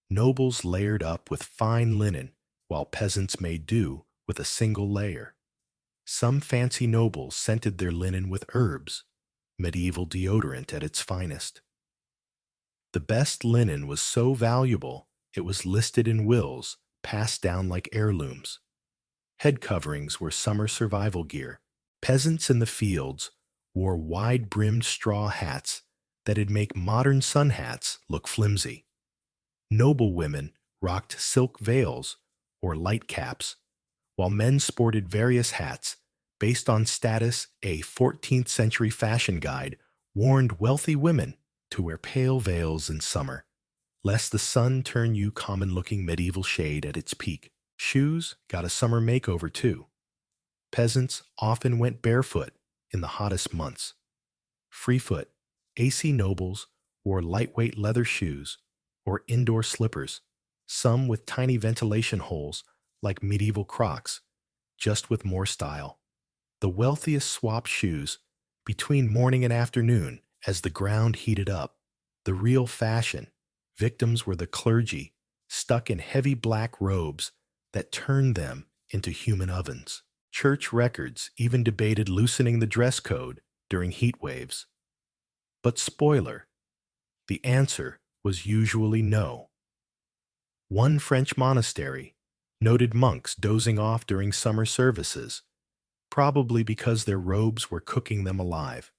Nobles layered up with fine linen, while peasants made do with a single layer. Some fancy nobles scented their linen with herbs, medieval deodorant at its finest. The best linen was so valuable it was listed in wills, passed down like heirlooms. Head coverings were summer survival gear. Peasants in the fields wore wide-brimmed straw hats that'd make modern sun hats look flimsy. Noble women rocked silk veils or light caps, while men sported various hats based on status. A 14th century fashion guide warned wealthy women to wear pale veils in summer, lest the sun turn you common-looking medieval shade at its peak. Shoes got a summer makeover too. Peasants often went barefoot in the hottest months. Freefoot, AC nobles wore lightweight leather shoes or indoor slippers, some with tiny ventilation holes like medieval Crocs, just with more style. The wealthiest swapped shoes between morning and afternoon as the ground heated up. The real fashion victims were the clergy, stuck in heavy black robes that turned them into human ovens. Church records even debated loosening the dress code during heat waves. But spoiler, the answer was usually no. One French monastery noted monks dozing off during summer services, probably because their robes were cooking them alive.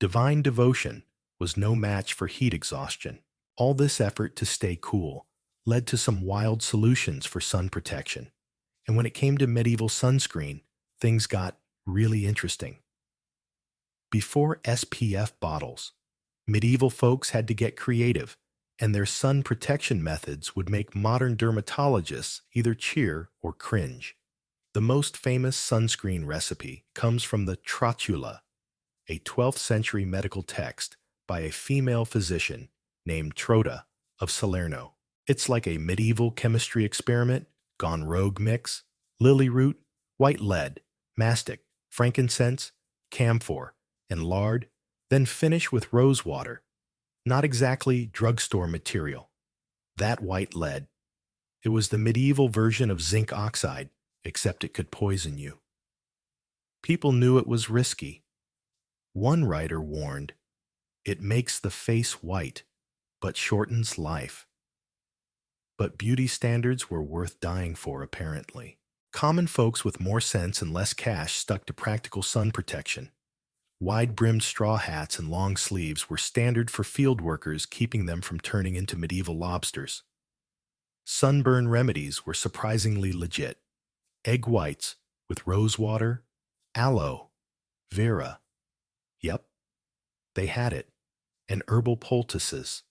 Divine devotion was no match for heat exhaustion. All this effort to stay cool led to some wild solutions for sun protection. And when it came to medieval sunscreen, things got really interesting. Before SPF bottles, medieval folks had to get creative, and their sun protection methods would make modern dermatologists either cheer or cringe. The most famous sunscreen recipe comes from the Trotula, a 12th century medical text by a female physician named Trotta of Salerno. It's like a medieval chemistry experiment gone rogue mix: lily root, white lead, mastic, frankincense, camphor, and lard, then finish with rose water. Not exactly drugstore material. That white lead. It was the medieval version of zinc oxide, except it could poison you. People knew it was risky. One writer warned, "It makes the face white, but shortens life." But beauty standards were worth dying for, apparently. Common folks with more sense and less cash stuck to practical sun protection. Wide-brimmed straw hats and long sleeves were standard for field workers, keeping them from turning into medieval lobsters. Sunburn remedies were surprisingly legit. Egg whites with rose water, aloe, vera. Yep, they had it. And herbal poultices.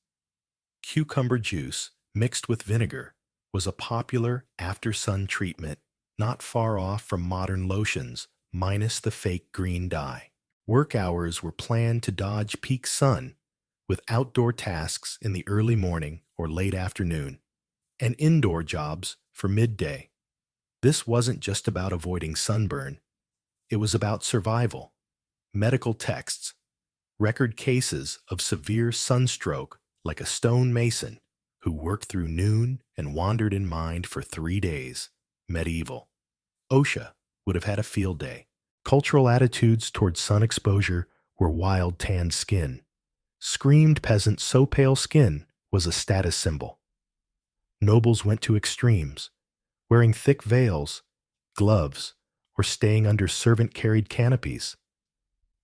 Cucumber juice mixed with vinegar was a popular after-sun treatment, not far off from modern lotions, minus the fake green dye. Work hours were planned to dodge peak sun, with outdoor tasks in the early morning or late afternoon, and indoor jobs for midday. This wasn't just about avoiding sunburn. It was about survival. Medical texts, record cases of severe sunstroke like a stone mason who worked through noon and wandered in mind for 3 days. Medieval. OSHA would have had a field day. Cultural attitudes toward sun exposure were wild tanned skin. Screamed peasants so pale skin was a status symbol. Nobles went to extremes, wearing thick veils, gloves, or staying under servant-carried canopies.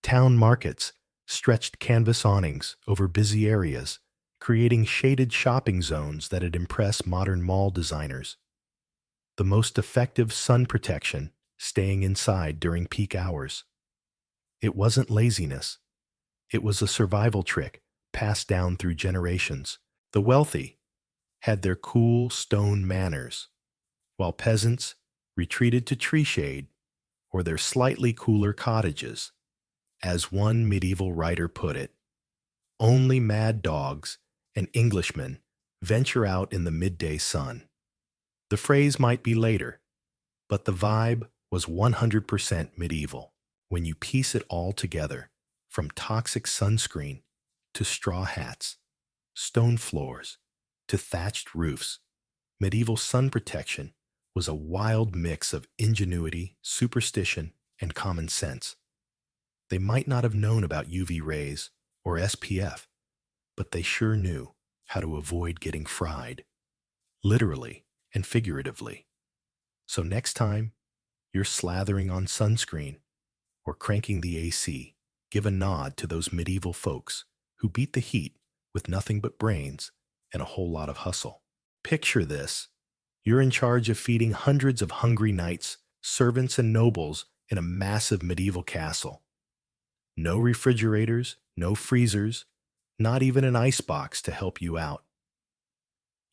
Town markets stretched canvas awnings over busy areas, creating shaded shopping zones that'd impress modern mall designers. The most effective sun protection, staying inside during peak hours. It wasn't laziness. It was a survival trick passed down through generations. The wealthy had their cool stone manors, while peasants retreated to tree shade or their slightly cooler cottages. As one medieval writer put it, "Only mad dogs and Englishmen venture out in the midday sun." The phrase might be later, but the vibe was 100% medieval. When you piece it all together, from toxic sunscreen to straw hats, stone floors to thatched roofs, medieval sun protection was a wild mix of ingenuity, superstition, and common sense. They might not have known about UV rays or SPF, but they sure knew how to avoid getting fried, literally and figuratively. So next time you're slathering on sunscreen or cranking the AC, give a nod to those medieval folks who beat the heat with nothing but brains and a whole lot of hustle. Picture this. You're in charge of feeding hundreds of hungry knights, servants, and nobles in a massive medieval castle. No refrigerators, no freezers, not even an icebox to help you out.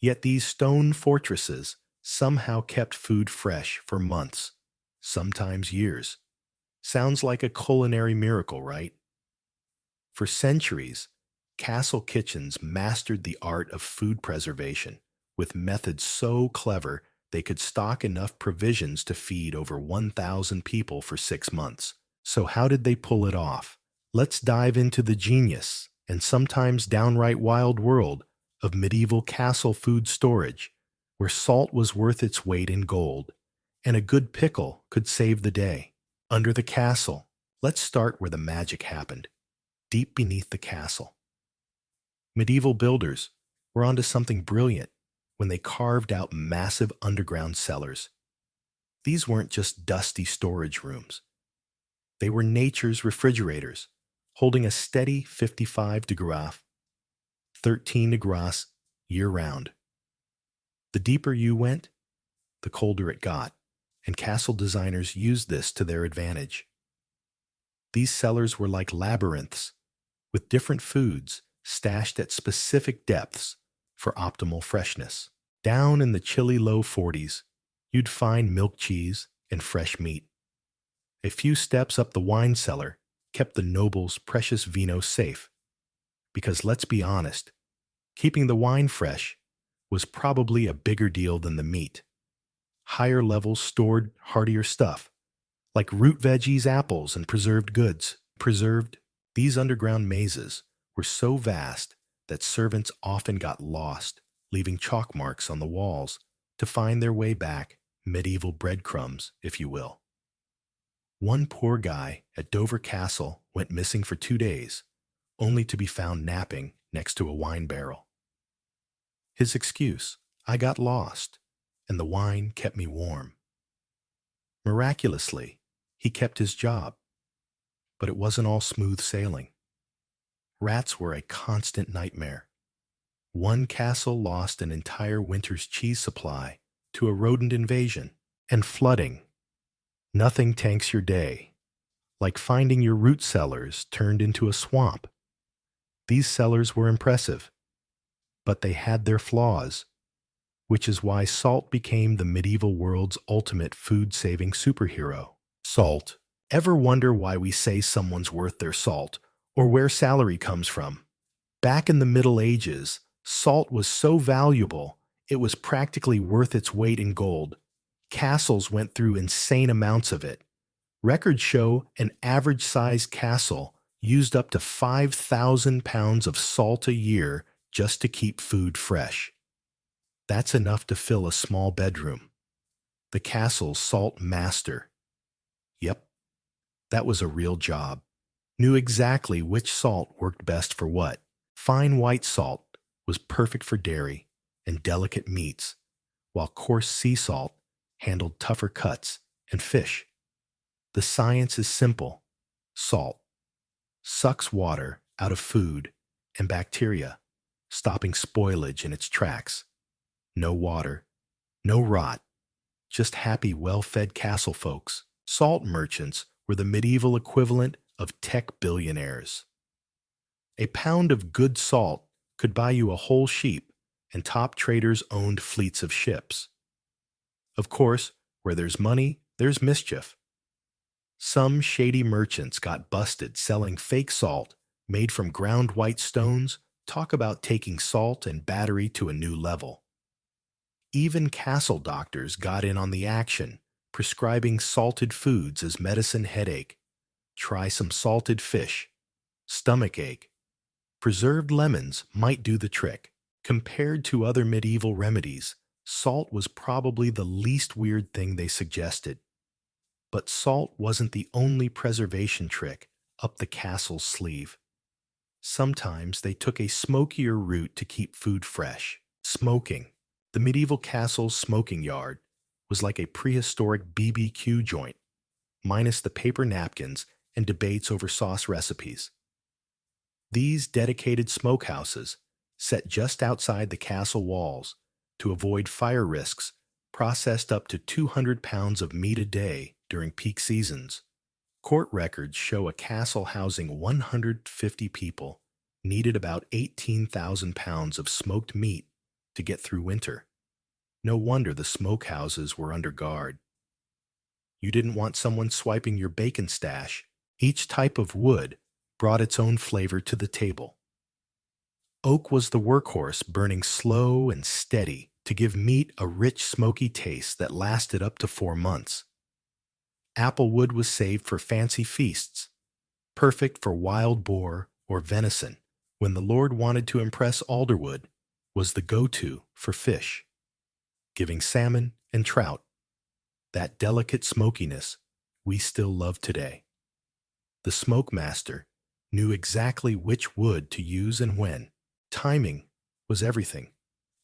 Yet these stone fortresses somehow kept food fresh for months, sometimes years. Sounds like a culinary miracle, right? For centuries, castle kitchens mastered the art of food preservation with methods so clever they could stock enough provisions to feed over 1,000 people for 6 months. So how did they pull it off? Let's dive into the genius and sometimes downright wild world of medieval castle food storage, where salt was worth its weight in gold, and a good pickle could save the day. Under the castle, let's start where the magic happened, deep beneath the castle. Medieval builders were onto something brilliant when they carved out massive underground cellars. These weren't just dusty storage rooms. They were nature's refrigerators, holding a steady 55 degrees, 13 degrees year-round. The deeper you went, the colder it got, and castle designers used this to their advantage. These cellars were like labyrinths, with different foods stashed at specific depths for optimal freshness. Down in the chilly low 40s, you'd find milk cheese and fresh meat. A few steps up the wine cellar kept the noble's precious vino safe. Because let's be honest, keeping the wine fresh was probably a bigger deal than the meat. Higher levels stored heartier stuff, like root veggies, apples, and preserved goods. These underground mazes were so vast that servants often got lost, leaving chalk marks on the walls to find their way back, medieval breadcrumbs, if you will. One poor guy at Dover Castle went missing for 2 days, only to be found napping next to a wine barrel. His excuse, "I got lost, and the wine kept me warm." Miraculously, he kept his job, but it wasn't all smooth sailing. Rats were a constant nightmare. One castle lost an entire winter's cheese supply to a rodent invasion, and flooding. Nothing tanks your day, like finding your root cellars turned into a swamp. These cellars were impressive, but they had their flaws, which is why salt became the medieval world's ultimate food-saving superhero. Salt. Ever wonder why we say someone's worth their salt, or where salary comes from? Back in the Middle Ages, salt was so valuable, it was practically worth its weight in gold. Castles went through insane amounts of it. Records show an average-sized castle used up to 5,000 pounds of salt a year just to keep food fresh. That's enough to fill a small bedroom. The castle's salt master. Yep, that was a real job. Knew exactly which salt worked best for what. Fine white salt was perfect for dairy and delicate meats, while coarse sea salt handled tougher cuts and fish. The science is simple. Salt sucks water out of food and bacteria, stopping spoilage in its tracks. No water, no rot, just happy, well-fed castle folks. Salt merchants were the medieval equivalent of tech billionaires. A pound of good salt could buy you a whole sheep, and top traders owned fleets of ships. Of course, where there's money, there's mischief. Some shady merchants got busted selling fake salt made from ground white stones. Talk about taking salt and battery to a new level. Even castle doctors got in on the action, prescribing salted foods as medicine headache. Try some salted fish. Stomach ache. Preserved lemons might do the trick. Compared to other medieval remedies, salt was probably the least weird thing they suggested. But salt wasn't the only preservation trick up the castle's sleeve. Sometimes they took a smokier route to keep food fresh. Smoking. The medieval castle's smoking yard was like a prehistoric BBQ joint, minus the paper napkins and debates over sauce recipes. These dedicated smokehouses, set just outside the castle walls to avoid fire risks, processed up to 200 pounds of meat a day during peak seasons. Court records show a castle housing 150 people needed about 18,000 pounds of smoked meat to get through winter. No wonder the smokehouses were under guard. You didn't want someone swiping your bacon stash. Each type of wood brought its own flavor to the table. Oak was the workhorse, burning slow and steady to give meat a rich, smoky taste that lasted up to 4 months. Applewood was saved for fancy feasts, perfect for wild boar or venison, when the Lord wanted to impress. Alderwood was the go-to for fish, giving salmon and trout that delicate smokiness we still love today. The smoke master knew exactly which wood to use and when. Timing was everything.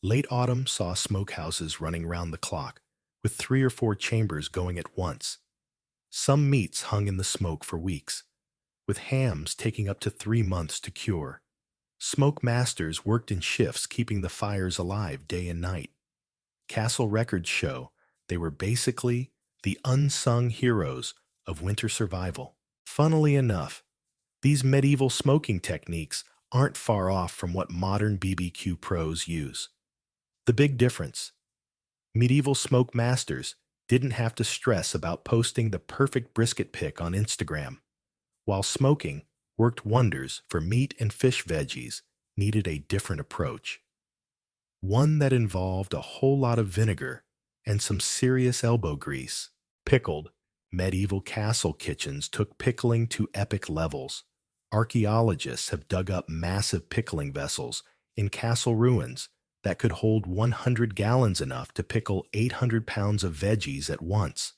Late autumn saw smokehouses running round the clock, with 3 or 4 chambers going at once. Some meats hung in the smoke for weeks, with hams taking up to 3 months to cure. Smoke masters worked in shifts, keeping the fires alive day and night. Castle records show they were basically the unsung heroes of winter survival. Funnily enough, these medieval smoking techniques aren't far off from what modern BBQ pros use. The big difference: medieval smoke masters didn't have to stress about posting the perfect brisket pic on Instagram, while smoking worked wonders for meat and fish. Veggies needed a different approach, one that involved a whole lot of vinegar and some serious elbow grease. Pickled. Medieval castle kitchens took pickling to epic levels. Archaeologists have dug up massive pickling vessels in castle ruins that could hold 100 gallons, enough to pickle 800 pounds of veggies at once.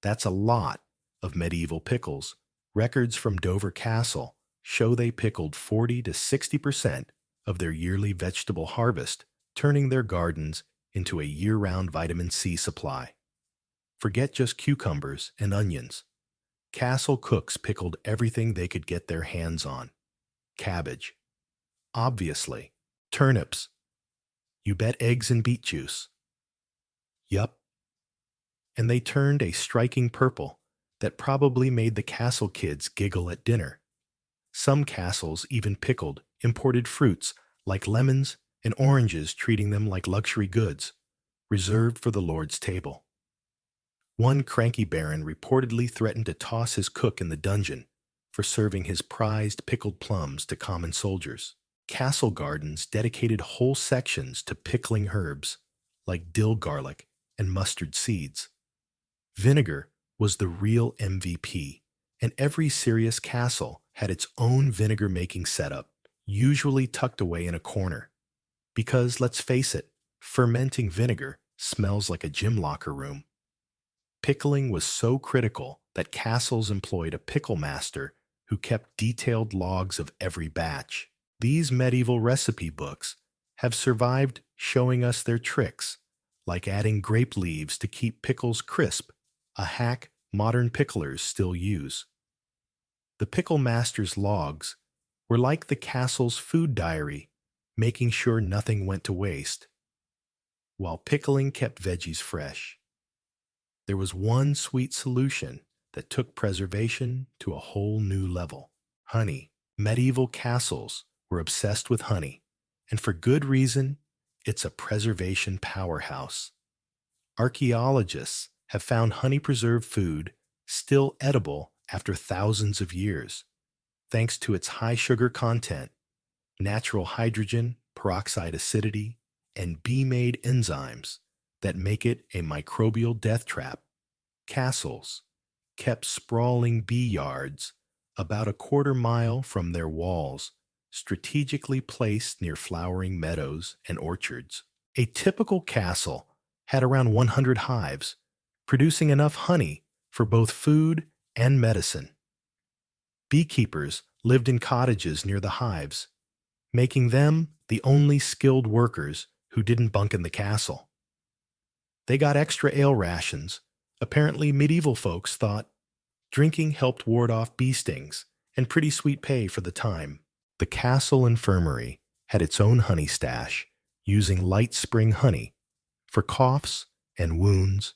That's a lot of medieval pickles. Records from Dover Castle show they pickled 40 to 60% of their yearly vegetable harvest, turning their gardens into a year-round vitamin C supply. Forget just cucumbers and onions. Castle cooks pickled everything they could get their hands on. Cabbage. Obviously. Turnips. You bet eggs and beet juice. Yup. And they turned a striking purple that probably made the castle kids giggle at dinner. Some castles even pickled imported fruits like lemons and oranges, treating them like luxury goods, reserved for the Lord's table. One cranky baron reportedly threatened to toss his cook in the dungeon for serving his prized pickled plums to common soldiers. Castle gardens dedicated whole sections to pickling herbs like dill, garlic, and mustard seeds. Vinegar was the real MVP, and every serious castle had its own vinegar-making setup, usually tucked away in a corner. Because, let's face it, fermenting vinegar smells like a gym locker room. Pickling was so critical that castles employed a pickle master who kept detailed logs of every batch. These medieval recipe books have survived, showing us their tricks, like adding grape leaves to keep pickles crisp, a hack modern picklers still use. The pickle master's logs were like the castle's food diary, making sure nothing went to waste, while pickling kept veggies fresh. There was one sweet solution that took preservation to a whole new level: honey. Medieval castles were obsessed with honey, and for good reason. It's a preservation powerhouse. Archaeologists have found honey-preserved food still edible after thousands of years, thanks to its high sugar content, natural hydrogen peroxide acidity, and bee-made enzymes that make it a microbial death trap. Castles kept sprawling bee yards about a quarter mile from their walls, strategically placed near flowering meadows and orchards. A typical castle had around 100 hives, producing enough honey for both food and medicine. Beekeepers lived in cottages near the hives, making them the only skilled workers who didn't bunk in the castle. They got extra ale rations. Apparently, medieval folks thought drinking helped ward off bee stings, and pretty sweet pay for the time. The castle infirmary had its own honey stash, using light spring honey for coughs and wounds,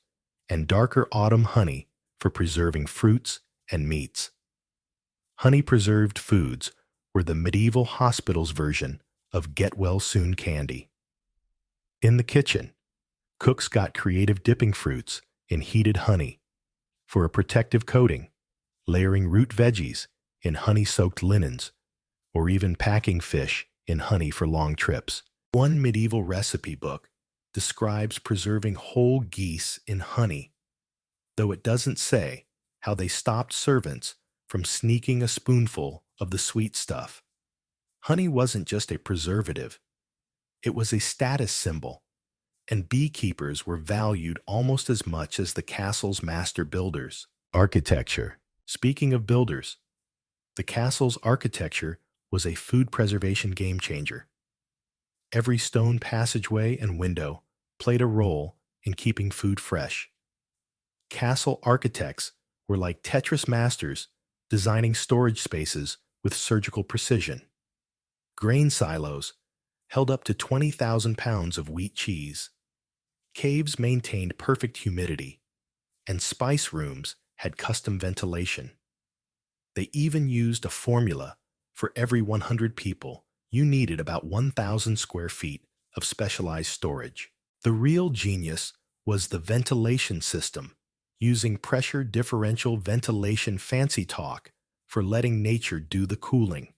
and darker autumn honey for preserving fruits and meats. Honey-preserved foods were the medieval hospital's version of get-well-soon candy. In the kitchen, cooks got creative dipping fruits in heated honey for a protective coating, layering root veggies in honey-soaked linens, or even packing fish in honey for long trips. One medieval recipe book describes preserving whole geese in honey, though it doesn't say how they stopped servants from sneaking a spoonful of the sweet stuff. Honey wasn't just a preservative, it was a status symbol, and beekeepers were valued almost as much as the castle's master builders. Architecture. Speaking of builders, the castle's architecture was a food preservation game changer. Every stone passageway and window played a role in keeping food fresh. Castle architects were like Tetris masters, designing storage spaces with surgical precision. Grain silos held up to 20,000 pounds of wheat cheese. Caves maintained perfect humidity, and spice rooms had custom ventilation. They even used a formula for every 100 people. You needed about 1,000 square feet of specialized storage. The real genius was the ventilation system, using pressure differential ventilation, fancy talk for letting nature do the cooling.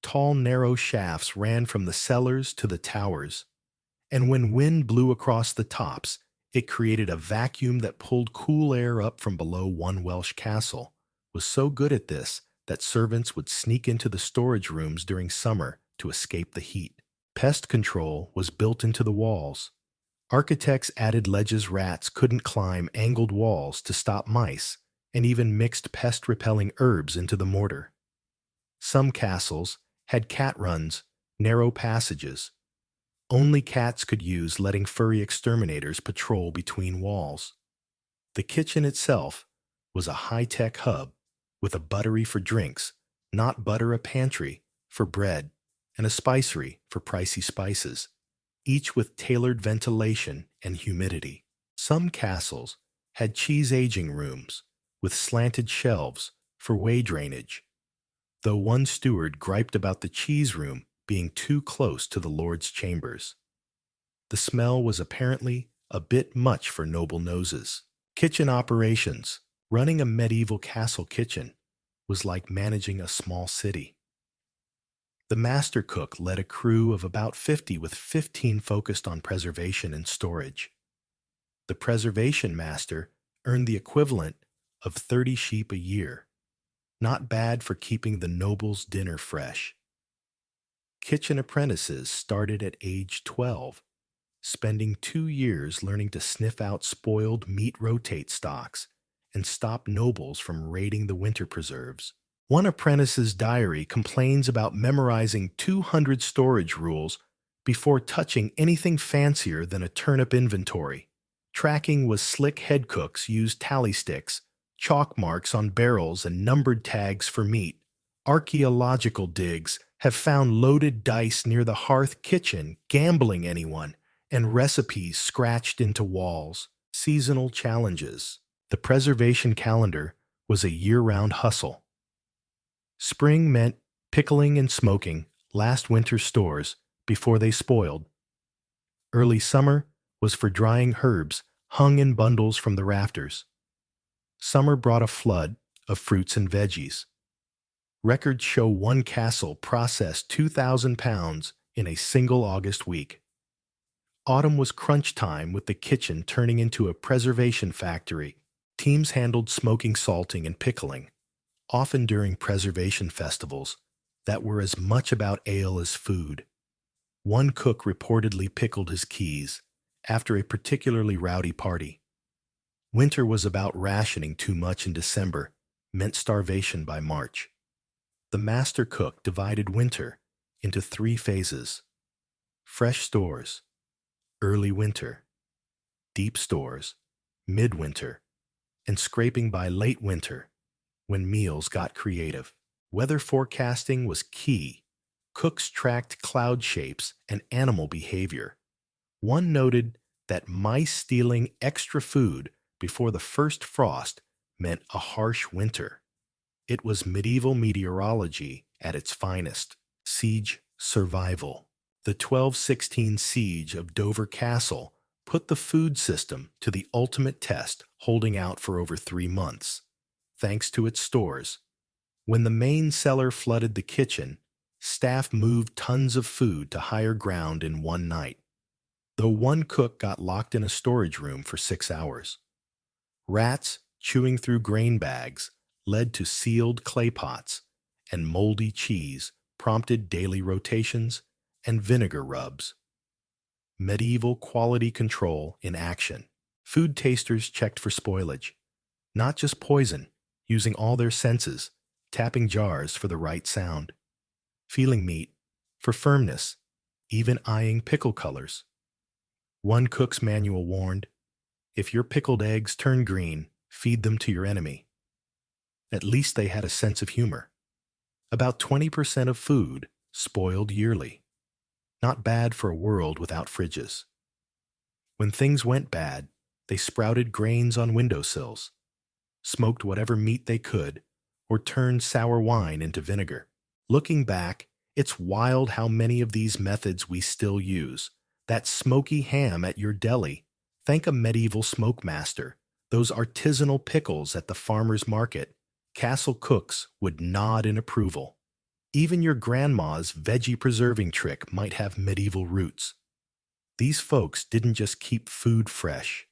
Tall, narrow shafts ran from the cellars to the towers, and when wind blew across the tops, it created a vacuum that pulled cool air up from below. One Welsh castle was so good at this that servants would sneak into the storage rooms during summer to escape the heat. Pest control was built into the walls. Architects added ledges rats couldn't climb, angled walls to stop mice, and even mixed pest-repelling herbs into the mortar. Some castles had cat runs, narrow passages. Only cats could use, letting furry exterminators patrol between walls. The kitchen itself was a high-tech hub with a buttery for drinks, not butter, a pantry for bread, and a spicery for pricey spices, each with tailored ventilation and humidity. Some castles had cheese aging rooms with slanted shelves for whey drainage, though one steward griped about the cheese room being too close to the Lord's chambers. The smell was apparently a bit much for noble noses. Kitchen operations. Running a medieval castle kitchen was like managing a small city. The master cook led a crew of about 50, with 15 focused on preservation and storage. The preservation master earned the equivalent of 30 sheep a year, not bad for keeping the noble's dinner fresh. Kitchen apprentices started at age 12, spending 2 years learning to sniff out spoiled meat rotate stocks and stop nobles from raiding the winter preserves. One apprentice's diary complains about memorizing 200 storage rules before touching anything fancier than a turnip inventory. Tracking was slick. Head cooks used tally sticks, chalk marks on barrels, and numbered tags for meat. Archaeological digs have found loaded dice near the hearth kitchen, gambling anyone, and recipes scratched into walls. Seasonal challenges. The preservation calendar was a year-round hustle. Spring meant pickling and smoking last winter's stores before they spoiled. Early summer was for drying herbs hung in bundles from the rafters. Summer brought a flood of fruits and veggies. Records show one castle processed 2,000 pounds in a single August week. Autumn was crunch time, with the kitchen turning into a preservation factory. Teams handled smoking, salting, and pickling, often during preservation festivals that were as much about ale as food. One cook reportedly pickled his keys after a particularly rowdy party. Winter was about rationing. Too much in December meant starvation by March. The master cook divided winter into 3 phases: fresh stores, early winter, deep stores, midwinter, and scraping by late winter when meals got creative. Weather forecasting was key. Cooks tracked cloud shapes and animal behavior. One noted that mice stealing extra food before the first frost meant a harsh winter. It was medieval meteorology at its finest. Siege survival. The 1216 siege of Dover Castle put the food system to the ultimate test, holding out for over 3 months. Thanks to its stores. When the main cellar flooded the kitchen, staff moved tons of food to higher ground in one night, though one cook got locked in a storage room for 6 hours. Rats chewing through grain bags led to sealed clay pots, and moldy cheese prompted daily rotations and vinegar rubs. Medieval quality control in action. Food tasters checked for spoilage, not just poison, using all their senses, tapping jars for the right sound, feeling meat for firmness, even eyeing pickle colors. One cook's manual warned, if your pickled eggs turn green, feed them to your enemy. At least they had a sense of humor. About 20% of food spoiled yearly. Not bad for a world without fridges. When things went bad, they sprouted grains on windowsills, smoked whatever meat they could, or turned sour wine into vinegar. Looking back, it's wild how many of these methods we still use. That smoky ham at your deli, thank a medieval smoke master. Those artisanal pickles at the farmer's market, castle cooks would nod in approval. Even your grandma's veggie preserving trick might have medieval roots. These folks didn't just keep food fresh.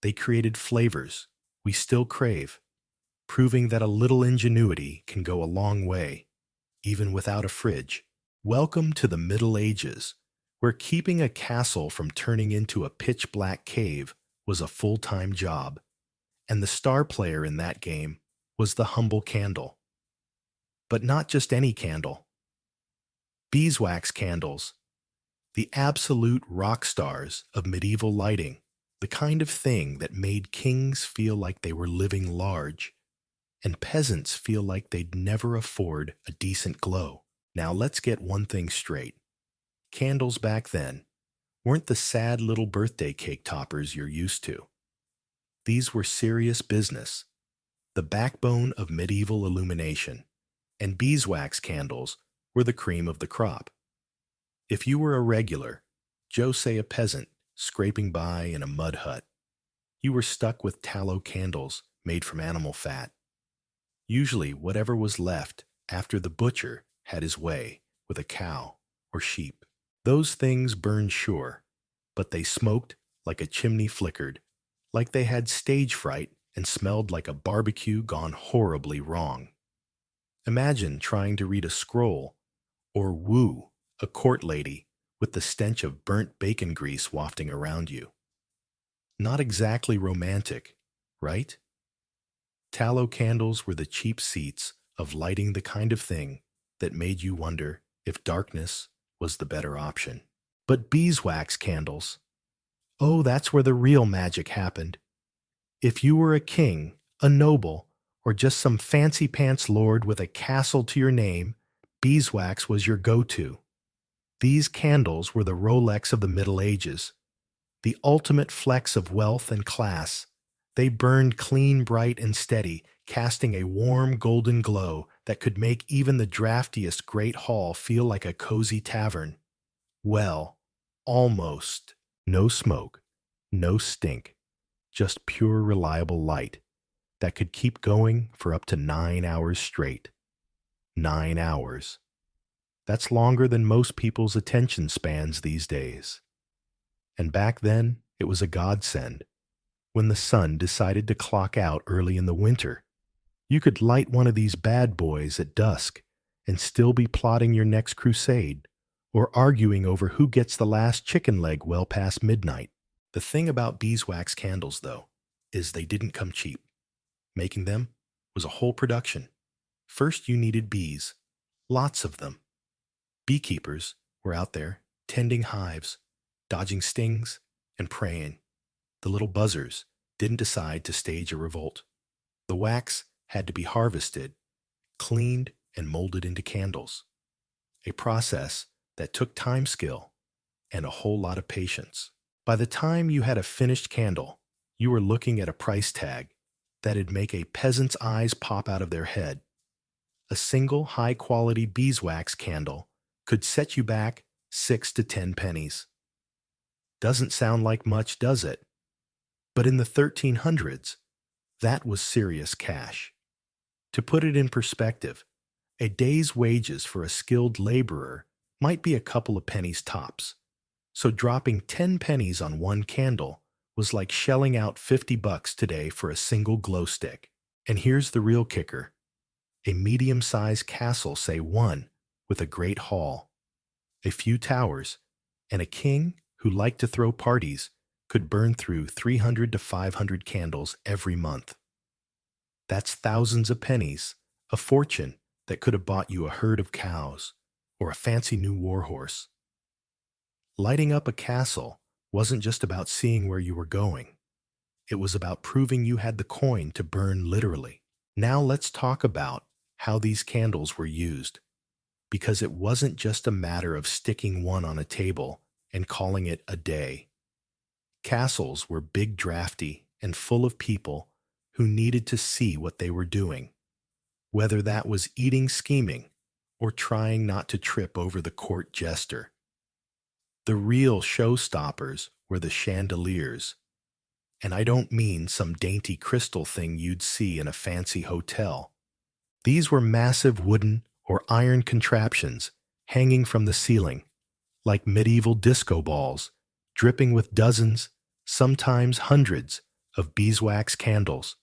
They created flavors we still crave, proving that a little ingenuity can go a long way, even without a fridge. Welcome to the Middle Ages, where keeping a castle from turning into a pitch-black cave was a full-time job, and the star player in that game was the humble candle. But not just any candle. Beeswax candles, the absolute rock stars of medieval lighting, the kind of thing that made kings feel like they were living large, and peasants feel like they'd never afford a decent glow. Now let's get one thing straight. Candles back then weren't the sad little birthday cake toppers you're used to. These were serious business, the backbone of medieval illumination, and beeswax candles were the cream of the crop. If you were a regular, Joe say a peasant, scraping by in a mud hut, you were stuck with tallow candles made from animal fat. Usually whatever was left after the butcher had his way with a cow or sheep. Those things burned sure, but they smoked like a chimney flickered, like they had stage fright and smelled like a barbecue gone horribly wrong. Imagine trying to read a scroll or woo a court lady with the stench of burnt bacon grease wafting around you. Not exactly romantic, right? Tallow candles were the cheap seats of lighting, the kind of thing that made you wonder if darkness was the better option. But beeswax candles, oh, that's where the real magic happened. If you were a king, a noble, or just some fancy pants lord with a castle to your name, beeswax was your go-to. These candles were the Rolex of the Middle Ages, the ultimate flex of wealth and class. They burned clean, bright, and steady, casting a warm golden glow that could make even the draftiest great hall feel like a cozy tavern. Well, almost. No smoke, no stink, just pure, reliable light that could keep going for up to 9 hours straight. 9 hours. That's longer than most people's attention spans these days. And back then, it was a godsend. When the sun decided to clock out early in the winter, you could light one of these bad boys at dusk and still be plotting your next crusade, or arguing over who gets the last chicken leg well past midnight. The thing about beeswax candles, though, is they didn't come cheap. Making them was a whole production. First, you needed bees, lots of them. Beekeepers were out there tending hives, dodging stings, and praying. The little buzzers didn't decide to stage a revolt. The wax had to be harvested, cleaned, and molded into candles, a process that took time, skill, and a whole lot of patience. By the time you had a finished candle, you were looking at a price tag that'd make a peasant's eyes pop out of their head. A single high-quality beeswax candle could set you back 6 to 10 pennies. Doesn't sound like much, does it? But in the 1300s, that was serious cash. To put it in perspective, a day's wages for a skilled laborer might be a couple of pennies tops. So dropping 10 pennies on one candle was like shelling out $50 today for a single glow stick. And here's the real kicker. A medium-sized castle, say one, with a great hall, a few towers, and a king who liked to throw parties could burn through 300 to 500 candles every month. That's thousands of pennies, a fortune that could have bought you a herd of cows or a fancy new warhorse. Lighting up a castle wasn't just about seeing where you were going. It was about proving you had the coin to burn literally. Now let's talk about how these candles were used, because it wasn't just a matter of sticking one on a table and calling it a day. Castles were big, drafty, and full of people who needed to see what they were doing, whether that was eating, scheming, or trying not to trip over the court jester. The real showstoppers were the chandeliers, and I don't mean some dainty crystal thing you'd see in a fancy hotel. These were massive wooden or iron contraptions hanging from the ceiling, like medieval disco balls, dripping with dozens, sometimes hundreds, of beeswax candles.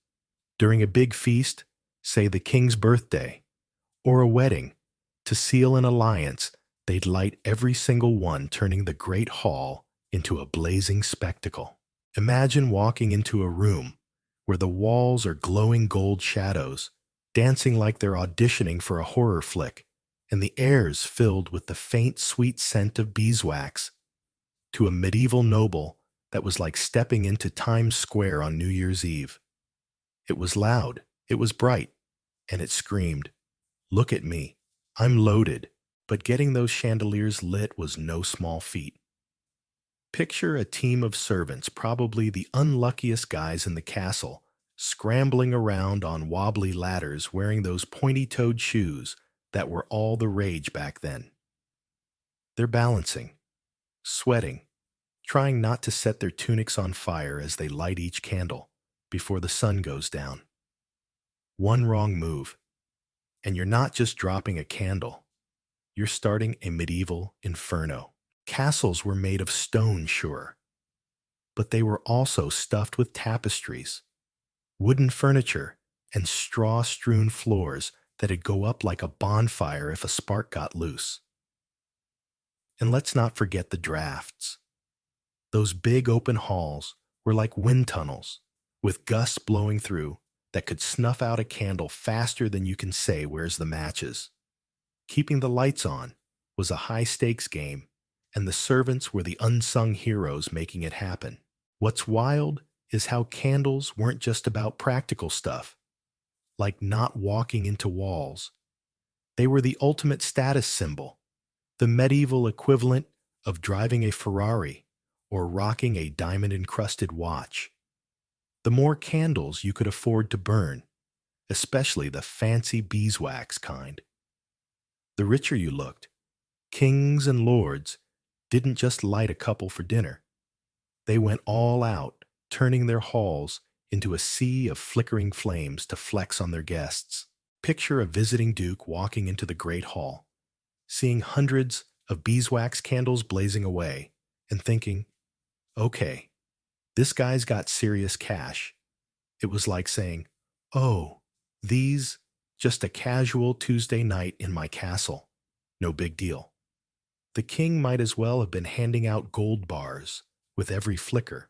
During a big feast, say the king's birthday, or a wedding, to seal an alliance, they'd light every single one, turning the great hall into a blazing spectacle. Imagine walking into a room where the walls are glowing gold shadows, dancing like they're auditioning for a horror flick, and the air's filled with the faint, sweet scent of beeswax. To a medieval noble, that was like stepping into Times Square on New Year's Eve. It was loud, it was bright, and it screamed, "Look at me, I'm loaded." But getting those chandeliers lit was no small feat. Picture a team of servants, probably the unluckiest guys in the castle, scrambling around on wobbly ladders wearing those pointy-toed shoes that were all the rage back then. They're balancing, sweating, trying not to set their tunics on fire as they light each candle before the sun goes down. One wrong move, and you're not just dropping a candle, you're starting a medieval inferno. Castles were made of stone, sure, but they were also stuffed with tapestries, wooden furniture, and straw-strewn floors that'd go up like a bonfire if a spark got loose. And let's not forget the drafts. Those big open halls were like wind tunnels, with gusts blowing through that could snuff out a candle faster than you can say where's the matches. Keeping the lights on was a high-stakes game, and the servants were the unsung heroes making it happen. What's wild is how candles weren't just about practical stuff, like not walking into walls. They were the ultimate status symbol, the medieval equivalent of driving a Ferrari or rocking a diamond-encrusted watch. The more candles you could afford to burn, especially the fancy beeswax kind, the richer you looked. Kings and lords didn't just light a couple for dinner. They went all out, turning their halls into a sea of flickering flames to flex on their guests. Picture a visiting duke walking into the great hall, seeing hundreds of beeswax candles blazing away, and thinking, okay, this guy's got serious cash. It was like saying, oh, these, just a casual Tuesday night in my castle. No big deal. The king might as well have been handing out gold bars with every flicker.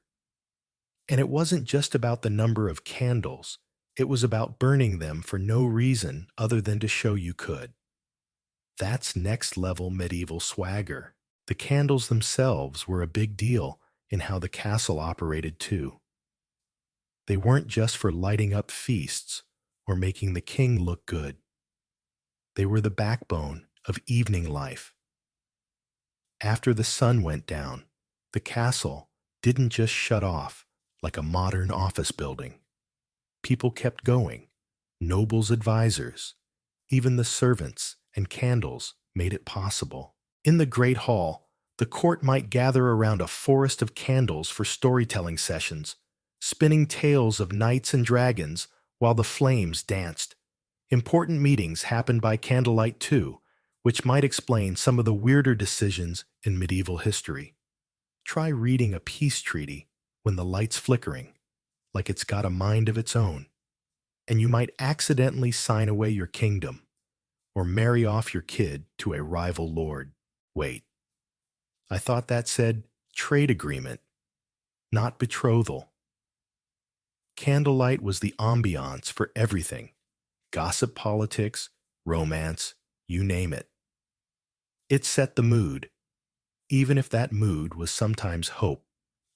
And it wasn't just about the number of candles. It was about burning them for no reason other than to show you could. That's next level medieval swagger. The candles themselves were a big deal in how the castle operated too. They weren't just for lighting up feasts or making the king look good. They were the backbone of evening life. After the sun went down, the castle didn't just shut off like a modern office building. People kept going. Nobles' advisors, even the servants and candles made it possible. In the Great Hall, the court might gather around a forest of candles for storytelling sessions, spinning tales of knights and dragons while the flames danced. Important meetings happened by candlelight too, which might explain some of the weirder decisions in medieval history. Try reading a peace treaty when the light's flickering, like it's got a mind of its own, and you might accidentally sign away your kingdom or marry off your kid to a rival lord. Wait, I thought that said trade agreement, not betrothal. Candlelight was the ambiance for everything. Gossip, politics, romance, you name it. It set the mood, even if that mood was sometimes hope.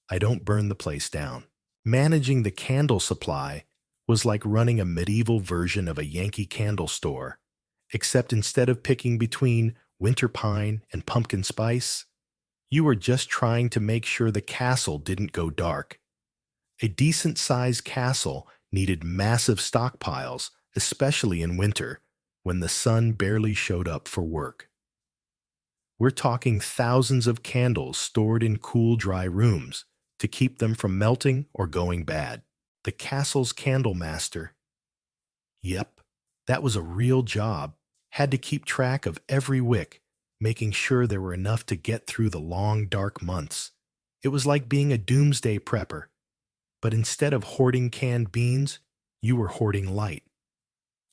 I don't burn the place down. Managing the candle supply was like running a medieval version of a Yankee candle store, except instead of picking between winter pine and pumpkin spice, you were just trying to make sure the castle didn't go dark. A decent-sized castle needed massive stockpiles, especially in winter, when the sun barely showed up for work. We're talking thousands of candles stored in cool, dry rooms to keep them from melting or going bad. The castle's candlemaster, yep, that was a real job, had to keep track of every wick, making sure there were enough to get through the long, dark months. It was like being a doomsday prepper, but instead of hoarding canned beans, you were hoarding light.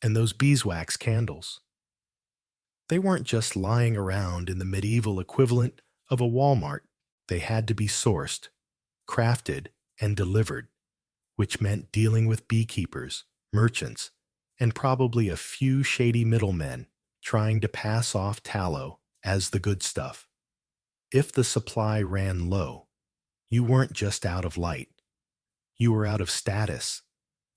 And those beeswax candles. They weren't just lying around in the medieval equivalent of a Walmart. They had to be sourced, crafted, and delivered, which meant dealing with beekeepers, merchants, and probably a few shady middlemen trying to pass off tallow as the good stuff. If the supply ran low, you weren't just out of light. You were out of status,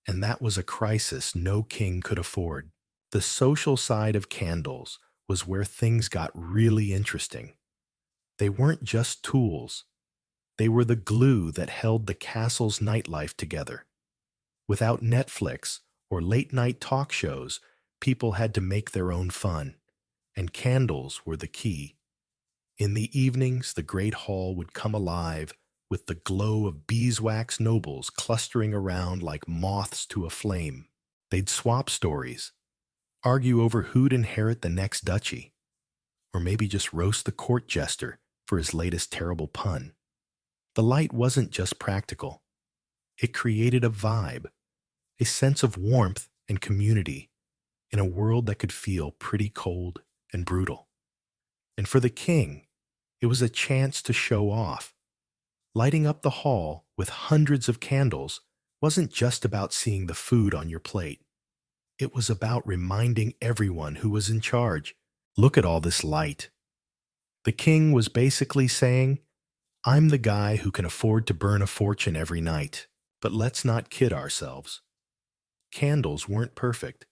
and that was a crisis no king could afford. The social side of candles was where things got really interesting. They weren't just tools. They were the glue that held the castle's nightlife together. Without Netflix or late-night talk shows, people had to make their own fun, and candles were the key. In the evenings, the great hall would come alive with the glow of beeswax nobles clustering around like moths to a flame. They'd swap stories, argue over who'd inherit the next duchy, or maybe just roast the court jester for his latest terrible pun. The light wasn't just practical. It created a vibe, a sense of warmth and community in a world that could feel pretty cold and brutal. And for the king, it was a chance to show off. Lighting up the hall with hundreds of candles wasn't just about seeing the food on your plate. It was about reminding everyone who was in charge, look at all this light. The king was basically saying, I'm the guy who can afford to burn a fortune every night. But let's not kid ourselves. Candles weren't perfect.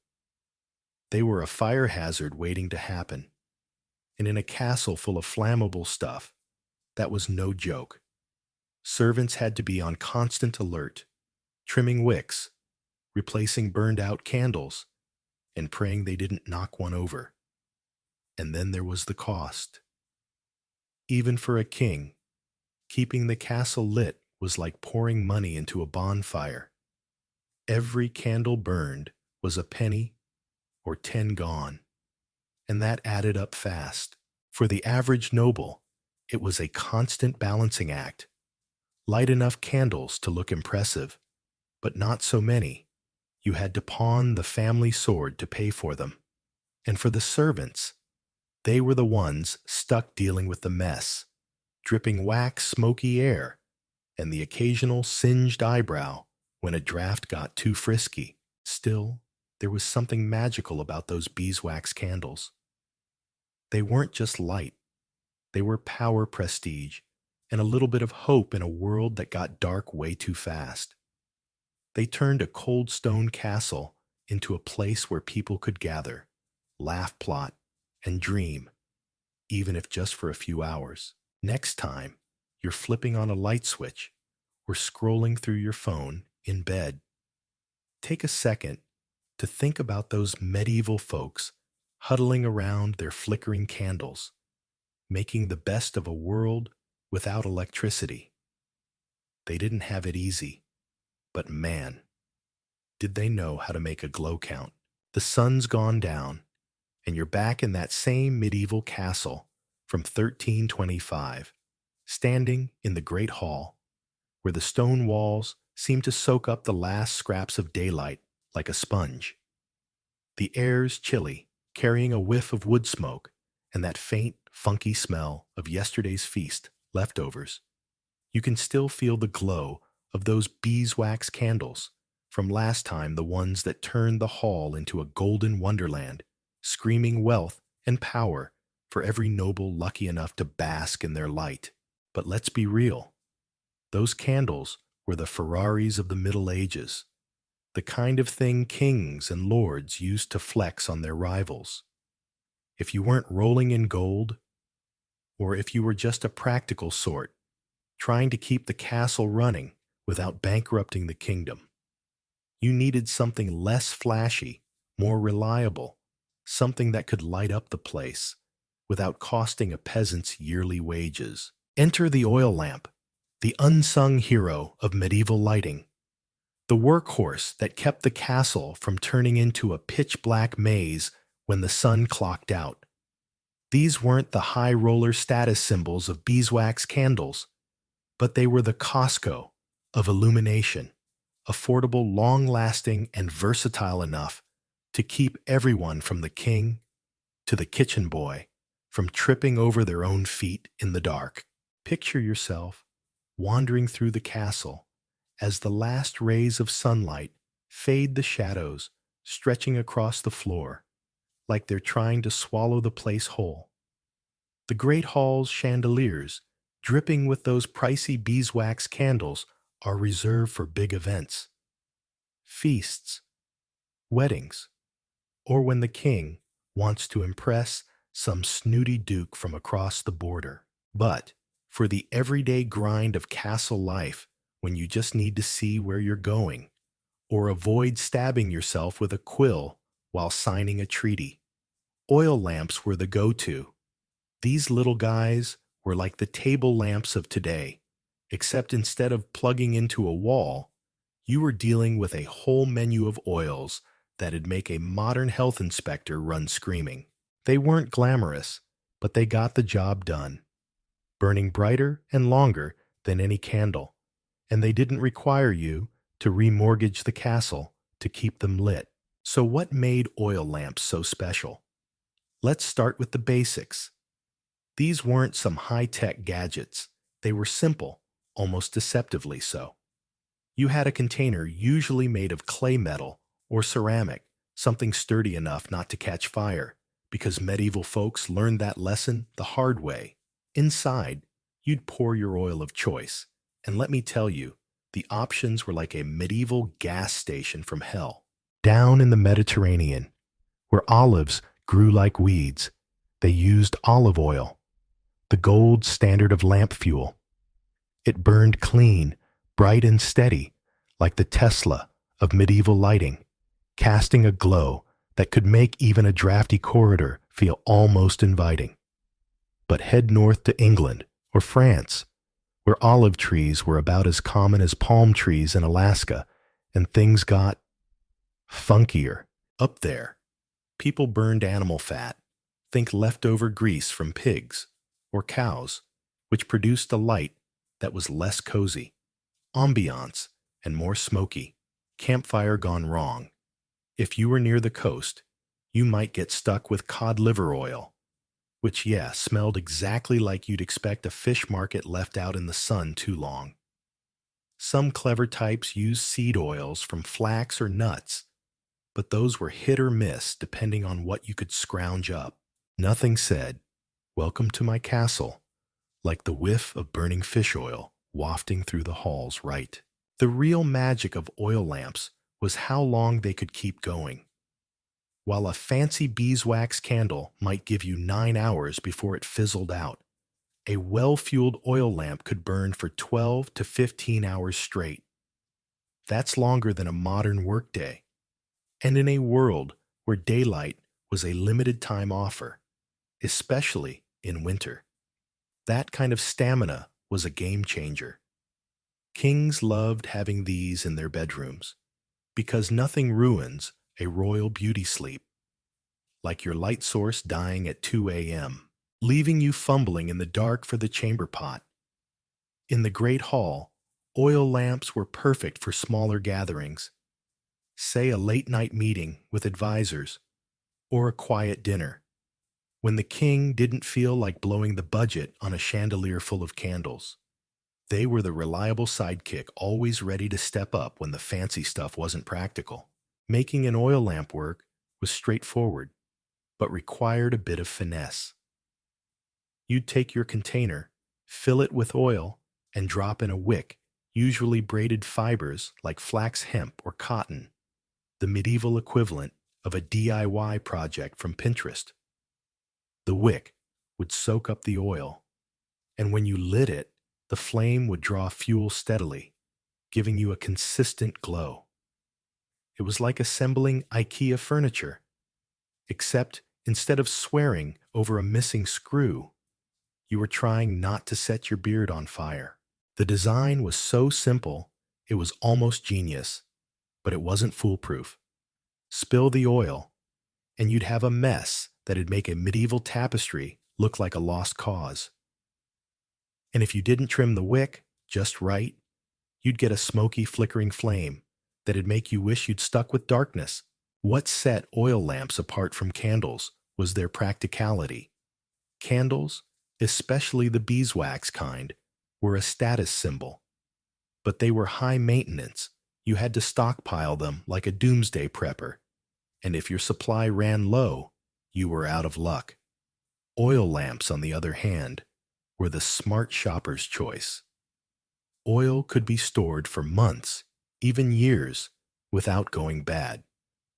They were a fire hazard waiting to happen. And in a castle full of flammable stuff, that was no joke. Servants had to be on constant alert, trimming wicks, replacing burned-out candles, and praying they didn't knock one over. And then there was the cost. Even for a king, keeping the castle lit was like pouring money into a bonfire. Every candle burned was a penny or 10 gone, and that added up fast. For the average noble, it was a constant balancing act. Light enough candles to look impressive, but not so many. You had to pawn the family sword to pay for them. And for the servants, they were the ones stuck dealing with the mess, dripping wax, smoky air, and the occasional singed eyebrow when a draft got too frisky. Still, there was something magical about those beeswax candles. They weren't just light, they were power prestige and a little bit of hope in a world that got dark way too fast. They turned a cold stone castle into a place where people could gather, laugh, plot, and dream, even if just for a few hours. Next time, you're flipping on a light switch or scrolling through your phone in bed, take a second to think about those medieval folks huddling around their flickering candles, making the best of a world without electricity. They didn't have it easy, but man, did they know how to make a glow count. The sun's gone down, and you're back in that same medieval castle from 1325, standing in the great hall, where the stone walls seem to soak up the last scraps of daylight like a sponge. The air's chilly, carrying a whiff of wood smoke and that faint, funky smell of yesterday's feast leftovers. You can still feel the glow of those beeswax candles from last time, the ones that turned the hall into a golden wonderland, screaming wealth and power for every noble lucky enough to bask in their light. But let's be real. Those candles were the Ferraris of the Middle Ages, the kind of thing kings and lords used to flex on their rivals. If you weren't rolling in gold, or if you were just a practical sort, trying to keep the castle running without bankrupting the kingdom, you needed something less flashy, more reliable, something that could light up the place without costing a peasant's yearly wages. Enter the oil lamp, the unsung hero of medieval lighting, the workhorse that kept the castle from turning into a pitch-black maze when the sun clocked out. These weren't the high roller status symbols of beeswax candles, but they were the Costco of illumination, affordable, long-lasting, and versatile enough to keep everyone from the king to the kitchen boy from tripping over their own feet in the dark. Picture yourself wandering through the castle as the last rays of sunlight fade the shadows stretching across the floor like they're trying to swallow the place whole. The great hall's chandeliers, dripping with those pricey beeswax candles, are reserved for big events, feasts, weddings, or when the king wants to impress some snooty duke from across the border. But for the everyday grind of castle life, when you just need to see where you're going, or avoid stabbing yourself with a quill while signing a treaty, oil lamps were the go-to. These little guys were like the table lamps of today, except instead of plugging into a wall, you were dealing with a whole menu of oils that'd make a modern health inspector run screaming. They weren't glamorous, but they got the job done, burning brighter and longer than any candle, and they didn't require you to remortgage the castle to keep them lit. So what made oil lamps so special? Let's start with the basics. These weren't some high-tech gadgets. They were simple, almost deceptively so. You had a container usually made of clay metal or ceramic, something sturdy enough not to catch fire, because medieval folks learned that lesson the hard way. Inside, you'd pour your oil of choice, and let me tell you, the options were like a medieval gas station from hell. Down in the Mediterranean, where olives grew like weeds, they used olive oil, the gold standard of lamp fuel. It burned clean, bright and steady, like the Tesla of medieval lighting, casting a glow that could make even a drafty corridor feel almost inviting. But head north to England or France, where olive trees were about as common as palm trees in Alaska, and things got funkier. Up there, people burned animal fat, think leftover grease from pigs or cows, which produced a light that was less cozy, ambiance, and more smoky. Campfire gone wrong. If you were near the coast, you might get stuck with cod liver oil, which, yeah, smelled exactly like you'd expect a fish market left out in the sun too long. Some clever types used seed oils from flax or nuts, but those were hit or miss depending on what you could scrounge up. Nothing said, "Welcome to my castle," like the whiff of burning fish oil wafting through the halls, right? The real magic of oil lamps was how long they could keep going. While a fancy beeswax candle might give you 9 hours before it fizzled out, a well-fueled oil lamp could burn for 12 to 15 hours straight. That's longer than a modern workday. And in a world where daylight was a limited time offer, especially in winter, that kind of stamina was a game changer. Kings loved having these in their bedrooms because nothing ruins a royal beauty sleep, like your light source dying at 2 a.m., leaving you fumbling in the dark for the chamber pot. In the Great Hall, oil lamps were perfect for smaller gatherings, say a late-night meeting with advisors or a quiet dinner, when the king didn't feel like blowing the budget on a chandelier full of candles. They were the reliable sidekick, always ready to step up when the fancy stuff wasn't practical. Making an oil lamp work was straightforward, but required a bit of finesse. You'd take your container, fill it with oil, and drop in a wick, usually braided fibers like flax hemp or cotton, the medieval equivalent of a DIY project from Pinterest. The wick would soak up the oil, and when you lit it, the flame would draw fuel steadily, giving you a consistent glow. It was like assembling IKEA furniture, except instead of swearing over a missing screw, you were trying not to set your beard on fire. The design was so simple, it was almost genius, but it wasn't foolproof. Spill the oil, and you'd have a mess that'd make a medieval tapestry look like a lost cause. And if you didn't trim the wick just right, you'd get a smoky, flickering flame that'd make you wish you'd stuck with darkness. What set oil lamps apart from candles was their practicality. Candles, especially the beeswax kind, were a status symbol, but they were high maintenance. You had to stockpile them like a doomsday prepper, and if your supply ran low, you were out of luck. Oil lamps, on the other hand, were the smart shopper's choice. Oil could be stored for months, even years, without going bad,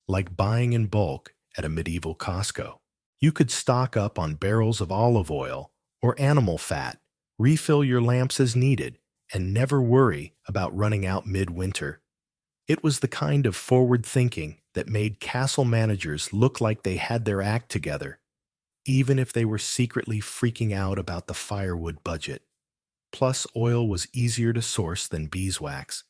like buying in bulk at a medieval Costco. You could stock up on barrels of olive oil or animal fat, refill your lamps as needed, and never worry about running out midwinter. It was the kind of forward thinking that made castle managers look like they had their act together, even if they were secretly freaking out about the firewood budget. Plus, oil was easier to source than beeswax.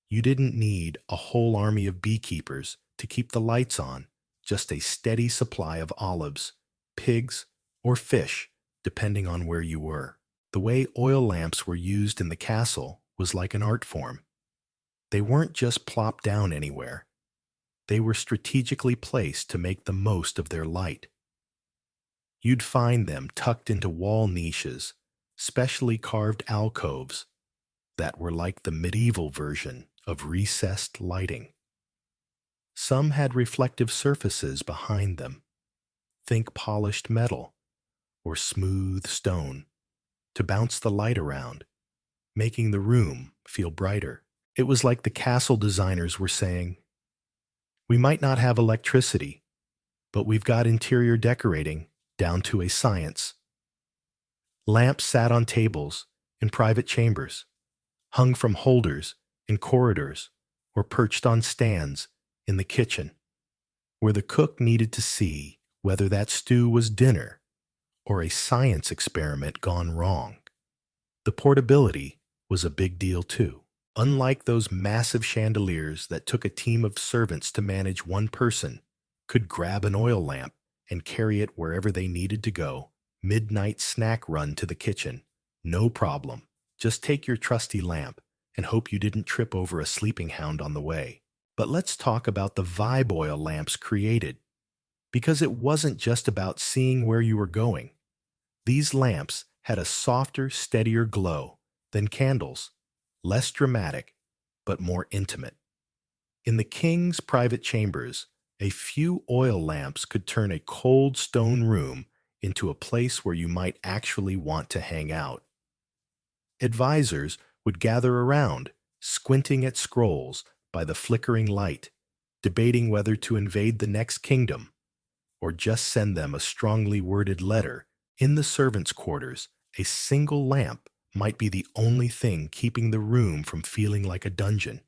You didn't need a whole army of beekeepers to keep the lights on, just a steady supply of olives, pigs, or fish, depending on where you were. The way oil lamps were used in the castle was like an art form. They weren't just plopped down anywhere. They were strategically placed to make the most of their light. You'd find them tucked into wall niches, specially carved alcoves that were like the medieval version of recessed lighting. Some had reflective surfaces behind them. Think polished metal or smooth stone to bounce the light around, making the room feel brighter. It was like the castle designers were saying, "We might not have electricity, but we've got interior decorating down to a science." Lamps sat on tables in private chambers, hung from holders in corridors, or perched on stands in the kitchen, where the cook needed to see whether that stew was dinner or a science experiment gone wrong. The portability was a big deal too. Unlike those massive chandeliers that took a team of servants to manage one person, could grab an oil lamp and carry it wherever they needed to go. Midnight snack run to the kitchen. No problem. Just take your trusty lamp and hope you didn't trip over a sleeping hound on the way. But let's talk about the vibe oil lamps created, because it wasn't just about seeing where you were going. These lamps had a softer, steadier glow than candles, less dramatic, but more intimate. In the king's private chambers, A few oil lamps could turn a cold stone room into a place where you might actually want to hang out. Advisors would gather around, squinting at scrolls by the flickering light, debating whether to invade the next kingdom or just send them a strongly worded letter. In the servants' quarters, a single lamp might be the only thing keeping the room from feeling like a dungeon.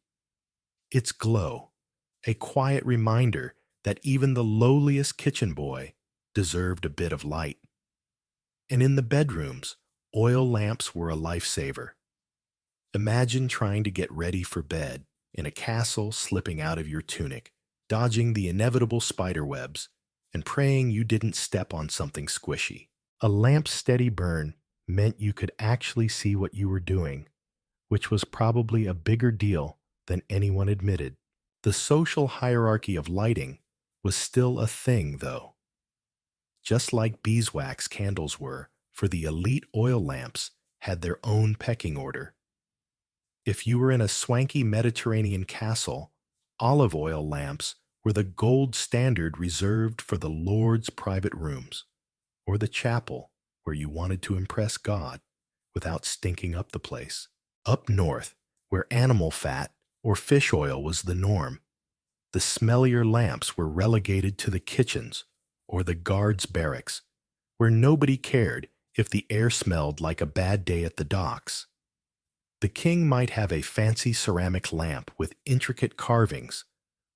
Its glow, a quiet reminder that even the lowliest kitchen boy deserved a bit of light. And in the bedrooms, oil lamps were a lifesaver. Imagine trying to get ready for bed in a castle, slipping out of your tunic, dodging the inevitable spider webs, and praying you didn't step on something squishy. A lamp's steady burn meant you could actually see what you were doing, which was probably a bigger deal than anyone admitted. The social hierarchy of lighting was still a thing, though. Just like beeswax candles were, for the elite oil lamps had their own pecking order. If you were in a swanky Mediterranean castle, olive oil lamps were the gold standard reserved for the Lord's private rooms, or the chapel where you wanted to impress God without stinking up the place. Up north, where animal fat or fish oil was the norm, the smellier lamps were relegated to the kitchens or the guards' barracks, where nobody cared if the air smelled like a bad day at the docks. The king might have a fancy ceramic lamp with intricate carvings,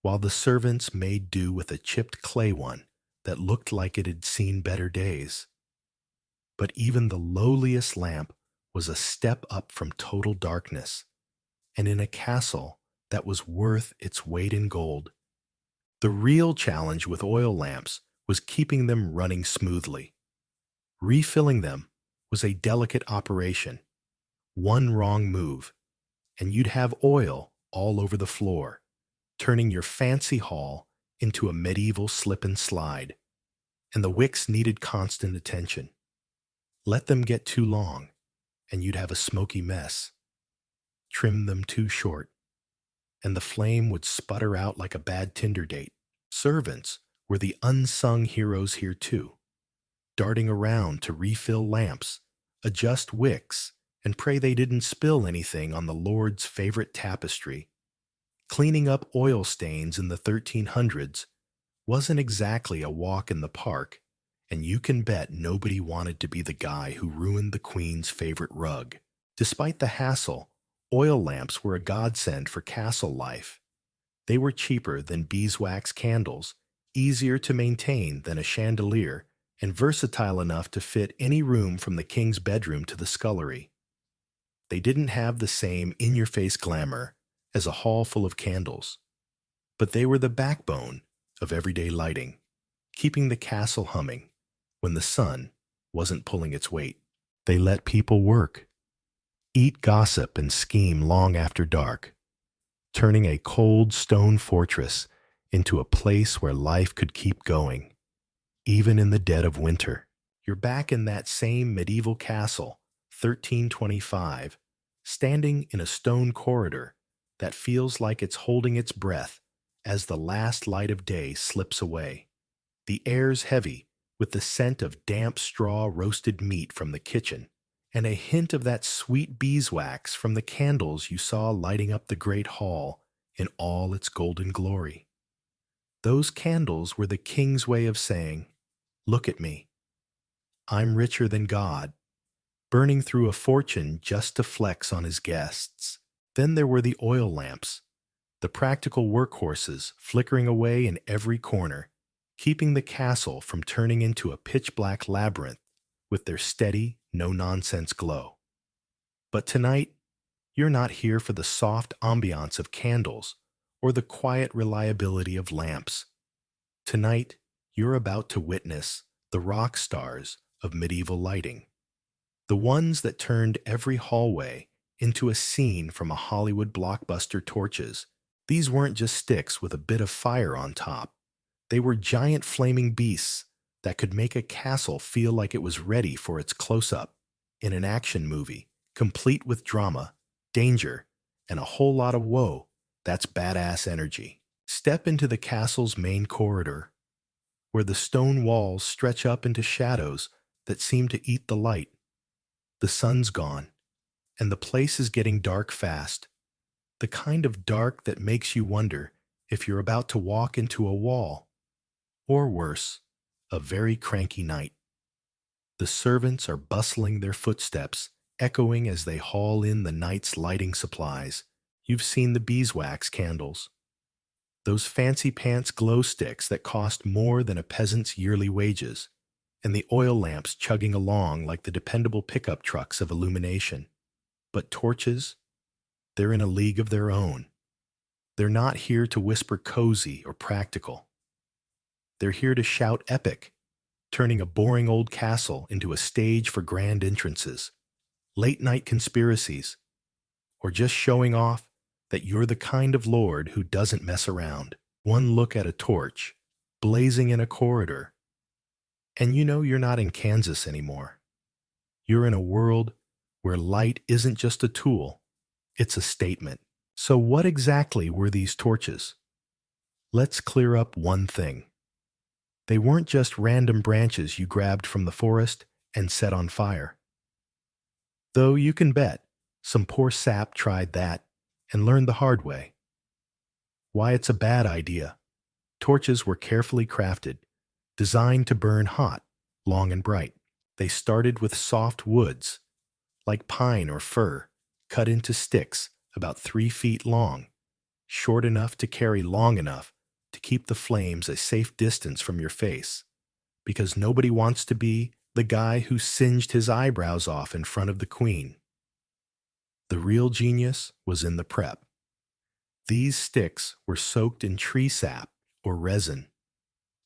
while the servants made do with a chipped clay one that looked like it had seen better days. But even the lowliest lamp was a step up from total darkness, and in a castle that was worth its weight in gold. The real challenge with oil lamps was keeping them running smoothly. Refilling them was a delicate operation. One wrong move, and you'd have oil all over the floor, turning your fancy hall into a medieval slip and slide. And the wicks needed constant attention. Let them get too long, and you'd have a smoky mess. Trim them too short, and the flame would sputter out like a bad Tinder date. Servants were the unsung heroes here too, darting around to refill lamps, adjust wicks, and pray they didn't spill anything on the Lord's favorite tapestry. Cleaning up oil stains in the 1300s wasn't exactly a walk in the park, and you can bet nobody wanted to be the guy who ruined the Queen's favorite rug. Despite the hassle, oil lamps were a godsend for castle life. They were cheaper than beeswax candles, easier to maintain than a chandelier, and versatile enough to fit any room from the king's bedroom to the scullery. They didn't have the same in-your-face glamour as a hall full of candles, but they were the backbone of everyday lighting, keeping the castle humming when the sun wasn't pulling its weight. They let people work, eat gossip, and scheme long after dark, turning a cold stone fortress into a place where life could keep going, even in the dead of winter. You're back in that same medieval castle, 1325, standing in a stone corridor that feels like it's holding its breath as the last light of day slips away. The air's heavy with the scent of damp straw roasted meat from the kitchen, and a hint of that sweet beeswax from the candles you saw lighting up the great hall in all its golden glory. Those candles were the king's way of saying, "Look at me. I'm richer than God," burning through a fortune just to flex on his guests. Then there were the oil lamps, the practical workhorses flickering away in every corner, keeping the castle from turning into a pitch-black labyrinth with their steady, no-nonsense glow. But tonight, you're not here for the soft ambiance of candles or the quiet reliability of lamps. Tonight, you're about to witness the rock stars of medieval lighting, the ones that turned every hallway into a scene from a Hollywood blockbuster torches. These weren't just sticks with a bit of fire on top. They were giant flaming beasts that could make a castle feel like it was ready for its close-up in an action movie, complete with drama, danger, and a whole lot of whoa, that's badass energy. Step into the castle's main corridor, where the stone walls stretch up into shadows that seem to eat the light. The sun's gone, and the place is getting dark fast, the kind of dark that makes you wonder if you're about to walk into a wall, or worse, a very cranky night. The servants are bustling their footsteps, echoing as they haul in the night's lighting supplies. You've seen the beeswax candles, those fancy pants glow sticks that cost more than a peasant's yearly wages, and the oil lamps chugging along like the dependable pickup trucks of illumination. But torches, they're in a league of their own. They're not here to whisper cozy or practical. They're here to shout epic, turning a boring old castle into a stage for grand entrances, late-night conspiracies, or just showing off that you're the kind of lord who doesn't mess around. One look at a torch, blazing in a corridor, and you know you're not in Kansas anymore. You're in a world where light isn't just a tool, it's a statement. So what exactly were these torches? Let's clear up one thing. They weren't just random branches you grabbed from the forest and set on fire. Though you can bet some poor sap tried that and learned the hard way. Why it's a bad idea. Torches were carefully crafted, designed to burn hot, long and bright. They started with soft woods, like pine or fir, cut into sticks about 3 feet long, short enough to carry long enough to keep the flames a safe distance from your face, because nobody wants to be the guy who singed his eyebrows off in front of the queen. The real genius was in the prep. These sticks were soaked in tree sap or resin,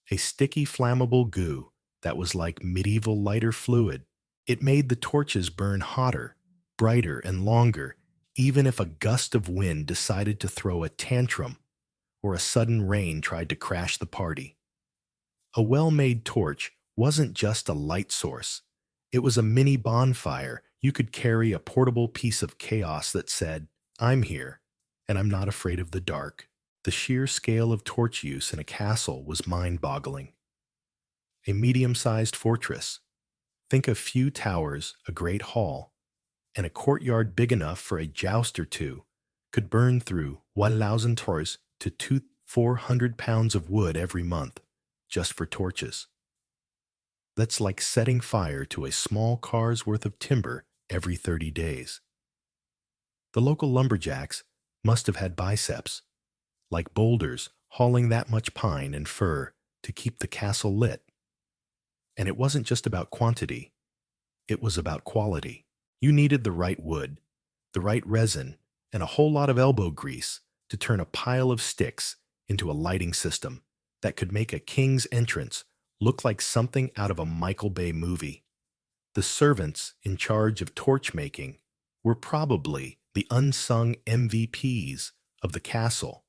a sticky flammable goo that was like medieval lighter fluid. It made the torches burn hotter, brighter, and longer, even if a gust of wind decided to throw a tantrum or a sudden rain tried to crash the party. A well-made torch wasn't just a light source. It was a mini bonfire. You could carry a portable piece of chaos that said, "I'm here, and I'm not afraid of the dark." The sheer scale of torch use in a castle was mind-boggling. A medium-sized fortress. Think a few towers, a great hall, and a courtyard big enough for a joust or two could burn through 1,000 torches to 400 pounds of wood every month, just for torches. That's like setting fire to a small car's worth of timber every 30 days. The local lumberjacks must have had biceps, like boulders hauling that much pine and fir to keep the castle lit. And it wasn't just about quantity, it was about quality. You needed the right wood, the right resin, and a whole lot of elbow grease to turn a pile of sticks into a lighting system that could make a king's entrance look like something out of a Michael Bay movie. The servants in charge of torch making were probably the unsung MVPs of the castle,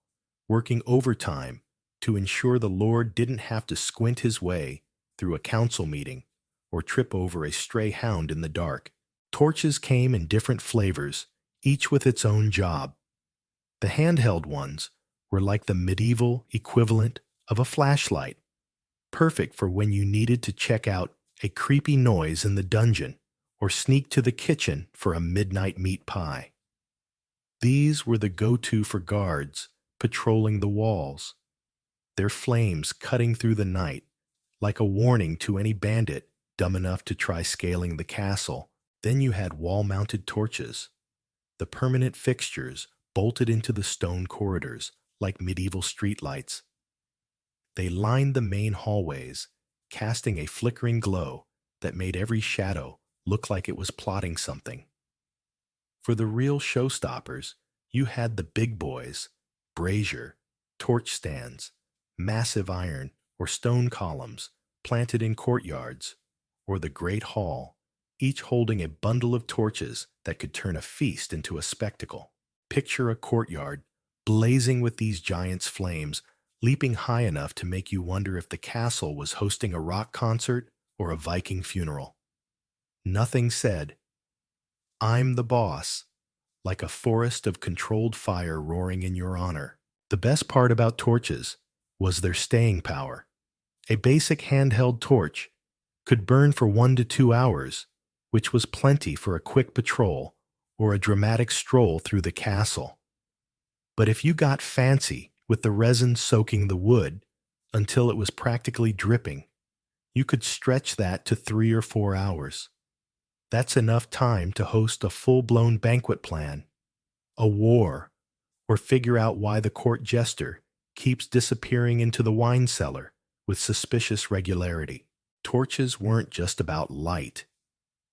working overtime to ensure the Lord didn't have to squint his way through a council meeting or trip over a stray hound in the dark. Torches came in different flavors, each with its own job. The handheld ones were like the medieval equivalent of a flashlight, perfect for when you needed to check out a creepy noise in the dungeon or sneak to the kitchen for a midnight meat pie. These were the go-to for guards patrolling the walls, their flames cutting through the night like a warning to any bandit dumb enough to try scaling the castle. Then you had wall-mounted torches, the permanent fixtures bolted into the stone corridors like medieval streetlights. They lined the main hallways, casting a flickering glow that made every shadow look like it was plotting something. For the real showstoppers, you had the big boys, brazier, torch stands, massive iron or stone columns planted in courtyards, or the great hall, each holding a bundle of torches that could turn a feast into a spectacle. Picture a courtyard blazing with these giants' flames, leaping high enough to make you wonder if the castle was hosting a rock concert or a Viking funeral. Nothing said, "I'm the boss," like a forest of controlled fire roaring in your honor. The best part about torches was their staying power. A basic handheld torch could burn for 1 to 2 hours, which was plenty for a quick patrol or a dramatic stroll through the castle. But if you got fancy with the resin soaking the wood until it was practically dripping, you could stretch that to 3 or 4 hours. That's enough time to host a full-blown banquet plan, a war, or figure out why the court jester keeps disappearing into the wine cellar with suspicious regularity. Torches weren't just about light.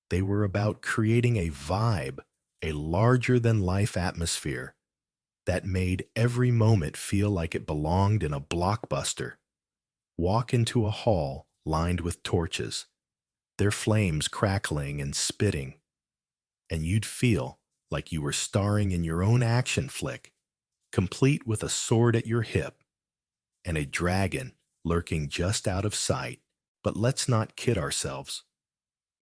They were about creating a vibe, a larger-than-life atmosphere that made every moment feel like it belonged in a blockbuster. Walk into a hall lined with torches, their flames crackling and spitting, and you'd feel like you were starring in your own action flick, complete with a sword at your hip and a dragon lurking just out of sight. But let's not kid ourselves.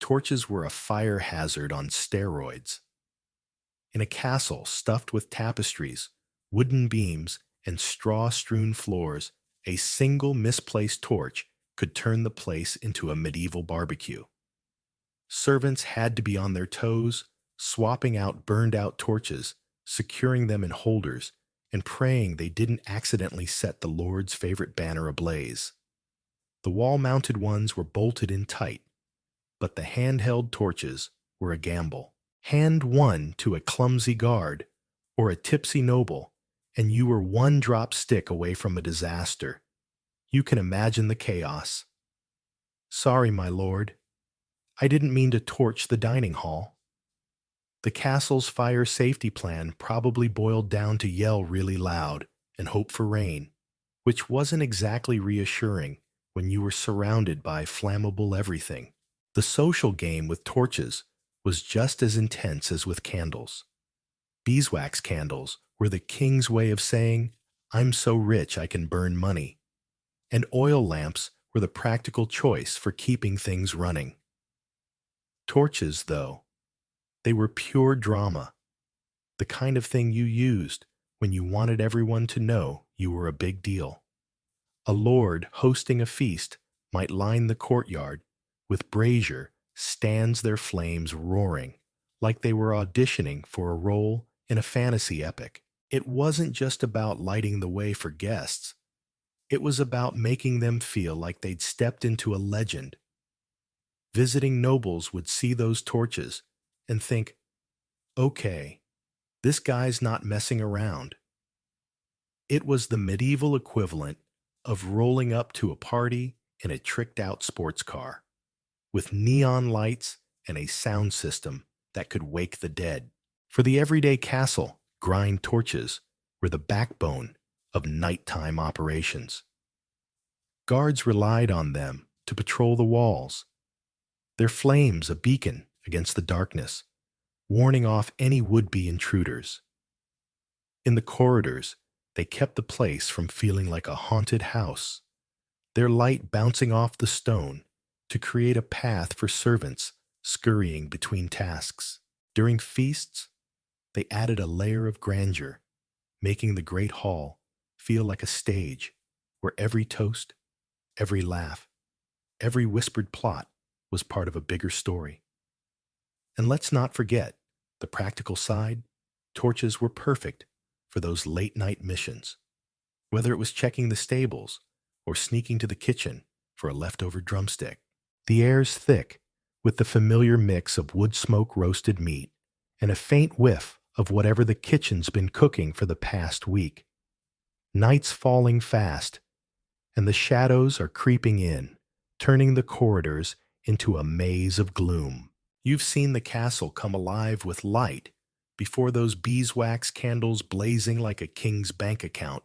Torches were a fire hazard on steroids. In a castle stuffed with tapestries, wooden beams, and straw-strewn floors, a single misplaced torch could turn the place into a medieval barbecue. Servants had to be on their toes, swapping out burned-out torches, securing them in holders, and praying they didn't accidentally set the Lord's favorite banner ablaze. The wall-mounted ones were bolted in tight, but the handheld torches were a gamble. Hand one to a clumsy guard or a tipsy noble, and you were one drop stick away from a disaster. You can imagine the chaos. "Sorry, my lord. I didn't mean to torch the dining hall." The castle's fire safety plan probably boiled down to yell really loud and hope for rain, which wasn't exactly reassuring when you were surrounded by flammable everything. The social game with torches was just as intense as with candles. Beeswax candles were the king's way of saying, "I'm so rich I can burn money." And oil lamps were the practical choice for keeping things running. Torches, though, they were pure drama, the kind of thing you used when you wanted everyone to know you were a big deal. A lord hosting a feast might line the courtyard with brazier stands their flames roaring, like they were auditioning for a role in a fantasy epic. It wasn't just about lighting the way for guests. It was about making them feel like they'd stepped into a legend. Visiting nobles would see those torches and think, "Okay, this guy's not messing around." It was the medieval equivalent of rolling up to a party in a tricked-out sports car, with neon lights and a sound system that could wake the dead. For the everyday castle, grind torches were the backbone of nighttime operations. Guards relied on them to patrol the walls, their flames a beacon against the darkness, warning off any would-be intruders. In the corridors, they kept the place from feeling like a haunted house, their light bouncing off the stone to create a path for servants scurrying between tasks. During feasts, they added a layer of grandeur, making the great hall feel like a stage where every toast, every laugh, every whispered plot was part of a bigger story. And let's not forget the practical side. Torches were perfect for those late-night missions, whether it was checking the stables or sneaking to the kitchen for a leftover drumstick. The air's thick with the familiar mix of wood smoke roasted meat and a faint whiff of whatever the kitchen's been cooking for the past week. Night's falling fast, and the shadows are creeping in, turning the corridors into a maze of gloom. You've seen the castle come alive with light before those beeswax candles blazing like a king's bank account,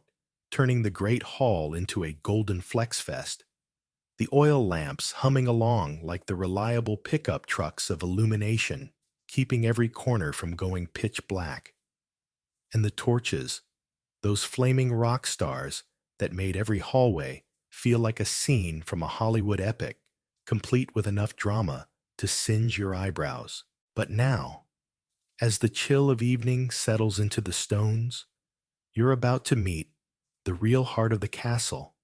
turning the great hall into a golden flex fest. The oil lamps humming along like the reliable pickup trucks of illumination, keeping every corner from going pitch black. And the torches, those flaming rock stars that made every hallway feel like a scene from a Hollywood epic, complete with enough drama to singe your eyebrows. But now, as the chill of evening settles into the stones, you're about to meet the real heart of the castle,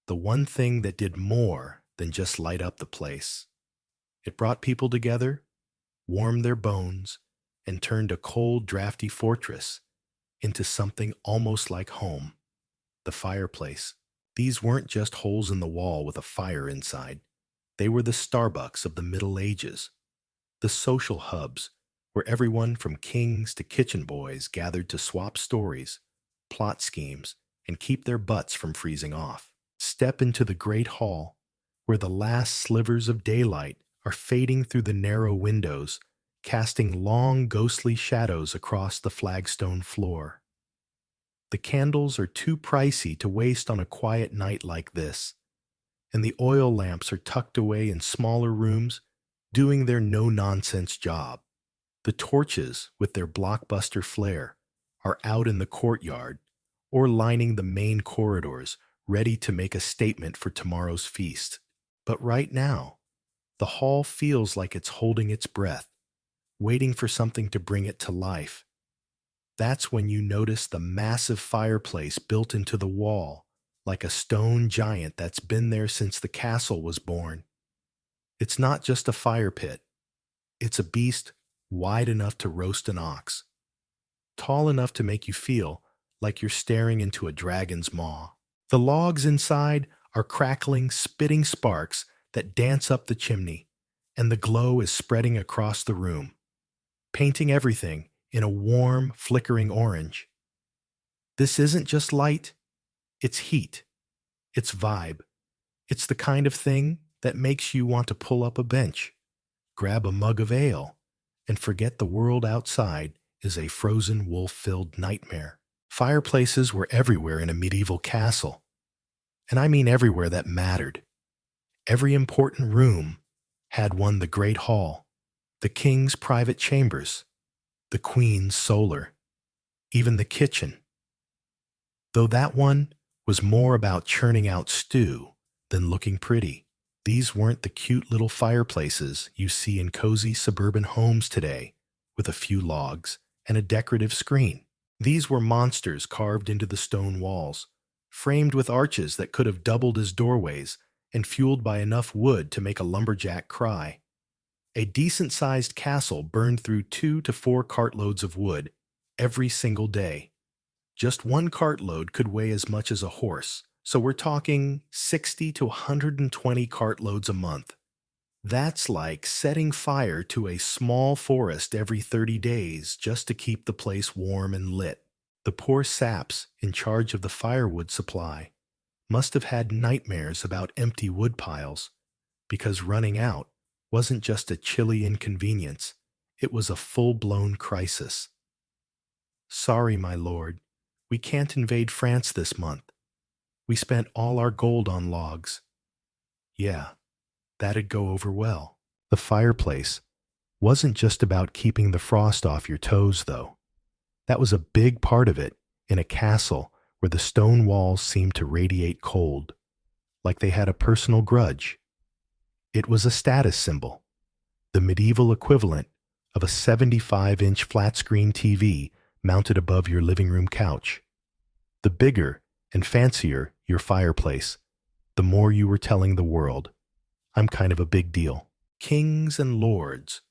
the one thing that did more than just light up the place. It brought people together, warmed their bones, and turned a cold, drafty fortress into something almost like home, the fireplace. These weren't just holes in the wall with a fire inside. They were the Starbucks of the Middle Ages, the social hubs where everyone from kings to kitchen boys gathered to swap stories, plot schemes, and keep their butts from freezing off. Step into the great hall, where the last slivers of daylight are fading through the narrow windows, casting long ghostly shadows across the flagstone floor. The candles are too pricey to waste on a quiet night like this, and the oil lamps are tucked away in smaller rooms, doing their no-nonsense job. The torches, with their blockbuster flare, are out in the courtyard or lining the main corridors, ready to make a statement for tomorrow's feast. But right now, the hall feels like it's holding its breath, waiting for something to bring it to life. That's when you notice the massive fireplace built into the wall, like a stone giant that's been there since the castle was born. It's not just a fire pit. It's a beast wide enough to roast an ox, tall enough to make you feel like you're staring into a dragon's maw. The logs inside are crackling, spitting sparks that dance up the chimney, and the glow is spreading across the room, painting everything in a warm, flickering orange. This isn't just light, it's heat, it's vibe. It's the kind of thing that makes you want to pull up a bench, grab a mug of ale, and forget the world outside is a frozen wolf-filled nightmare. Fireplaces were everywhere in a medieval castle, and I mean everywhere that mattered. Every important room had one: the great hall, the king's private chambers, the queen's solar, even the kitchen. Though that one was more about churning out stew than looking pretty. These weren't the cute little fireplaces you see in cozy suburban homes today with a few logs and a decorative screen. These were monsters carved into the stone walls, framed with arches that could have doubled as doorways and fueled by enough wood to make a lumberjack cry. A decent-sized castle burned through 2 to 4 cartloads of wood every single day. Just one cartload could weigh as much as a horse, so we're talking 60 to 120 cartloads a month. That's like setting fire to a small forest every 30 days just to keep the place warm and lit. The poor saps in charge of the firewood supply must have had nightmares about empty wood piles, because running out wasn't just a chilly inconvenience, it was a full-blown crisis. Sorry, my lord, we can't invade France this month. We spent all our gold on logs. Yeah, that'd go over well. The fireplace wasn't just about keeping the frost off your toes, though. That was a big part of it in a castle where the stone walls seemed to radiate cold, like they had a personal grudge. It was a status symbol, the medieval equivalent of a 75-inch flat-screen TV mounted above your living room couch. The bigger and fancier your fireplace, the more you were telling the world, I'm kind of a big deal. Kings and lords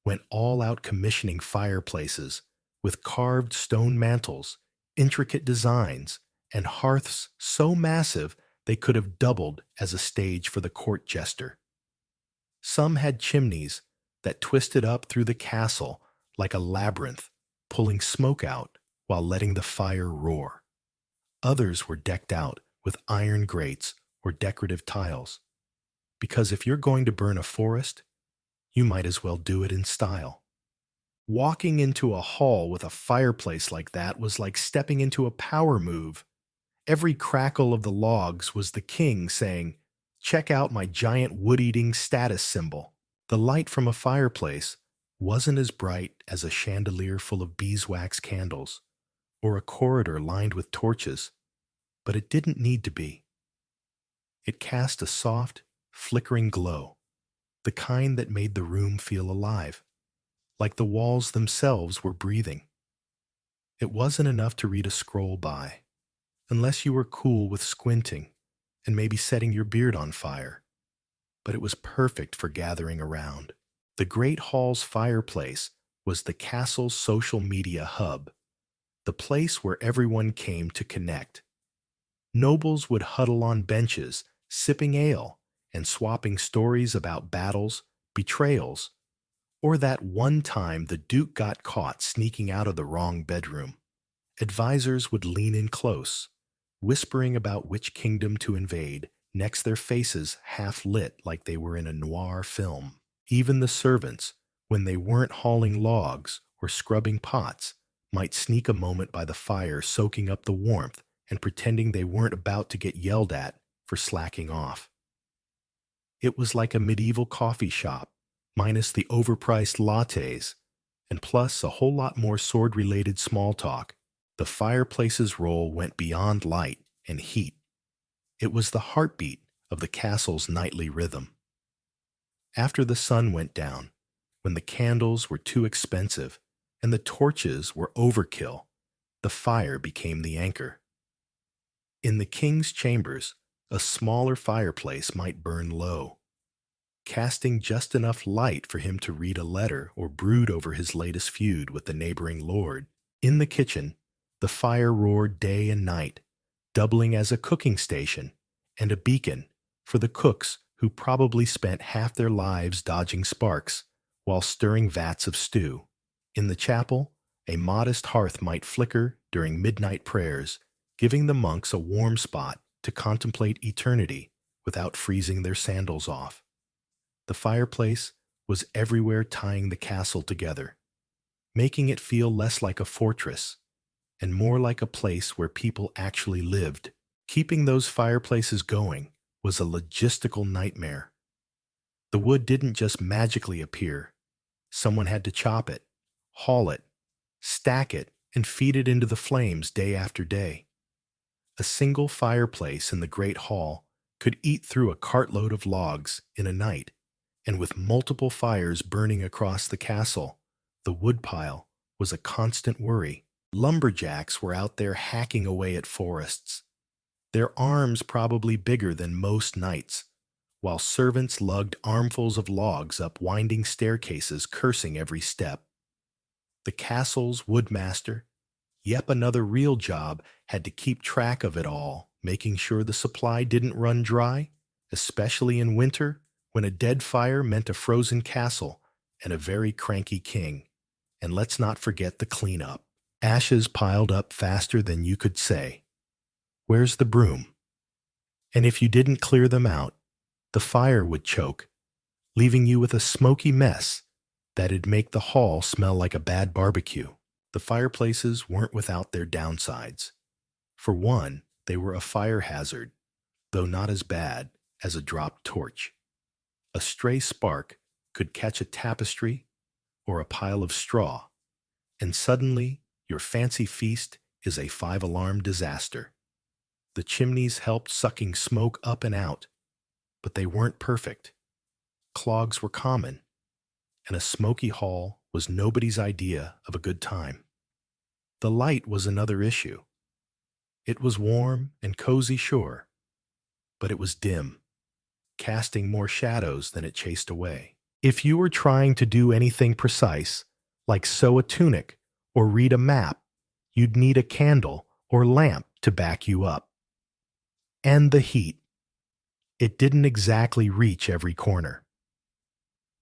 went all out commissioning fireplaces with carved stone mantels, intricate designs, and hearths so massive they could have doubled as a stage for the court jester. Some had chimneys that twisted up through the castle like a labyrinth, pulling smoke out while letting the fire roar. Others were decked out with iron grates or decorative tiles, because if you're going to burn a forest, you might as well do it in style. Walking into a hall with a fireplace like that was like stepping into a power move. Every crackle of the logs was the king saying, "Check out my giant wood-eating status symbol." The light from a fireplace wasn't as bright as a chandelier full of beeswax candles or a corridor lined with torches, but it didn't need to be. It cast a soft, flickering glow, the kind that made the room feel alive, like the walls themselves were breathing. It wasn't enough to read a scroll by. unless you were cool with squinting and maybe setting your beard on fire, but it was perfect for gathering around. The Great Hall's fireplace was the castle's social media hub, the place where everyone came to connect. Nobles would huddle on benches, sipping ale and swapping stories about battles, betrayals, or that one time the Duke got caught sneaking out of the wrong bedroom. Advisors would lean in close, whispering about which kingdom to invade, next their faces half lit like they were in a noir film. Even the servants, when they weren't hauling logs or scrubbing pots, might sneak a moment by the fire soaking up the warmth and pretending they weren't about to get yelled at for slacking off. It was like a medieval coffee shop, minus the overpriced lattes, and plus a whole lot more sword-related small talk. The fireplace's role went beyond light and heat. It was the heartbeat of the castle's nightly rhythm. After the sun went down, when the candles were too expensive and the torches were overkill, the fire became the anchor. In the king's chambers, a smaller fireplace might burn low, casting just enough light for him to read a letter or brood over his latest feud with the neighboring lord. In the kitchen, the fire roared day and night, doubling as a cooking station and a beacon for the cooks who probably spent half their lives dodging sparks while stirring vats of stew. In the chapel, a modest hearth might flicker during midnight prayers, giving the monks a warm spot to contemplate eternity without freezing their sandals off. The fireplace was everywhere, tying the castle together, making it feel less like a fortress and more like a place where people actually lived. Keeping those fireplaces going was a logistical nightmare. The wood didn't just magically appear. Someone had to chop it, haul it, stack it, and feed it into the flames day after day. A single fireplace in the Great Hall could eat through a cartload of logs in a night, and with multiple fires burning across the castle, the woodpile was a constant worry. Lumberjacks were out there hacking away at forests, their arms probably bigger than most knights, while servants lugged armfuls of logs up winding staircases, cursing every step. The castle's woodmaster, yep, another real job, had to keep track of it all, making sure the supply didn't run dry, especially in winter when a dead fire meant a frozen castle and a very cranky king. And let's not forget the cleanup. Ashes piled up faster than you could say, "Where's the broom?" And if you didn't clear them out, the fire would choke, leaving you with a smoky mess that'd make the hall smell like a bad barbecue. The fireplaces weren't without their downsides. For one, they were a fire hazard, though not as bad as a dropped torch. A stray spark could catch a tapestry or a pile of straw, and suddenly your fancy feast is a five-alarm disaster. The chimneys helped sucking smoke up and out, but they weren't perfect. Clogs were common, and a smoky hall was nobody's idea of a good time. The light was another issue. It was warm and cozy, sure, but it was dim, casting more shadows than it chased away. If you were trying to do anything precise, like sew a tunic or read a map, you'd need a candle or lamp to back you up. And the heat. It didn't exactly reach every corner.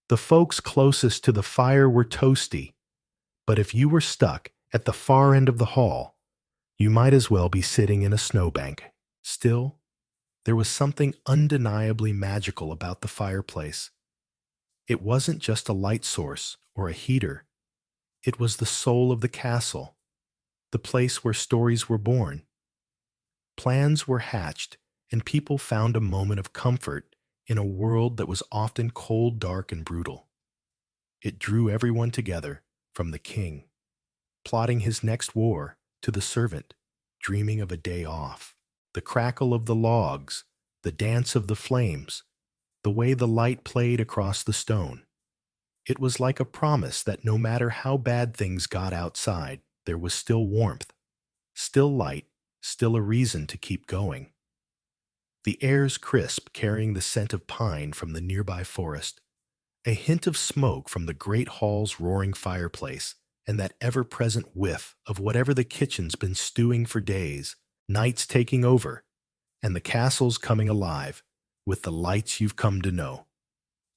The folks closest to the fire were toasty, but if you were stuck at the far end of the hall, you might as well be sitting in a snowbank. Still, there was something undeniably magical about the fireplace. It wasn't just a light source or a heater. It was the soul of the castle, the place where stories were born. Plans were hatched, and people found a moment of comfort in a world that was often cold, dark, and brutal. It drew everyone together, from the king, plotting his next war, to the servant, dreaming of a day off. The crackle of the logs, the dance of the flames, the way the light played across the stone. It was like a promise that no matter how bad things got outside, there was still warmth, still light, still a reason to keep going. The air's crisp, carrying the scent of pine from the nearby forest, a hint of smoke from the great hall's roaring fireplace, and that ever-present whiff of whatever the kitchen's been stewing for days, nights taking over, and the castle's coming alive with the lights you've come to know.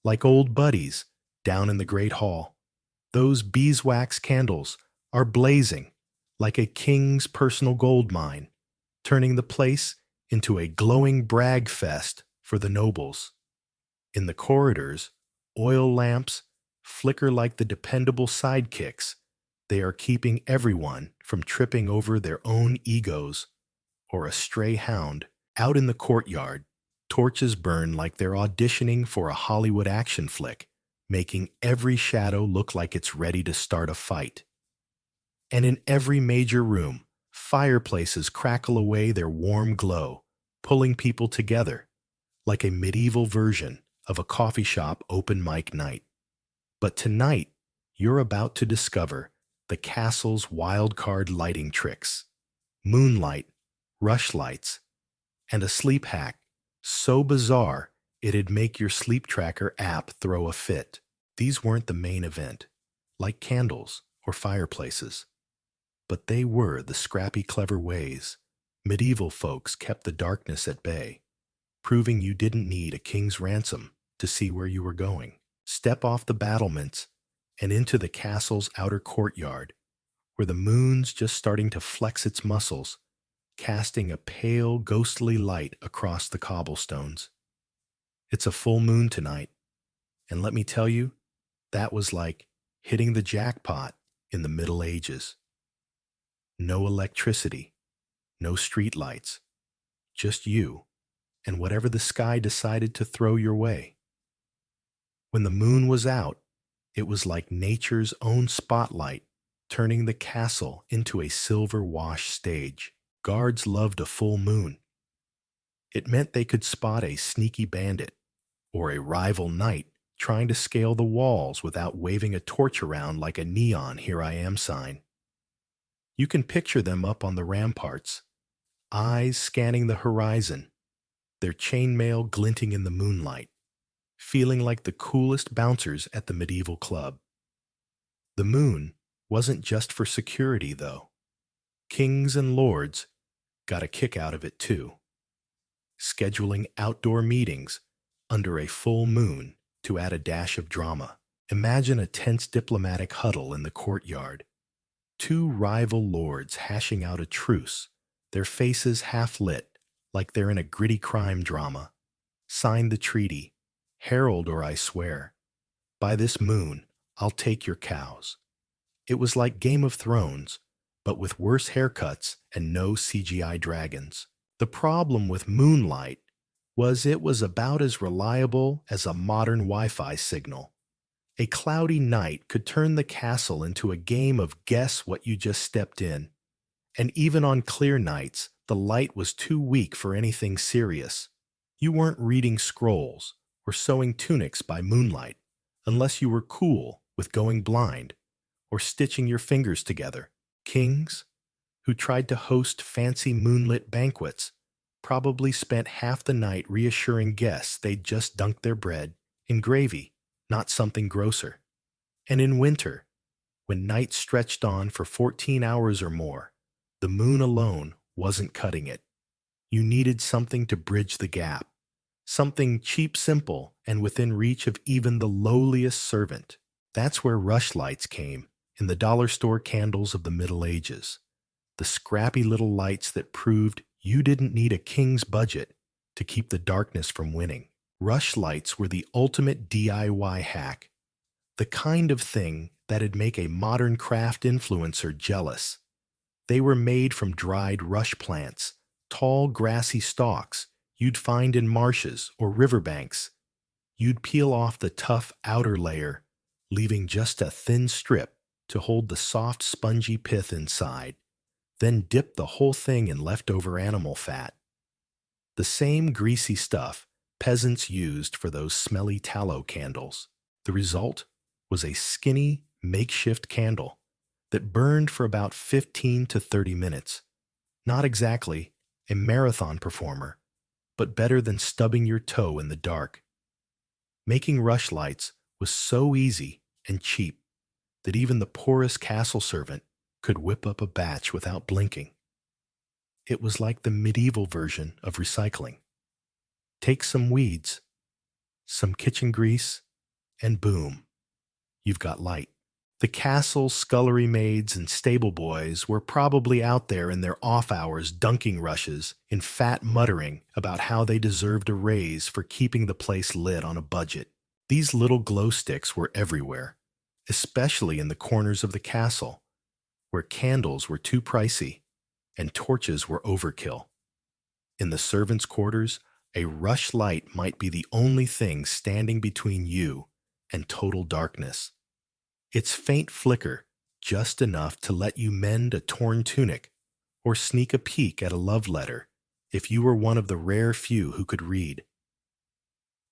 Like old buddies down in the great hall, those beeswax candles are blazing like a king's personal gold mine, turning the place into a glowing brag fest for the nobles. In the corridors, oil lamps flicker like the dependable sidekicks. They are keeping everyone from tripping over their own egos or a stray hound. Out in the courtyard, torches burn like they're auditioning for a Hollywood action flick, making every shadow look like it's ready to start a fight. And in every major room, fireplaces crackle away their warm glow, pulling people together, like a medieval version of a coffee shop open mic night. But tonight, you're about to discover the castle's wild card lighting tricks. Moonlight, rush lights, and a sleep hack so bizarre it'd make your sleep tracker app throw a fit. These weren't the main event, like candles or fireplaces, but they were the scrappy, clever ways medieval folks kept the darkness at bay, proving you didn't need a king's ransom to see where you were going. Step off the battlements and into the castle's outer courtyard, where the moon's just starting to flex its muscles, casting a pale, ghostly light across the cobblestones. It's a full moon tonight, and let me tell you, that was like hitting the jackpot in the Middle Ages. No electricity, no street lights, just you and whatever the sky decided to throw your way. When the moon was out, it was like nature's own spotlight, turning the castle into a silver-wash stage. Guards loved a full moon. It meant they could spot a sneaky bandit or a rival knight trying to scale the walls without waving a torch around like a neon "Here I Am" sign. You can picture them up on the ramparts, eyes scanning the horizon, their chainmail glinting in the moonlight, feeling like the coolest bouncers at the medieval club. The moon wasn't just for security, though. Kings and lords got a kick out of it too, scheduling outdoor meetings under a full moon to add a dash of drama. Imagine a tense diplomatic huddle in the courtyard. Two rival lords hashing out a truce, their faces half lit like they're in a gritty crime drama. Sign the treaty. Herald or I swear. By this moon, I'll take your cows. It was like Game of Thrones, but with worse haircuts and no CGI dragons. The problem with moonlight was it was about as reliable as a modern Wi-Fi signal. A cloudy night could turn the castle into a game of guess what you just stepped in. And even on clear nights, the light was too weak for anything serious. You weren't reading scrolls or sewing tunics by moonlight, unless you were cool with going blind or stitching your fingers together. Kings, who tried to host fancy moonlit banquets, probably spent half the night reassuring guests they'd just dunked their bread in gravy, not something grosser. And in winter, when nights stretched on for 14 hours or more, the moon alone wasn't cutting it. You needed something to bridge the gap, something cheap, simple, and within reach of even the lowliest servant. That's where rushlights came, in the dollar store candles of the Middle Ages. The scrappy little lights that proved you didn't need a king's budget to keep the darkness from winning. Rushlights were the ultimate DIY hack, the kind of thing that'd make a modern craft influencer jealous. They were made from dried rush plants, tall grassy stalks you'd find in marshes or riverbanks. You'd peel off the tough outer layer, leaving just a thin strip to hold the soft, spongy pith inside, then dip the whole thing in leftover animal fat. The same greasy stuff peasants used for those smelly tallow candles. The result was a skinny, makeshift candle that burned for about 15 to 30 minutes, Not exactly a marathon performer, but better than stubbing your toe in the dark. Making rushlights was so easy and cheap that even the poorest castle servant could whip up a batch without blinking. It was like the medieval version of recycling. Take some weeds, some kitchen grease, and boom, you've got light. The castle scullery maids and stable boys were probably out there in their off hours dunking rushes in fat muttering about how they deserved a raise for keeping the place lit on a budget. These little glow sticks were everywhere, especially in the corners of the castle, where candles were too pricey and torches were overkill. In the servants' quarters, a rush light might be the only thing standing between you and total darkness. Its faint flicker, just enough to let you mend a torn tunic or sneak a peek at a love letter if you were one of the rare few who could read.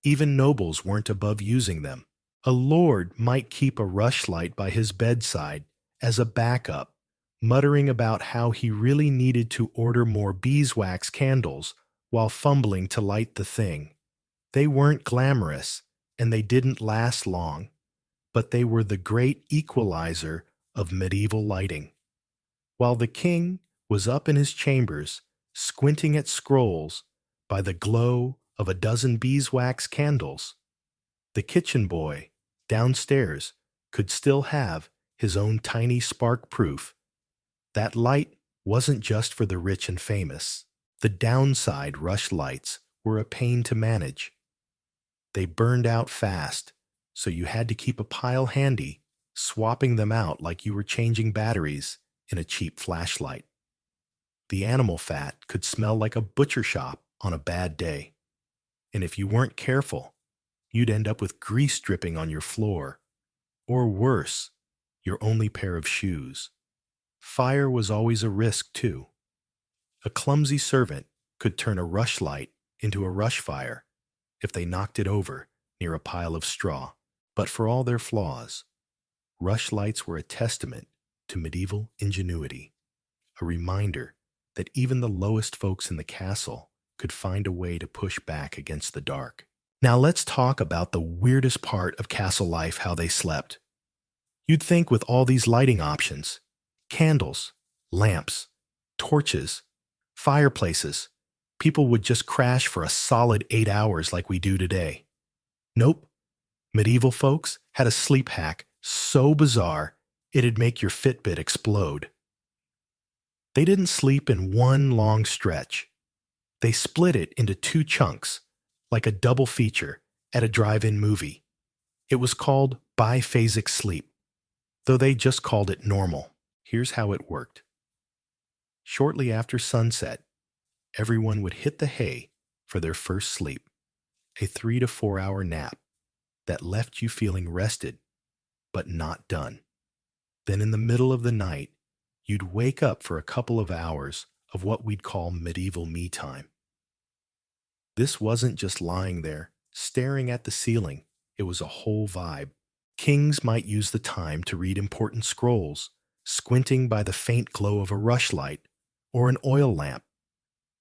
Even nobles weren't above using them. A lord might keep a rushlight by his bedside as a backup, muttering about how he really needed to order more beeswax candles while fumbling to light the thing. They weren't glamorous, and they didn't last long, but they were the great equalizer of medieval lighting. While the king was up in his chambers, squinting at scrolls by the glow of a dozen beeswax candles, the kitchen boy downstairs could still have his own tiny spark proof. That light wasn't just for the rich and famous. The downside rush lights were a pain to manage. They burned out fast, so you had to keep a pile handy, swapping them out like you were changing batteries in a cheap flashlight. The animal fat could smell like a butcher shop on a bad day, and if you weren't careful, you'd end up with grease dripping on your floor, or worse, your only pair of shoes. Fire was always a risk, too. A clumsy servant could turn a rushlight into a rush fire if they knocked it over near a pile of straw. But for all their flaws, rushlights were a testament to medieval ingenuity, a reminder that even the lowest folks in the castle could find a way to push back against the dark. Now let's talk about the weirdest part of castle life, how they slept. You'd think with all these lighting options, candles, lamps, torches, fireplaces, people would just crash for a solid 8 hours like we do today. Nope. Medieval folks had a sleep hack so bizarre it'd make your Fitbit explode. They didn't sleep in one long stretch. They split it into 2 chunks, like a double feature at a drive-in movie. It was called biphasic sleep, though they just called it normal. Here's how it worked. Shortly after sunset, everyone would hit the hay for their first sleep, a 3 to 4 hour nap that left you feeling rested, but not done. Then in the middle of the night, you'd wake up for a couple of hours of what we'd call medieval me time. This wasn't just lying there, staring at the ceiling. It was a whole vibe. Kings might use the time to read important scrolls, squinting by the faint glow of a rushlight or an oil lamp,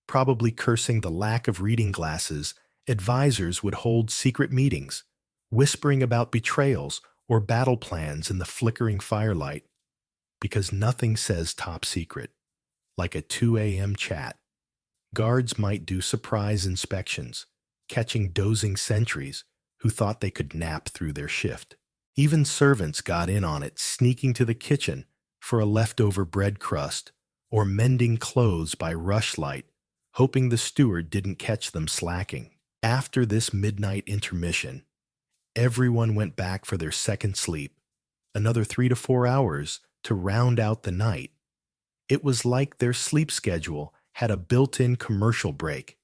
probably cursing the lack of reading glasses. Advisors would hold secret meetings, whispering about betrayals or battle plans in the flickering firelight, because nothing says top secret like a 2 a.m. chat. Guards might do surprise inspections, catching dozing sentries who thought they could nap through their shift. Even servants got in on it, sneaking to the kitchen for a leftover bread crust or mending clothes by rushlight, hoping the steward didn't catch them slacking. After this midnight intermission, everyone went back for their second sleep, another 3 to 4 hours to round out the night. It was like their sleep schedule had a built-in commercial break.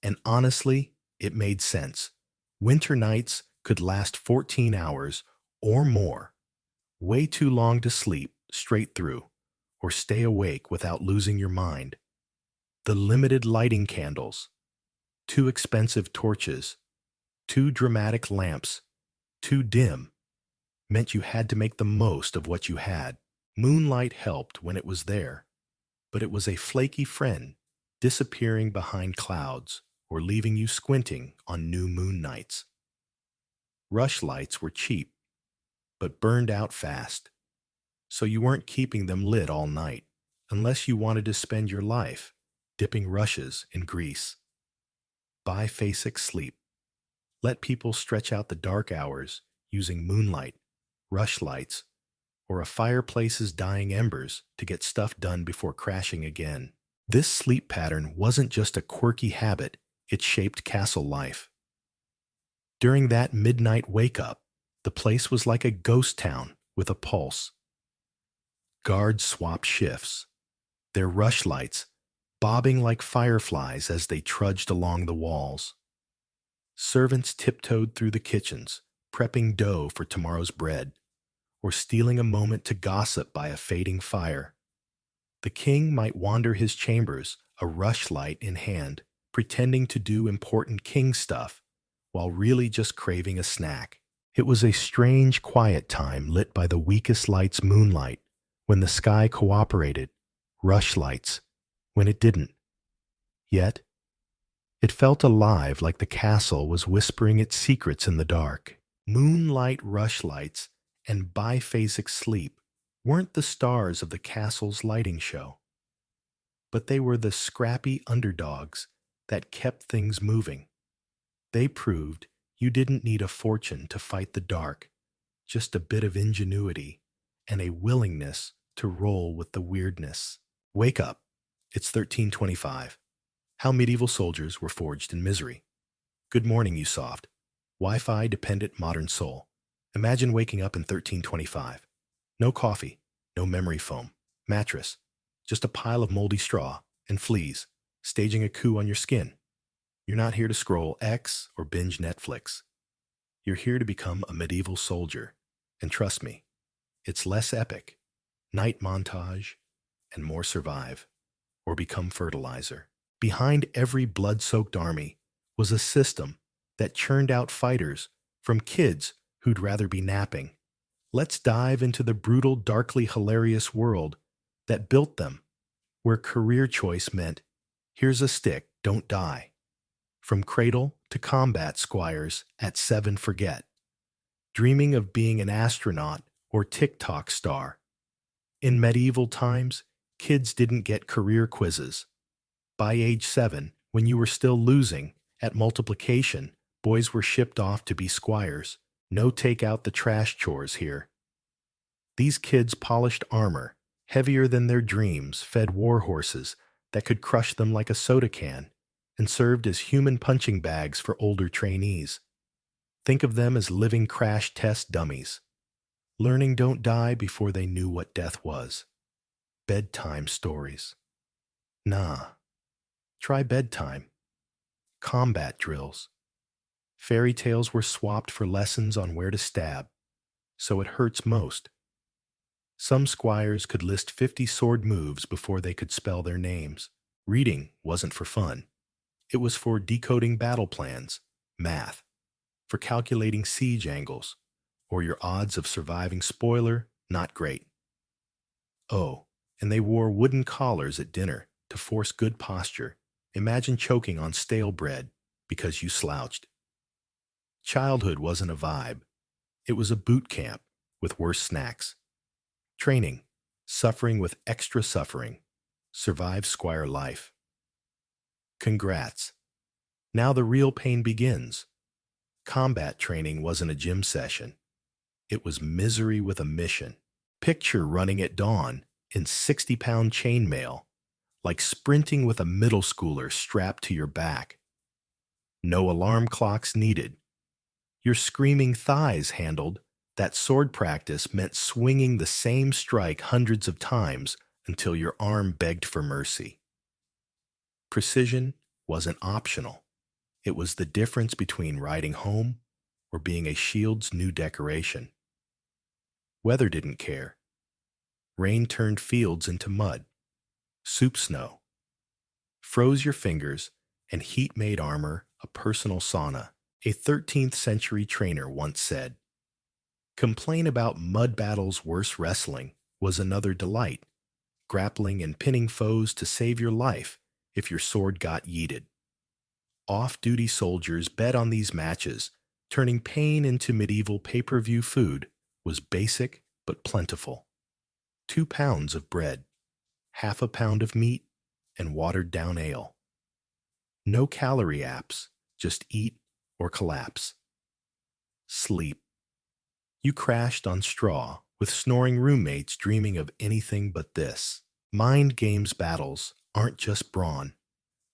And honestly, it made sense. Winter nights could last 14 hours or more, way too long to sleep straight through or stay awake without losing your mind. The limited lighting candles, 2 expensive torches, 2 dramatic lamps, too dim, meant you had to make the most of what you had. Moonlight helped when it was there, but it was a flaky friend disappearing behind clouds or leaving you squinting on new moon nights. Rush lights were cheap, but burned out fast, so you weren't keeping them lit all night unless you wanted to spend your life dipping rushes in grease. Biphasic sleep. Let people stretch out the dark hours using moonlight, rush lights, or a fireplace's dying embers to get stuff done before crashing again. This sleep pattern wasn't just a quirky habit, it shaped castle life. During that midnight wake-up, the place was like a ghost town with a pulse. Guards swapped shifts, their rush lights bobbing like fireflies as they trudged along the walls. Servants tiptoed through the kitchens, prepping dough for tomorrow's bread, or stealing a moment to gossip by a fading fire. The king might wander his chambers, a rushlight in hand, pretending to do important king stuff, while really just craving a snack. It was a strange, quiet time lit by the weakest light's moonlight, when the sky cooperated, rushlights, when it didn't. Yet, it felt alive, like the castle was whispering its secrets in the dark. Moonlight rushlights and biphasic sleep weren't the stars of the castle's lighting show, but they were the scrappy underdogs that kept things moving. They proved you didn't need a fortune to fight the dark, just a bit of ingenuity and a willingness to roll with the weirdness. Wake up. It's 1325. How medieval soldiers were forged in misery. Good morning, you soft, Wi-Fi dependent modern soul. Imagine waking up in 1325. No coffee, no memory foam, mattress, just a pile of moldy straw and fleas, staging a coup on your skin. You're not here to scroll X or binge Netflix. You're here to become a medieval soldier. And trust me, it's less epic. Night montage and more survive, or become fertilizer. Behind every blood-soaked army was a system that churned out fighters from kids who'd rather be napping. Let's dive into the brutal, darkly hilarious world that built them, where career choice meant, here's a stick, don't die. From cradle to combat squires at 7 forget, dreaming of being an astronaut or TikTok star. In medieval times, kids didn't get career quizzes. By age 7, when you were still losing at multiplication, boys were shipped off to be squires. No take out the trash chores here. These kids polished armor, heavier than their dreams, fed war horses that could crush them like a soda can, and served as human punching bags for older trainees. Think of them as living crash test dummies, learning don't die before they knew what death was. Bedtime stories. Nah. Try bedtime. Combat drills. Fairy tales were swapped for lessons on where to stab, so it hurts most. Some squires could list 50 sword moves before they could spell their names. Reading wasn't for fun. It was for decoding battle plans, math, for calculating siege angles, or your odds of surviving spoiler, not great. Oh, and they wore wooden collars at dinner to force good posture. Imagine choking on stale bread because you slouched. Childhood wasn't a vibe. It was a boot camp with worse snacks. Training, suffering with extra suffering. Survive squire life. Congrats. Now the real pain begins. Combat training wasn't a gym session. It was misery with a mission. Picture running at dawn in 60-pound chainmail, like sprinting with a middle schooler strapped to your back. No alarm clocks needed. Your screaming thighs handled that sword practice meant swinging the same strike hundreds of times until your arm begged for mercy. Precision wasn't optional. It was the difference between riding home or being a shield's new decoration. Weather didn't care. Rain turned fields into mud. Soup snow. Froze your fingers, and heat made armor a personal sauna. A 13th century trainer once said, "Complain about mud battles worse wrestling was another delight. grappling and pinning foes to save your life if your sword got yeeted. Off-duty soldiers bet on these matches. Turning pain into medieval pay-per-view food was basic but plentiful. 2 pounds of bread, half a pound of meat, and watered-down ale. No calorie apps, just eat or collapse. Sleep. You crashed on straw, with snoring roommates dreaming of anything but this. Mind games battles aren't just brawn.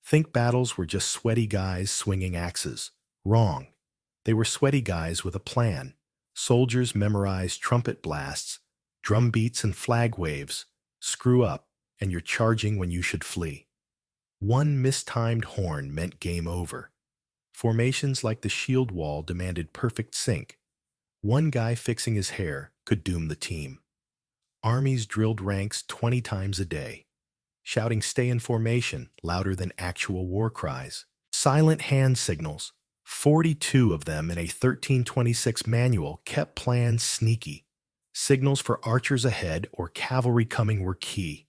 Think battles were just sweaty guys swinging axes. Wrong. They were sweaty guys with a plan. Soldiers memorized trumpet blasts, drum beats and flag waves. Screw up, and you're charging when you should flee. One mistimed horn meant game over. Formations like the shield wall demanded perfect sync. One guy fixing his hair could doom the team. Armies drilled ranks 20 times a day, shouting "stay in formation" louder than actual war cries. Silent hand signals, 42 of them in a 1326 manual, kept plans sneaky. Signals for archers ahead or cavalry coming were key.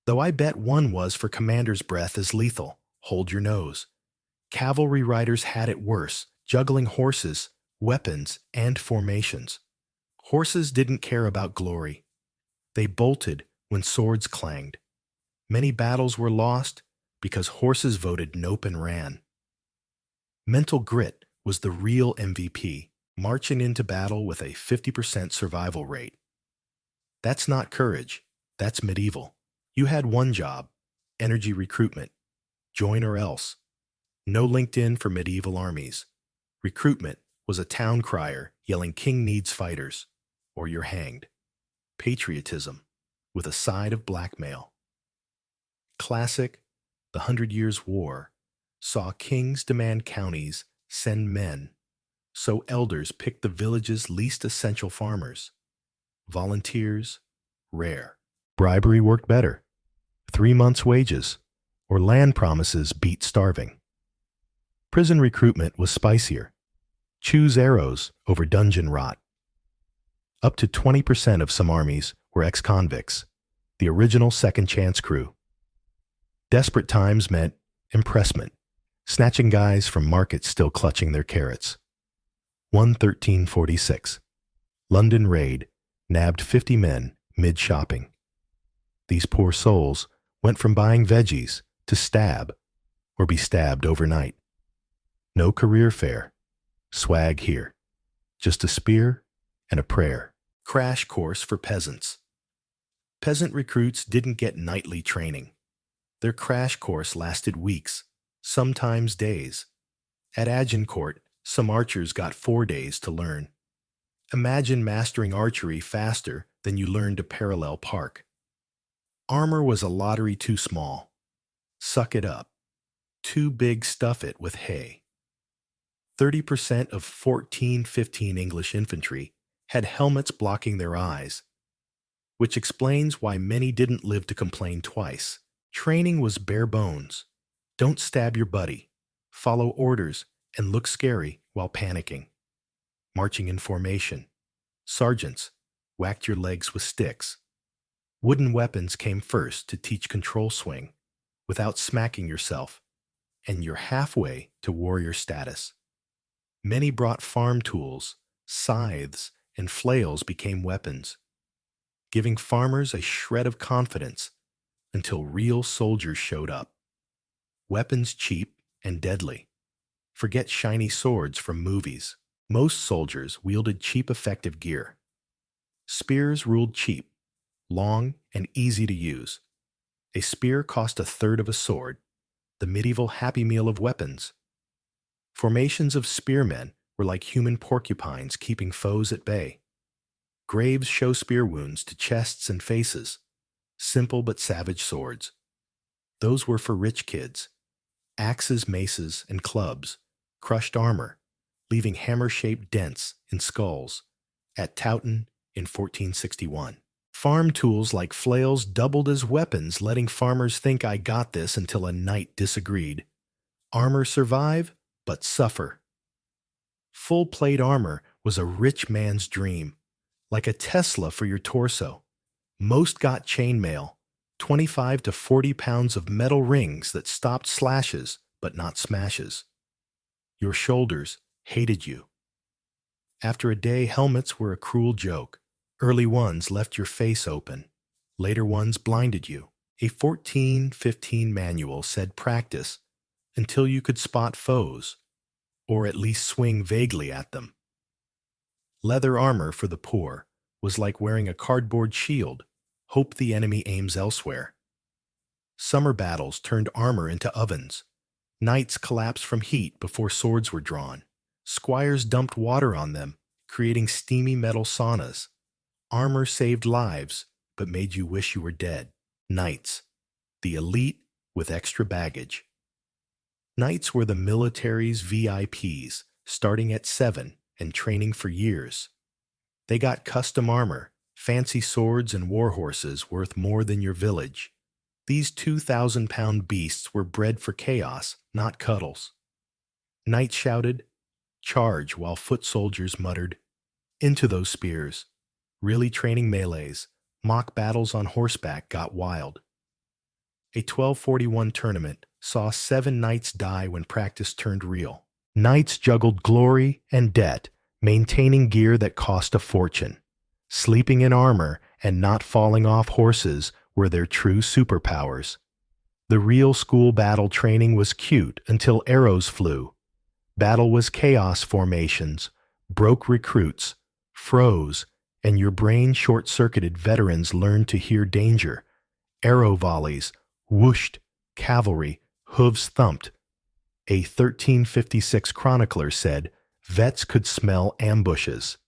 Though I bet one was for commander's breath as lethal. Hold your nose. Cavalry riders had it worse, juggling horses, weapons, and formations. Horses didn't care about glory. They bolted when swords clanged. Many battles were lost because horses voted nope and ran. Mental grit was the real MVP, marching into battle with a 50% survival rate. That's not courage, that's medieval. You had one job, energy recruitment. Join or else. No LinkedIn for medieval armies. Recruitment was a town crier yelling "King needs fighters," or you're hanged. Patriotism, with a side of blackmail. Classic, the 100 Years' War, saw kings demand counties send men, so elders picked the village's least essential farmers. Volunteers, rare. Bribery worked better. 3 months' wages, or land promises beat starving. Prison recruitment was spicier. Choose arrows over dungeon rot. Up to 20% of some armies were ex-convicts, the original second chance crew. Desperate times meant impressment, snatching guys from markets still clutching their carrots. 1346. London raid nabbed 50 men mid-shopping. These poor souls went from buying veggies to stab or be stabbed overnight. No career fair, swag here, just a spear and a prayer. Crash course for peasants. Peasant recruits didn't get nightly training. Their crash course lasted weeks, sometimes days. At Agincourt, some archers got 4 days to learn. Imagine mastering archery faster than you learned to parallel park. Armor was a lottery too small. Suck it up. Too big, stuff it with hay. 30% of 1415 English infantry had helmets blocking their eyes, which explains why many didn't live to complain twice. Training was bare bones. Don't stab your buddy. Follow orders and look scary while panicking. Marching in formation. Sergeants whacked your legs with sticks. Wooden weapons came first to teach control swing without smacking yourself, and you're halfway to warrior status. Many brought farm tools, scythes, and flails became weapons, giving farmers a shred of confidence until real soldiers showed up. Weapons cheap and deadly. Forget shiny swords from movies. Most soldiers wielded cheap, effective gear. Spears ruled cheap, long and easy to use. A spear cost a third of a sword, the medieval happy meal of weapons. Formations of spearmen were like human porcupines keeping foes at bay. Graves show spear wounds to chests and faces. Simple but savage swords. Those were for rich kids. Axes, maces, and clubs crushed armor, leaving hammer-shaped dents in skulls. At Towton in 1461. Farm tools like flails doubled as weapons, letting farmers think "I got this" until a knight disagreed. Armor survive, but suffer. Full-plate armor was a rich man's dream, like a Tesla for your torso. Most got chainmail, 25 to 40 pounds of metal rings that stopped slashes but not smashes. Your shoulders hated you. After a day, helmets were a cruel joke. Early ones left your face open. Later ones blinded you. A 1415 manual said practice until you could spot foes, or at least swing vaguely at them. Leather armor for the poor was like wearing a cardboard shield. Hope the enemy aims elsewhere. Summer battles turned armor into ovens. Knights collapsed from heat before swords were drawn. Squires dumped water on them, creating steamy metal saunas. Armor saved lives, but made you wish you were dead. Knights, the elite with extra baggage. Knights were the military's VIPs, starting at 7 and training for years. They got custom armor, fancy swords, and war horses worth more than your village. These 2,000-pound beasts were bred for chaos, not cuddles. Knights shouted, "Charge," while foot soldiers muttered, "Into those spears." Really training melees, mock battles on horseback got wild. A 1241 tournament saw 7 knights die when practice turned real. Knights juggled glory and debt, maintaining gear that cost a fortune. Sleeping in armor and not falling off horses were their true superpowers. The real school battle training was cute until arrows flew. Battle was chaos formations, broke recruits, froze, and your brain short-circuited. Veterans learned to hear danger. Arrow volleys, whooshed, cavalry, hooves thumped. A 1356 chronicler said, "Vets could smell ambushes."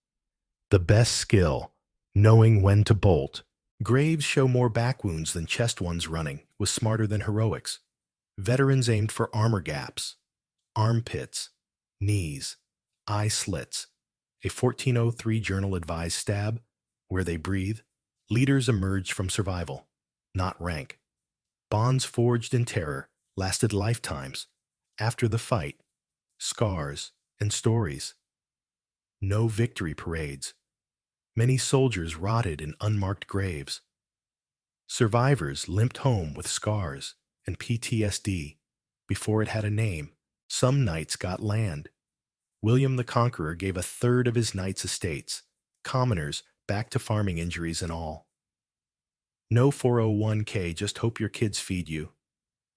The best skill, knowing when to bolt. Graves show more back wounds than chest ones. Running was smarter than heroics. Veterans aimed for armor gaps, armpits, knees, eye slits. A 1403 journal advised stab where they breathe. Leaders emerged from survival, not rank. Bonds forged in terror lasted lifetimes. After the fight, scars and stories. No victory parades. Many soldiers rotted in unmarked graves. Survivors limped home with scars and PTSD before it had a name. Some knights got land. William the Conqueror gave 1/3 of his knights' estates. Commoners back to farming injuries and all. No 401k, just hope your kids feed you.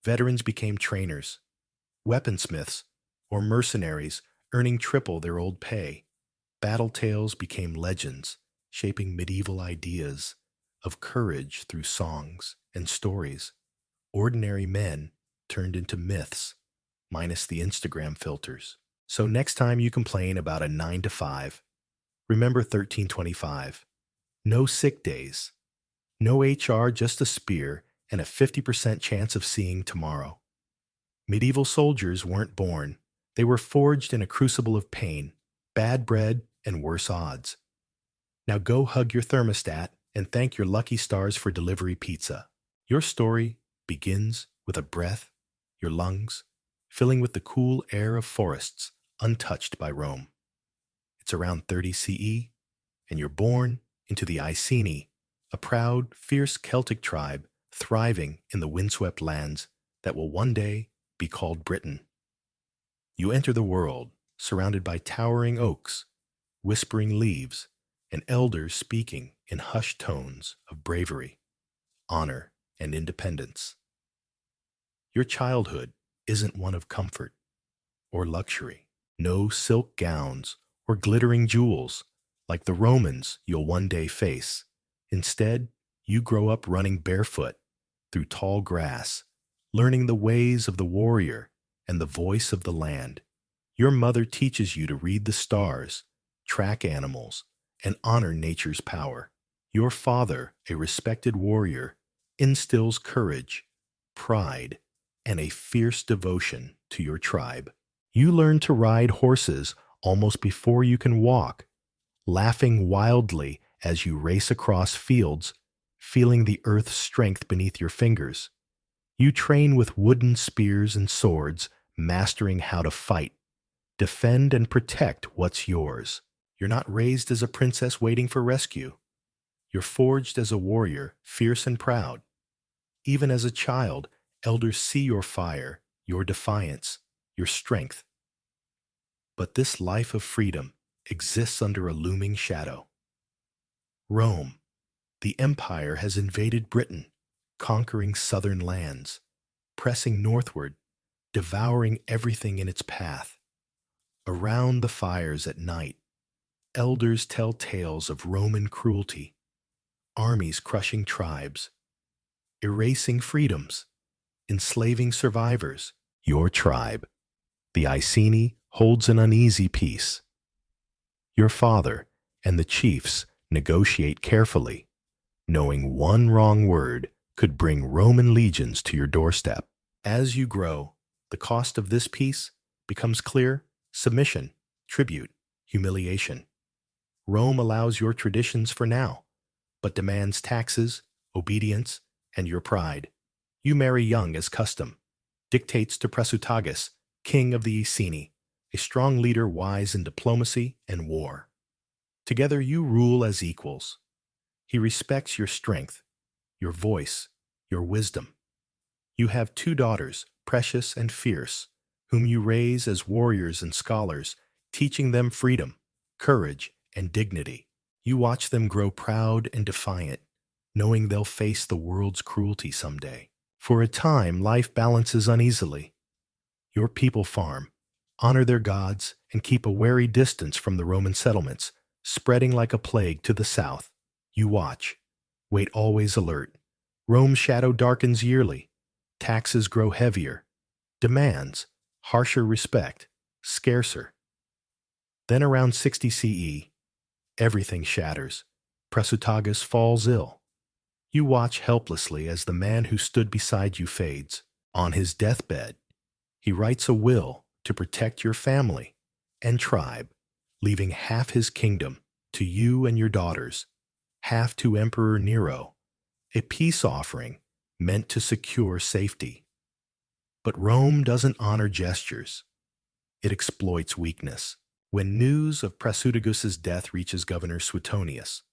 Veterans became trainers, weaponsmiths, or mercenaries, earning triple their old pay. Battle tales became legends, shaping medieval ideas of courage through songs and stories. Ordinary men turned into myths, minus the Instagram filters. So next time you complain about a 9 to 5, remember 1325. No sick days. No HR, just a spear and a 50% chance of seeing tomorrow. Medieval soldiers weren't born. They were forged in a crucible of pain, bad bread, and worse odds. Now go hug your thermostat and thank your lucky stars for delivery pizza. Your story begins with a breath, your lungs, filling with the cool air of forests untouched by Rome. It's around 30 CE, and you're born into the Iceni, a proud, fierce Celtic tribe thriving in the windswept lands that will one day be called Britain. You enter the world surrounded by towering oaks, whispering leaves, and elders speaking in hushed tones of bravery, honor, and independence. Your childhood isn't one of comfort or luxury. No silk gowns or glittering jewels like the Romans you'll one day face. Instead, you grow up running barefoot through tall grass, learning the ways of the warrior and the voice of the land. Your mother teaches you to read the stars, track animals, and honor nature's power. Your father, a respected warrior, instills courage, pride, and a fierce devotion to your tribe. You learn to ride horses almost before you can walk, laughing wildly as you race across fields, feeling the earth's strength beneath your fingers. You train with wooden spears and swords, mastering how to fight, defend, and protect what's yours. You're not raised as a princess waiting for rescue. You're forged as a warrior, fierce and proud. Even as a child, elders see your fire, your defiance, your strength. But this life of freedom exists under a looming shadow. Rome, the empire, has invaded Britain, conquering southern lands, pressing northward, devouring everything in its path. Around the fires at night, elders tell tales of Roman cruelty, armies crushing tribes, erasing freedoms, enslaving survivors. Your tribe, the Iceni, holds an uneasy peace. Your father and the chiefs negotiate carefully, knowing one wrong word could bring Roman legions to your doorstep. As you grow, the cost of this peace becomes clear: submission, tribute, humiliation. Rome allows your traditions for now, but demands taxes, obedience, and your pride. You marry young as custom, dictates to Presutagus, king of the Iceni, a strong leader wise in diplomacy and war. Together you rule as equals. He respects your strength, your voice, your wisdom. You have two daughters, precious and fierce, whom you raise as warriors and scholars, teaching them freedom, courage, and dignity. You watch them grow proud and defiant, knowing they'll face the world's cruelty someday. For a time, life balances uneasily. Your people farm, honor their gods, and keep a wary distance from the Roman settlements, spreading like a plague to the south. You watch, wait always alert. Rome's shadow darkens yearly. Taxes grow heavier. Demands, harsher respect, scarcer. Then around 60 CE, everything shatters. Presutagus falls ill. You watch helplessly as the man who stood beside you fades. On his deathbed, he writes a will to protect your family and tribe, leaving half his kingdom to you and your daughters, half to Emperor Nero, a peace offering meant to secure safety. But Rome doesn't honor gestures. It exploits weakness. When news of Presutagus's death reaches Governor Suetonius,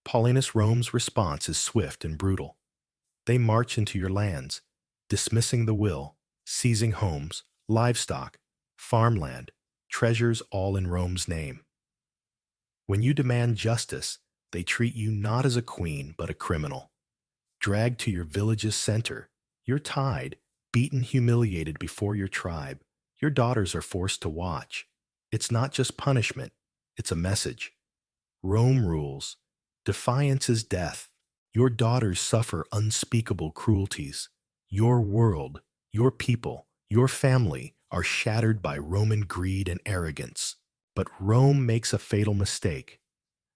Paulinus Rome's response is swift and brutal. They march into your lands, dismissing the will, seizing homes, livestock, farmland, treasures all in Rome's name. When you demand justice, they treat you not as a queen but a criminal. Dragged to your village's center, you're tied, beaten, humiliated before your tribe. Your daughters are forced to watch. It's not just punishment, it's a message. Rome rules. Defiance is death. Your daughters suffer unspeakable cruelties. Your world, your people, your family are shattered by Roman greed and arrogance. But Rome makes a fatal mistake.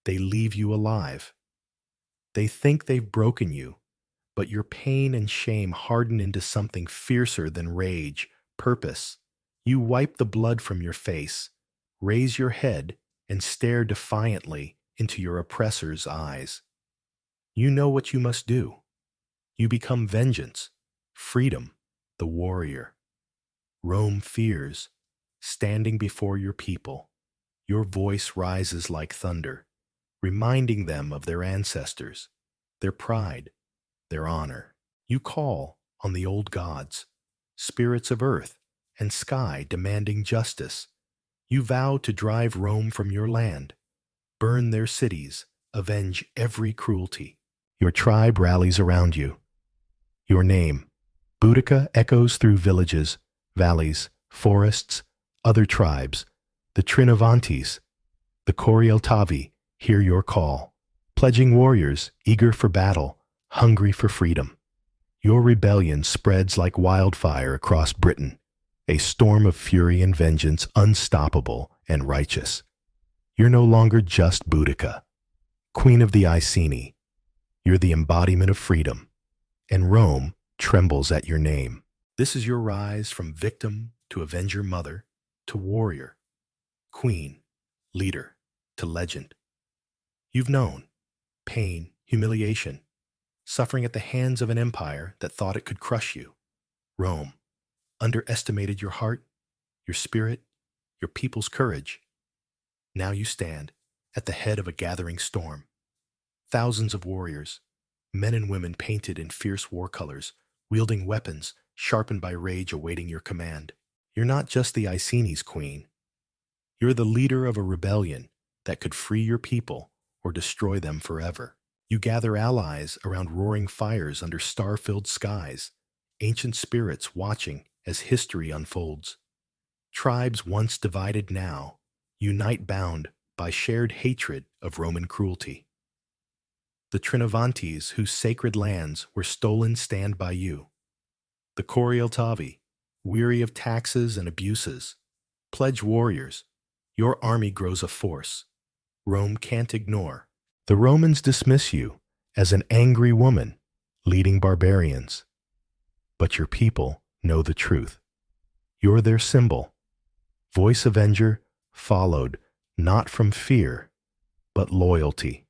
They leave you alive. They think they've broken you, but your pain and shame harden into something fiercer than rage, purpose. You wipe the blood from your face, raise your head, and stare defiantly into your oppressor's eyes. You know what you must do. You become vengeance, freedom, the warrior. Rome fears, standing before your people. Your voice rises like thunder, reminding them of their ancestors, their pride, their honor. You call on the old gods, spirits of earth and sky demanding justice. You vow to drive Rome from your land, burn their cities, avenge every cruelty. Your tribe rallies around you. Your name, Boudica, echoes through villages, valleys, forests, other tribes. The Trinovantes, the Corieltavi hear your call, pledging warriors eager for battle, hungry for freedom. Your rebellion spreads like wildfire across Britain, a storm of fury and vengeance, unstoppable and righteous. You're no longer just Boudica, queen of the Iceni. You're the embodiment of freedom, and Rome trembles at your name. This is your rise from victim to avenger mother to warrior, queen, leader, to legend. You've known pain, humiliation, suffering at the hands of an empire that thought it could crush you. Rome underestimated your heart, your spirit, your people's courage. Now you stand at the head of a gathering storm. Thousands of warriors, men and women painted in fierce war colors, wielding weapons sharpened by rage awaiting your command. You're not just the Iceni's queen. You're the leader of a rebellion that could free your people or destroy them forever. You gather allies around roaring fires under star-filled skies, ancient spirits watching as history unfolds. Tribes once divided now unite bound by shared hatred of Roman cruelty. The Trinovantes, whose sacred lands were stolen, stand by you. The Corioltavi, weary of taxes and abuses, pledge warriors. Your army grows a force Rome can't ignore. The Romans dismiss you as an angry woman leading barbarians. But your people know the truth. You're their symbol, voice avenger, followed not from fear, but loyalty,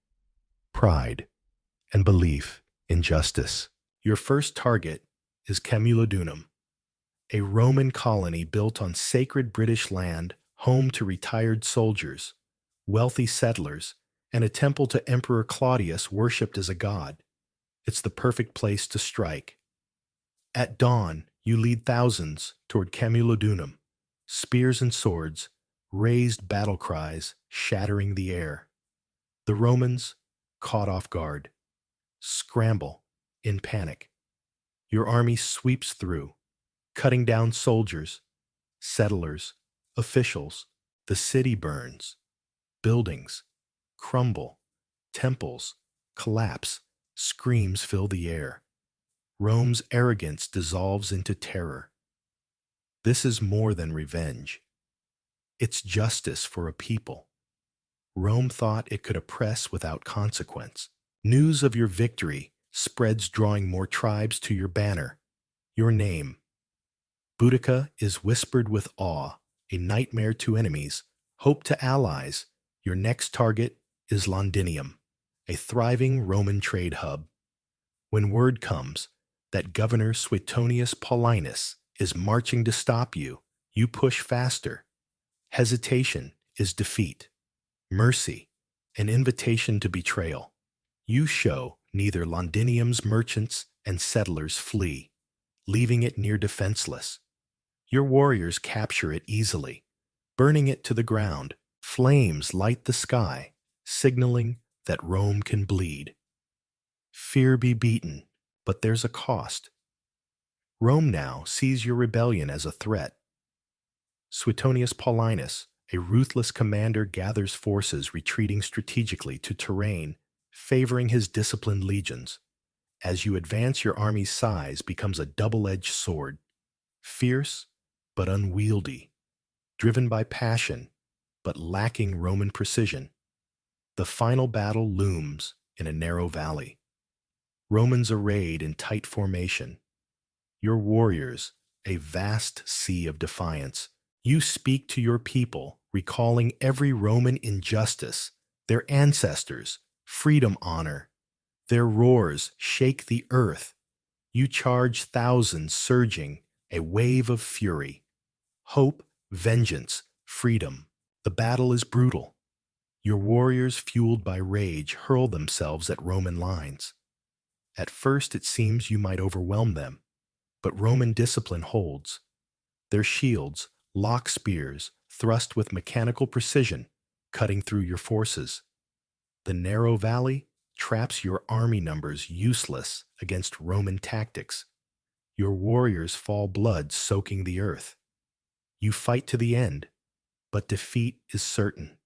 pride, and belief in justice. Your first target is Camulodunum, a Roman colony built on sacred British land, home to retired soldiers, wealthy settlers, and a temple to Emperor Claudius worshipped as a god. It's the perfect place to strike. At dawn, you lead thousands toward Camulodunum, spears and swords, raised battle cries shattering the air. The Romans, caught off guard, scramble in panic. Your army sweeps through, cutting down soldiers, settlers, officials. The city burns. Buildings crumble. Temples collapse. Screams fill the air. Rome's arrogance dissolves into terror. This is more than revenge. It's justice for a people. Rome thought it could oppress without consequence. News of your victory spreads, drawing more tribes to your banner. Your name, Boudica, is whispered with awe, a nightmare to enemies, hope to allies. Your next target is Londinium, a thriving Roman trade hub. When word comes that Governor Suetonius Paulinus is marching to stop you, you push faster. Hesitation is defeat. Mercy, an invitation to betrayal. You show neither. Londinium's merchants and settlers flee, leaving it near defenseless. Your warriors capture it easily, burning it to the ground. Flames light the sky, signaling that Rome can bleed. Fear be beaten, but there's a cost. Rome now sees your rebellion as a threat. Suetonius Paulinus, a ruthless commander, gathers forces, retreating strategically to terrain favoring his disciplined legions. As you advance, your army's size becomes a double-edged sword, fierce but unwieldy, driven by passion but lacking Roman precision. The final battle looms in a narrow valley. Romans arrayed in tight formation. Your warriors, a vast sea of defiance. You speak to your people, recalling every Roman injustice, their ancestors, freedom, honor. Their roars shake the earth. You charge thousands, surging, a wave of fury. Hope, vengeance, freedom. The battle is brutal. Your warriors, fueled by rage, hurl themselves at Roman lines. At first it seems you might overwhelm them, but Roman discipline holds. Their shields lock spears, thrust with mechanical precision, cutting through your forces. The narrow valley traps your army numbers, useless against Roman tactics. Your warriors fall, blood soaking the earth. You fight to the end, but defeat is certain.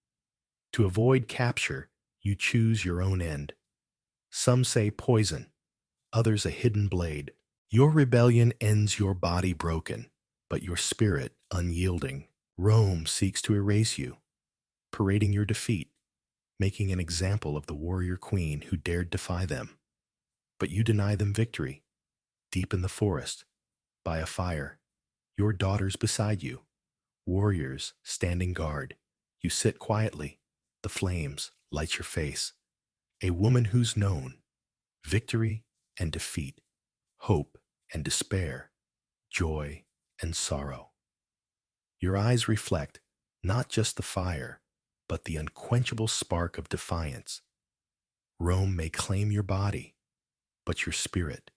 To avoid capture, you choose your own end. Some say poison, others a hidden blade. Your rebellion ends, your body broken, but your spirit unyielding. Rome seeks to erase you, parading your defeat, making an example of the warrior queen who dared defy them. But you deny them victory. Deep in the forest, by a fire, your daughters beside you, warriors standing guard. You sit quietly. The flames light your face. A woman who's known victory and defeat, hope and despair, joy and sorrow. Your eyes reflect not just the fire, but the unquenchable spark of defiance. Rome may claim your body, but your spirit,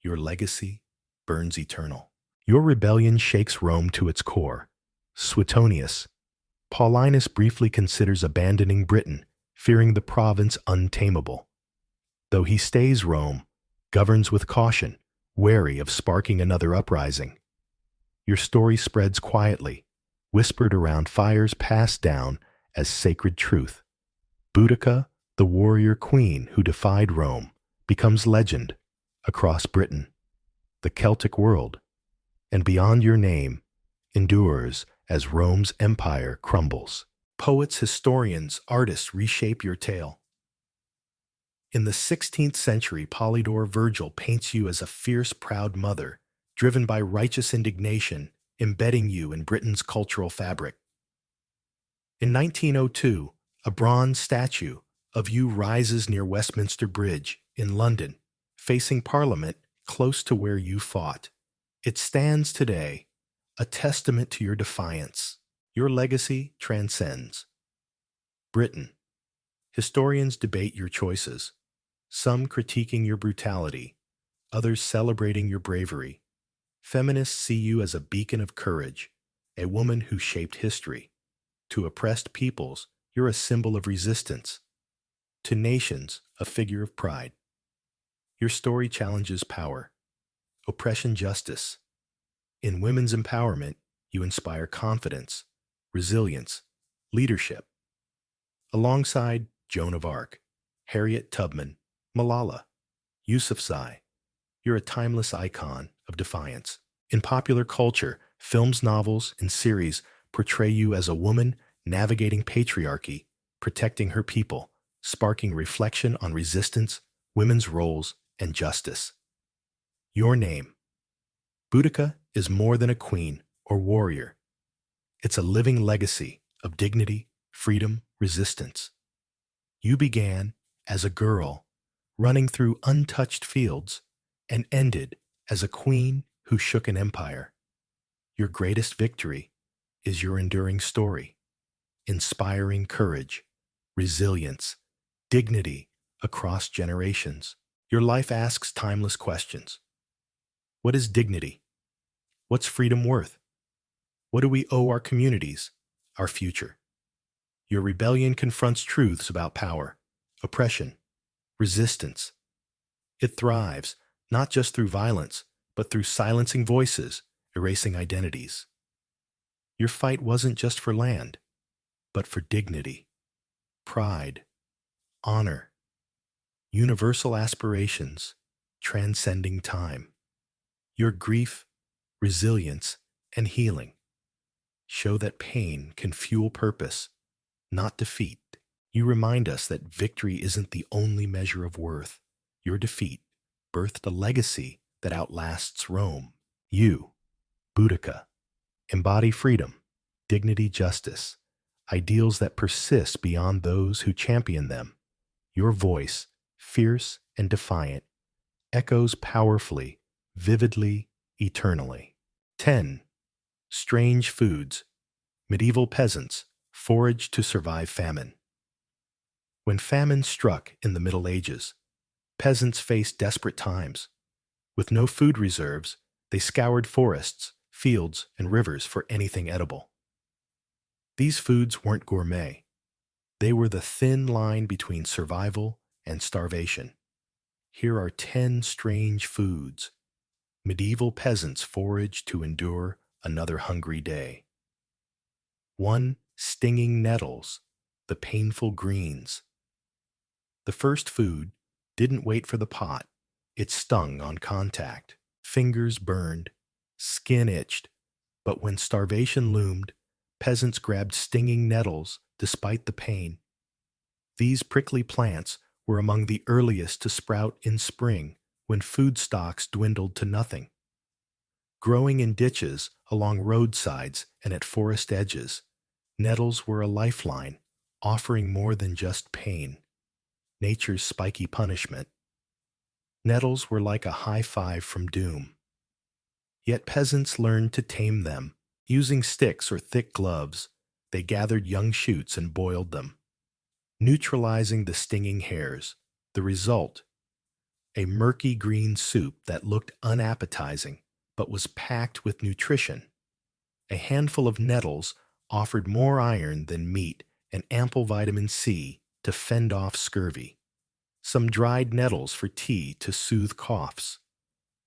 your legacy, burns eternal. Your rebellion shakes Rome to its core. Suetonius, Paulinus briefly considers abandoning Britain, fearing the province untamable. Though he stays Rome, governs with caution, wary of sparking another uprising. Your story spreads quietly, whispered around fires passed down as sacred truth. Boudica, the warrior queen who defied Rome, becomes legend across Britain, the Celtic world, and beyond your name, endures as Rome's empire crumbles. Poets, historians, artists reshape your tale. In the 16th century, Polydore Virgil paints you as a fierce, proud mother, driven by righteous indignation, embedding you in Britain's cultural fabric. In 1902, a bronze statue of you rises near Westminster Bridge in London, facing Parliament close to where you fought. It stands today, a testament to your defiance. Your legacy transcends. Britain. Historians debate your choices, some critiquing your brutality, others celebrating your bravery. Feminists see you as a beacon of courage, a woman who shaped history. To oppressed peoples, you're a symbol of resistance. To nations, a figure of pride. Your story challenges power, oppression, justice. In women's empowerment, you inspire confidence, resilience, leadership. Alongside Joan of Arc, Harriet Tubman, Malala, Yousafzai, you're a timeless icon of defiance. In popular culture, films, novels, and series portray you as a woman navigating patriarchy, protecting her people, sparking reflection on resistance, women's roles, and justice. Your name. Boudica is more than a queen or warrior. It's a living legacy of dignity, freedom, resistance. You began as a girl, running through untouched fields, and ended as a queen who shook an empire. Your greatest victory is your enduring story, inspiring courage, resilience, dignity across generations. Your life asks timeless questions. What is dignity? What's freedom worth? What do we owe our communities, our future? Your rebellion confronts truths about power, oppression, resistance. It thrives, not just through violence, but through silencing voices, erasing identities. Your fight wasn't just for land, but for dignity, pride, honor, universal aspirations, transcending time. Your grief, resilience, and healing show that pain can fuel purpose, not defeat. You remind us that victory isn't the only measure of worth. Your defeat birthed a legacy that outlasts Rome. You, Boudica, embody freedom, dignity, justice, ideals that persist beyond those who champion them. Your voice, fierce and defiant, echoes powerfully, vividly, eternally. 10. Strange foods. Medieval peasants foraged to survive famine. When famine struck in the Middle Ages, peasants faced desperate times. With no food reserves, they scoured forests, fields, and rivers for anything edible. These foods weren't gourmet. They were the thin line between survival and starvation. Here are 10 strange foods medieval peasants foraged to endure another hungry day. 1. Stinging nettles, the painful greens. The first food didn't wait for the pot. It stung on contact. Fingers burned, skin itched. But when starvation loomed, peasants grabbed stinging nettles despite the pain. These prickly plants were among the earliest to sprout in spring when food stocks dwindled to nothing. Growing in ditches, along roadsides, and at forest edges, nettles were a lifeline, offering more than just pain, nature's spiky punishment. Nettles were like a high five from doom. Yet peasants learned to tame them. Using sticks or thick gloves, they gathered young shoots and boiled them, neutralizing the stinging hairs. The result? a murky green soup that looked unappetizing but was packed with nutrition. A handful of nettles offered more iron than meat and ample vitamin C to fend off scurvy. Some dried nettles for tea to soothe coughs,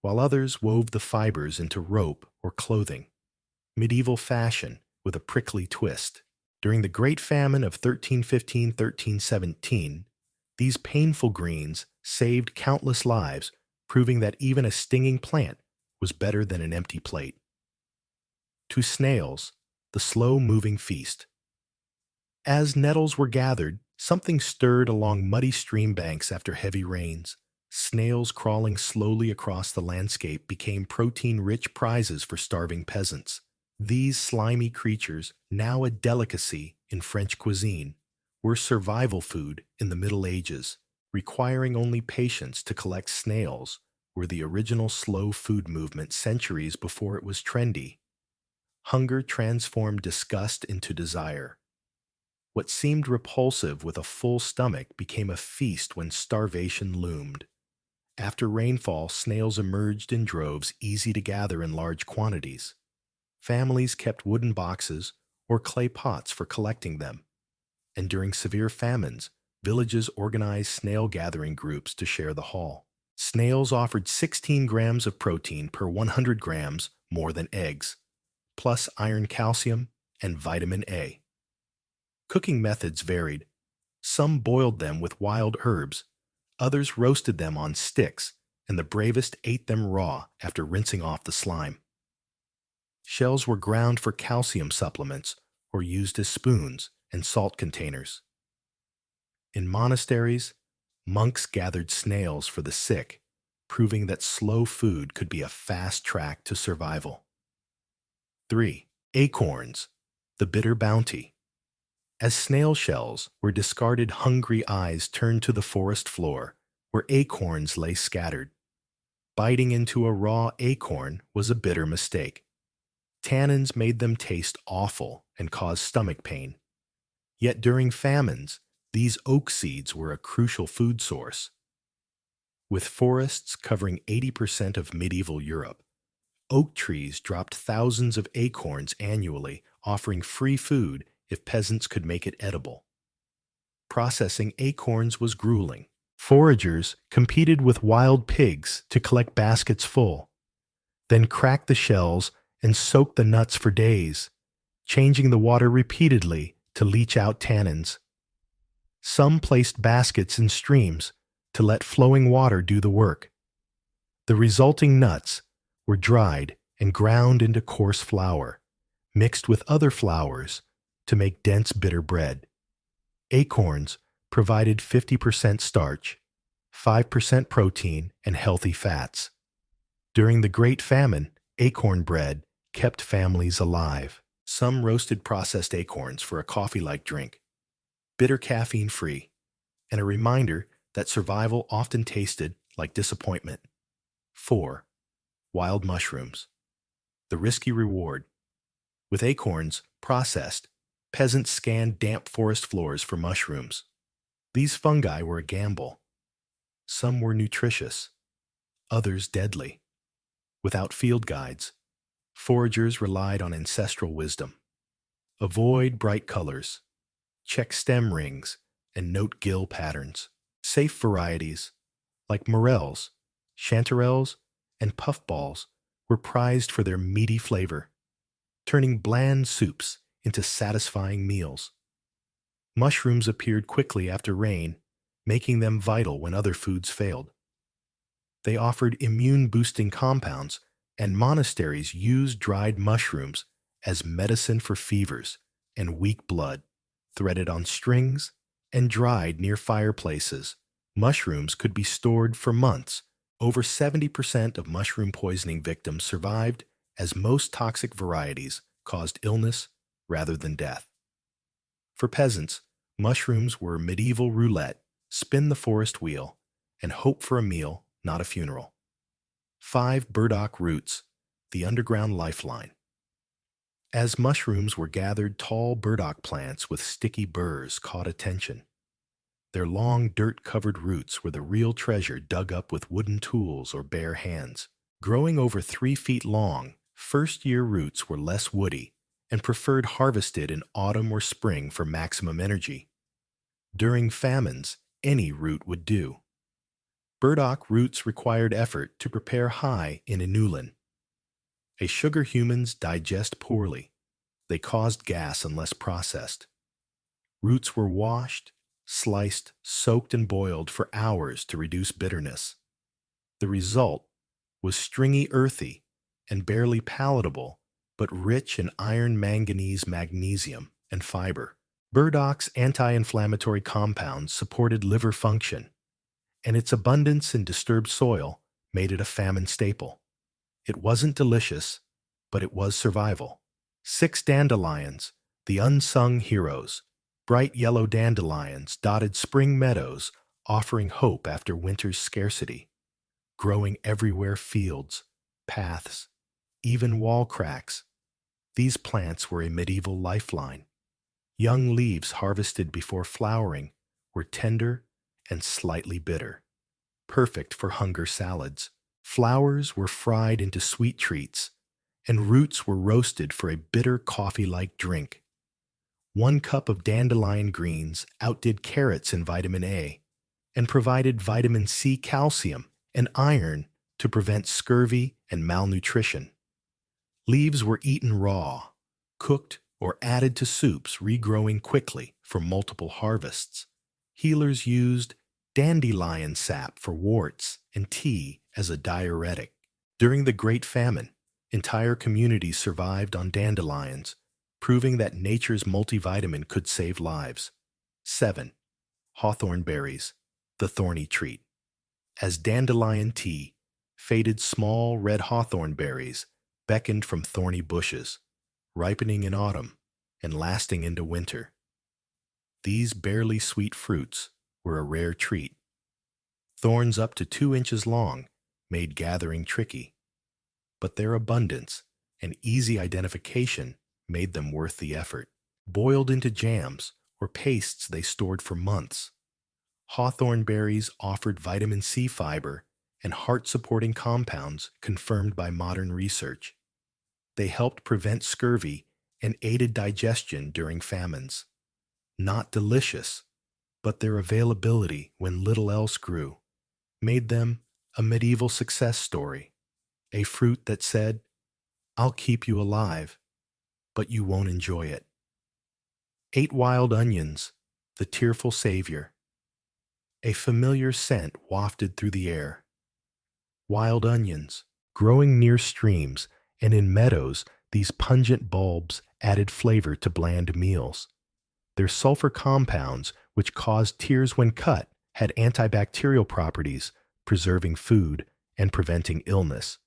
while others wove the fibers into rope or clothing. Medieval fashion with a prickly twist. During the Great Famine of 1315–1317, these painful greens saved countless lives, proving that even a stinging plant was better than an empty plate. To snails, the slow-moving feast. As nettles were gathered, something stirred along muddy stream banks after heavy rains. Snails crawling slowly across the landscape became protein-rich prizes for starving peasants. These slimy creatures, now a delicacy in French cuisine, were survival food in the Middle Ages. Requiring only patience to collect snails were the original slow food movement centuries before it was trendy. Hunger transformed disgust into desire. What seemed repulsive with a full stomach became a feast when starvation loomed. After rainfall, snails emerged in droves, easy to gather in large quantities. Families kept wooden boxes or clay pots for collecting them. And during severe famines, villages organized snail-gathering groups to share the haul. Snails offered 16 grams of protein per 100 grams more than eggs, plus iron, calcium, and vitamin A. Cooking methods varied. Some boiled them with wild herbs, others roasted them on sticks, and the bravest ate them raw after rinsing off the slime. Shells were ground for calcium supplements or used as spoons and salt containers. In monasteries, monks gathered snails for the sick, proving that slow food could be a fast track to survival. 3. Acorns, the bitter bounty. As snail shells were discarded, hungry eyes turned to the forest floor, where acorns lay scattered. Biting into a raw acorn was a bitter mistake. Tannins made them taste awful and caused stomach pain. Yet during famines, these oak seeds were a crucial food source. With forests covering 80% of medieval Europe, oak trees dropped thousands of acorns annually, offering free food if peasants could make it edible. Processing acorns was grueling. Foragers competed with wild pigs to collect baskets full, then cracked the shells and soaked the nuts for days, changing the water repeatedly to leach out tannins. Some placed baskets in streams to let flowing water do the work. The resulting nuts were dried and ground into coarse flour, mixed with other flours to make dense bitter bread. Acorns provided 50% starch, 5% protein, and healthy fats. During the Great Famine, acorn bread kept families alive. Some roasted processed acorns for a coffee-like drink, bitter caffeine-free, and a reminder that survival often tasted like disappointment. 4. Wild mushrooms, the risky reward. With acorns processed, peasants scanned damp forest floors for mushrooms. These fungi were a gamble. Some were nutritious, others deadly. Without field guides, foragers relied on ancestral wisdom. Avoid bright colors, check stem rings, and note gill patterns. Safe varieties, like morels, chanterelles, and puffballs, were prized for their meaty flavor, turning bland soups into satisfying meals. Mushrooms appeared quickly after rain, making them vital when other foods failed. They offered immune-boosting compounds, and monasteries used dried mushrooms as medicine for fevers and weak blood. Threaded on strings and dried near fireplaces, mushrooms could be stored for months. Over 70% of mushroom poisoning victims survived, as most toxic varieties caused illness rather than death. For peasants, mushrooms were medieval roulette, spin the forest wheel, and hope for a meal, not a funeral. 5. Burdock roots, the underground lifeline. As mushrooms were gathered, tall burdock plants with sticky burrs caught attention. Their long, dirt-covered roots were the real treasure dug up with wooden tools or bare hands. Growing over 3 feet long, first-year roots were less woody and preferred harvested in autumn or spring for maximum energy. During famines, any root would do. Burdock roots required effort to prepare high in inulin. A sugar humans digest poorly. They caused gas unless processed. Roots were washed, sliced, soaked, and boiled for hours to reduce bitterness. The result was stringy, earthy, and barely palatable, but rich in iron, manganese, magnesium, and fiber. Burdock's anti-inflammatory compounds supported liver function, and its abundance in disturbed soil made it a famine staple. It wasn't delicious, but it was survival. 6 dandelions, the unsung heroes. Bright yellow dandelions dotted spring meadows, offering hope after winter's scarcity. Growing everywhere, fields, paths, even wall cracks. These plants were a medieval lifeline. Young leaves harvested before flowering were tender and slightly bitter, perfect for hunger salads. Flowers were fried into sweet treats, and roots were roasted for a bitter coffee-like drink. 1 cup of dandelion greens outdid carrots in vitamin A and provided vitamin C, calcium, and iron to prevent scurvy and malnutrition. Leaves were eaten raw, cooked, or added to soups, regrowing quickly for multiple harvests. Healers used dandelion sap for warts and tea as a diuretic. During the Great Famine, entire communities survived on dandelions, proving that nature's multivitamin could save lives. 7. Hawthorn berries, the thorny treat. As dandelion tea, faded small red hawthorn berries beckoned from thorny bushes, ripening in autumn and lasting into winter. These barely sweet fruits were a rare treat. Thorns up to 2 inches long made gathering tricky, but their abundance and easy identification made them worth the effort. Boiled into jams or pastes they stored for months. Hawthorn berries offered vitamin C, fiber, and heart-supporting compounds confirmed by modern research. They helped prevent scurvy and aided digestion during famines. Not delicious, but their availability when little else grew made them a medieval success story, a fruit that said, "I'll keep you alive, but you won't enjoy it." 8 wild onions, the tearful savior. A familiar scent wafted through the air. Wild onions, growing near streams and in meadows, these pungent bulbs added flavor to bland meals. Their sulfur compounds, which caused tears when cut, had antibacterial properties, preserving food and preventing illness.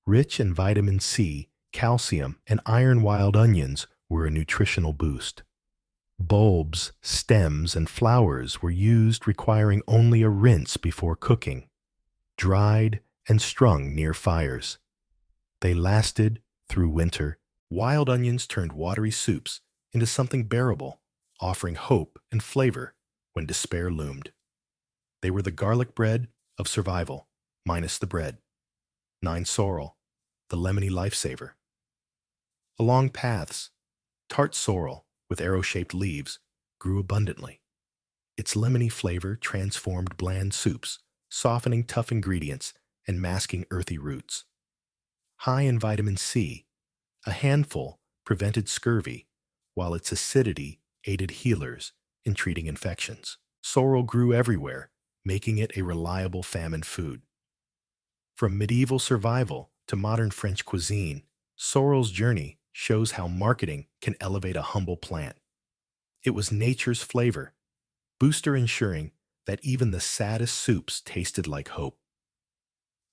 Rich in vitamin C, calcium, and iron, wild onions were a nutritional boost. Bulbs, stems, and flowers were used, requiring only a rinse before cooking, dried and strung near fires. They lasted through winter. Wild onions turned watery soups into something bearable, offering hope and flavor when despair loomed. They were the garlic bread of survival, minus the bread. 9 sorrel, the lemony lifesaver. Along paths, tart sorrel, with arrow-shaped leaves, grew abundantly. Its lemony flavor transformed bland soups, softening tough ingredients and masking earthy roots. High in vitamin C, a handful prevented scurvy, while its acidity aided healers in treating infections. Sorrel grew everywhere, making it a reliable famine food. From medieval survival to modern French cuisine, sorrel's journey shows how marketing can elevate a humble plant. It was nature's flavor, booster ensuring that even the saddest soups tasted like hope.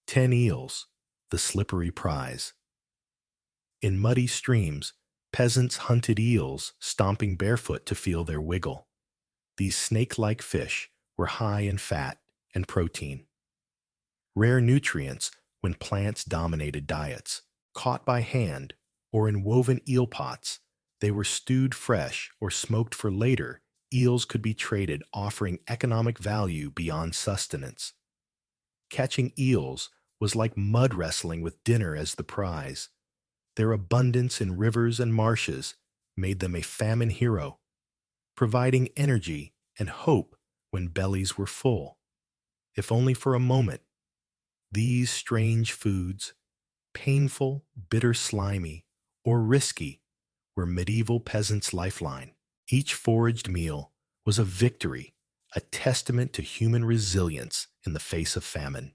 10 eels, the slippery prize. In muddy streams, peasants hunted eels, stomping barefoot to feel their wiggle. These snake-like fish were high in fat and protein, rare nutrients when plants dominated diets. Caught by hand or in woven eel pots, they were stewed fresh or smoked for later eels could be traded, offering economic value beyond sustenance. Catching eels was like mud wrestling with dinner as the prize. Their abundance in rivers and marshes made them a famine hero, providing energy and hope when bellies were full. If only for a moment, these strange foods, painful, bitter, slimy, or risky, were medieval peasants' lifeline. Each foraged meal was a victory, a testament to human resilience in the face of famine.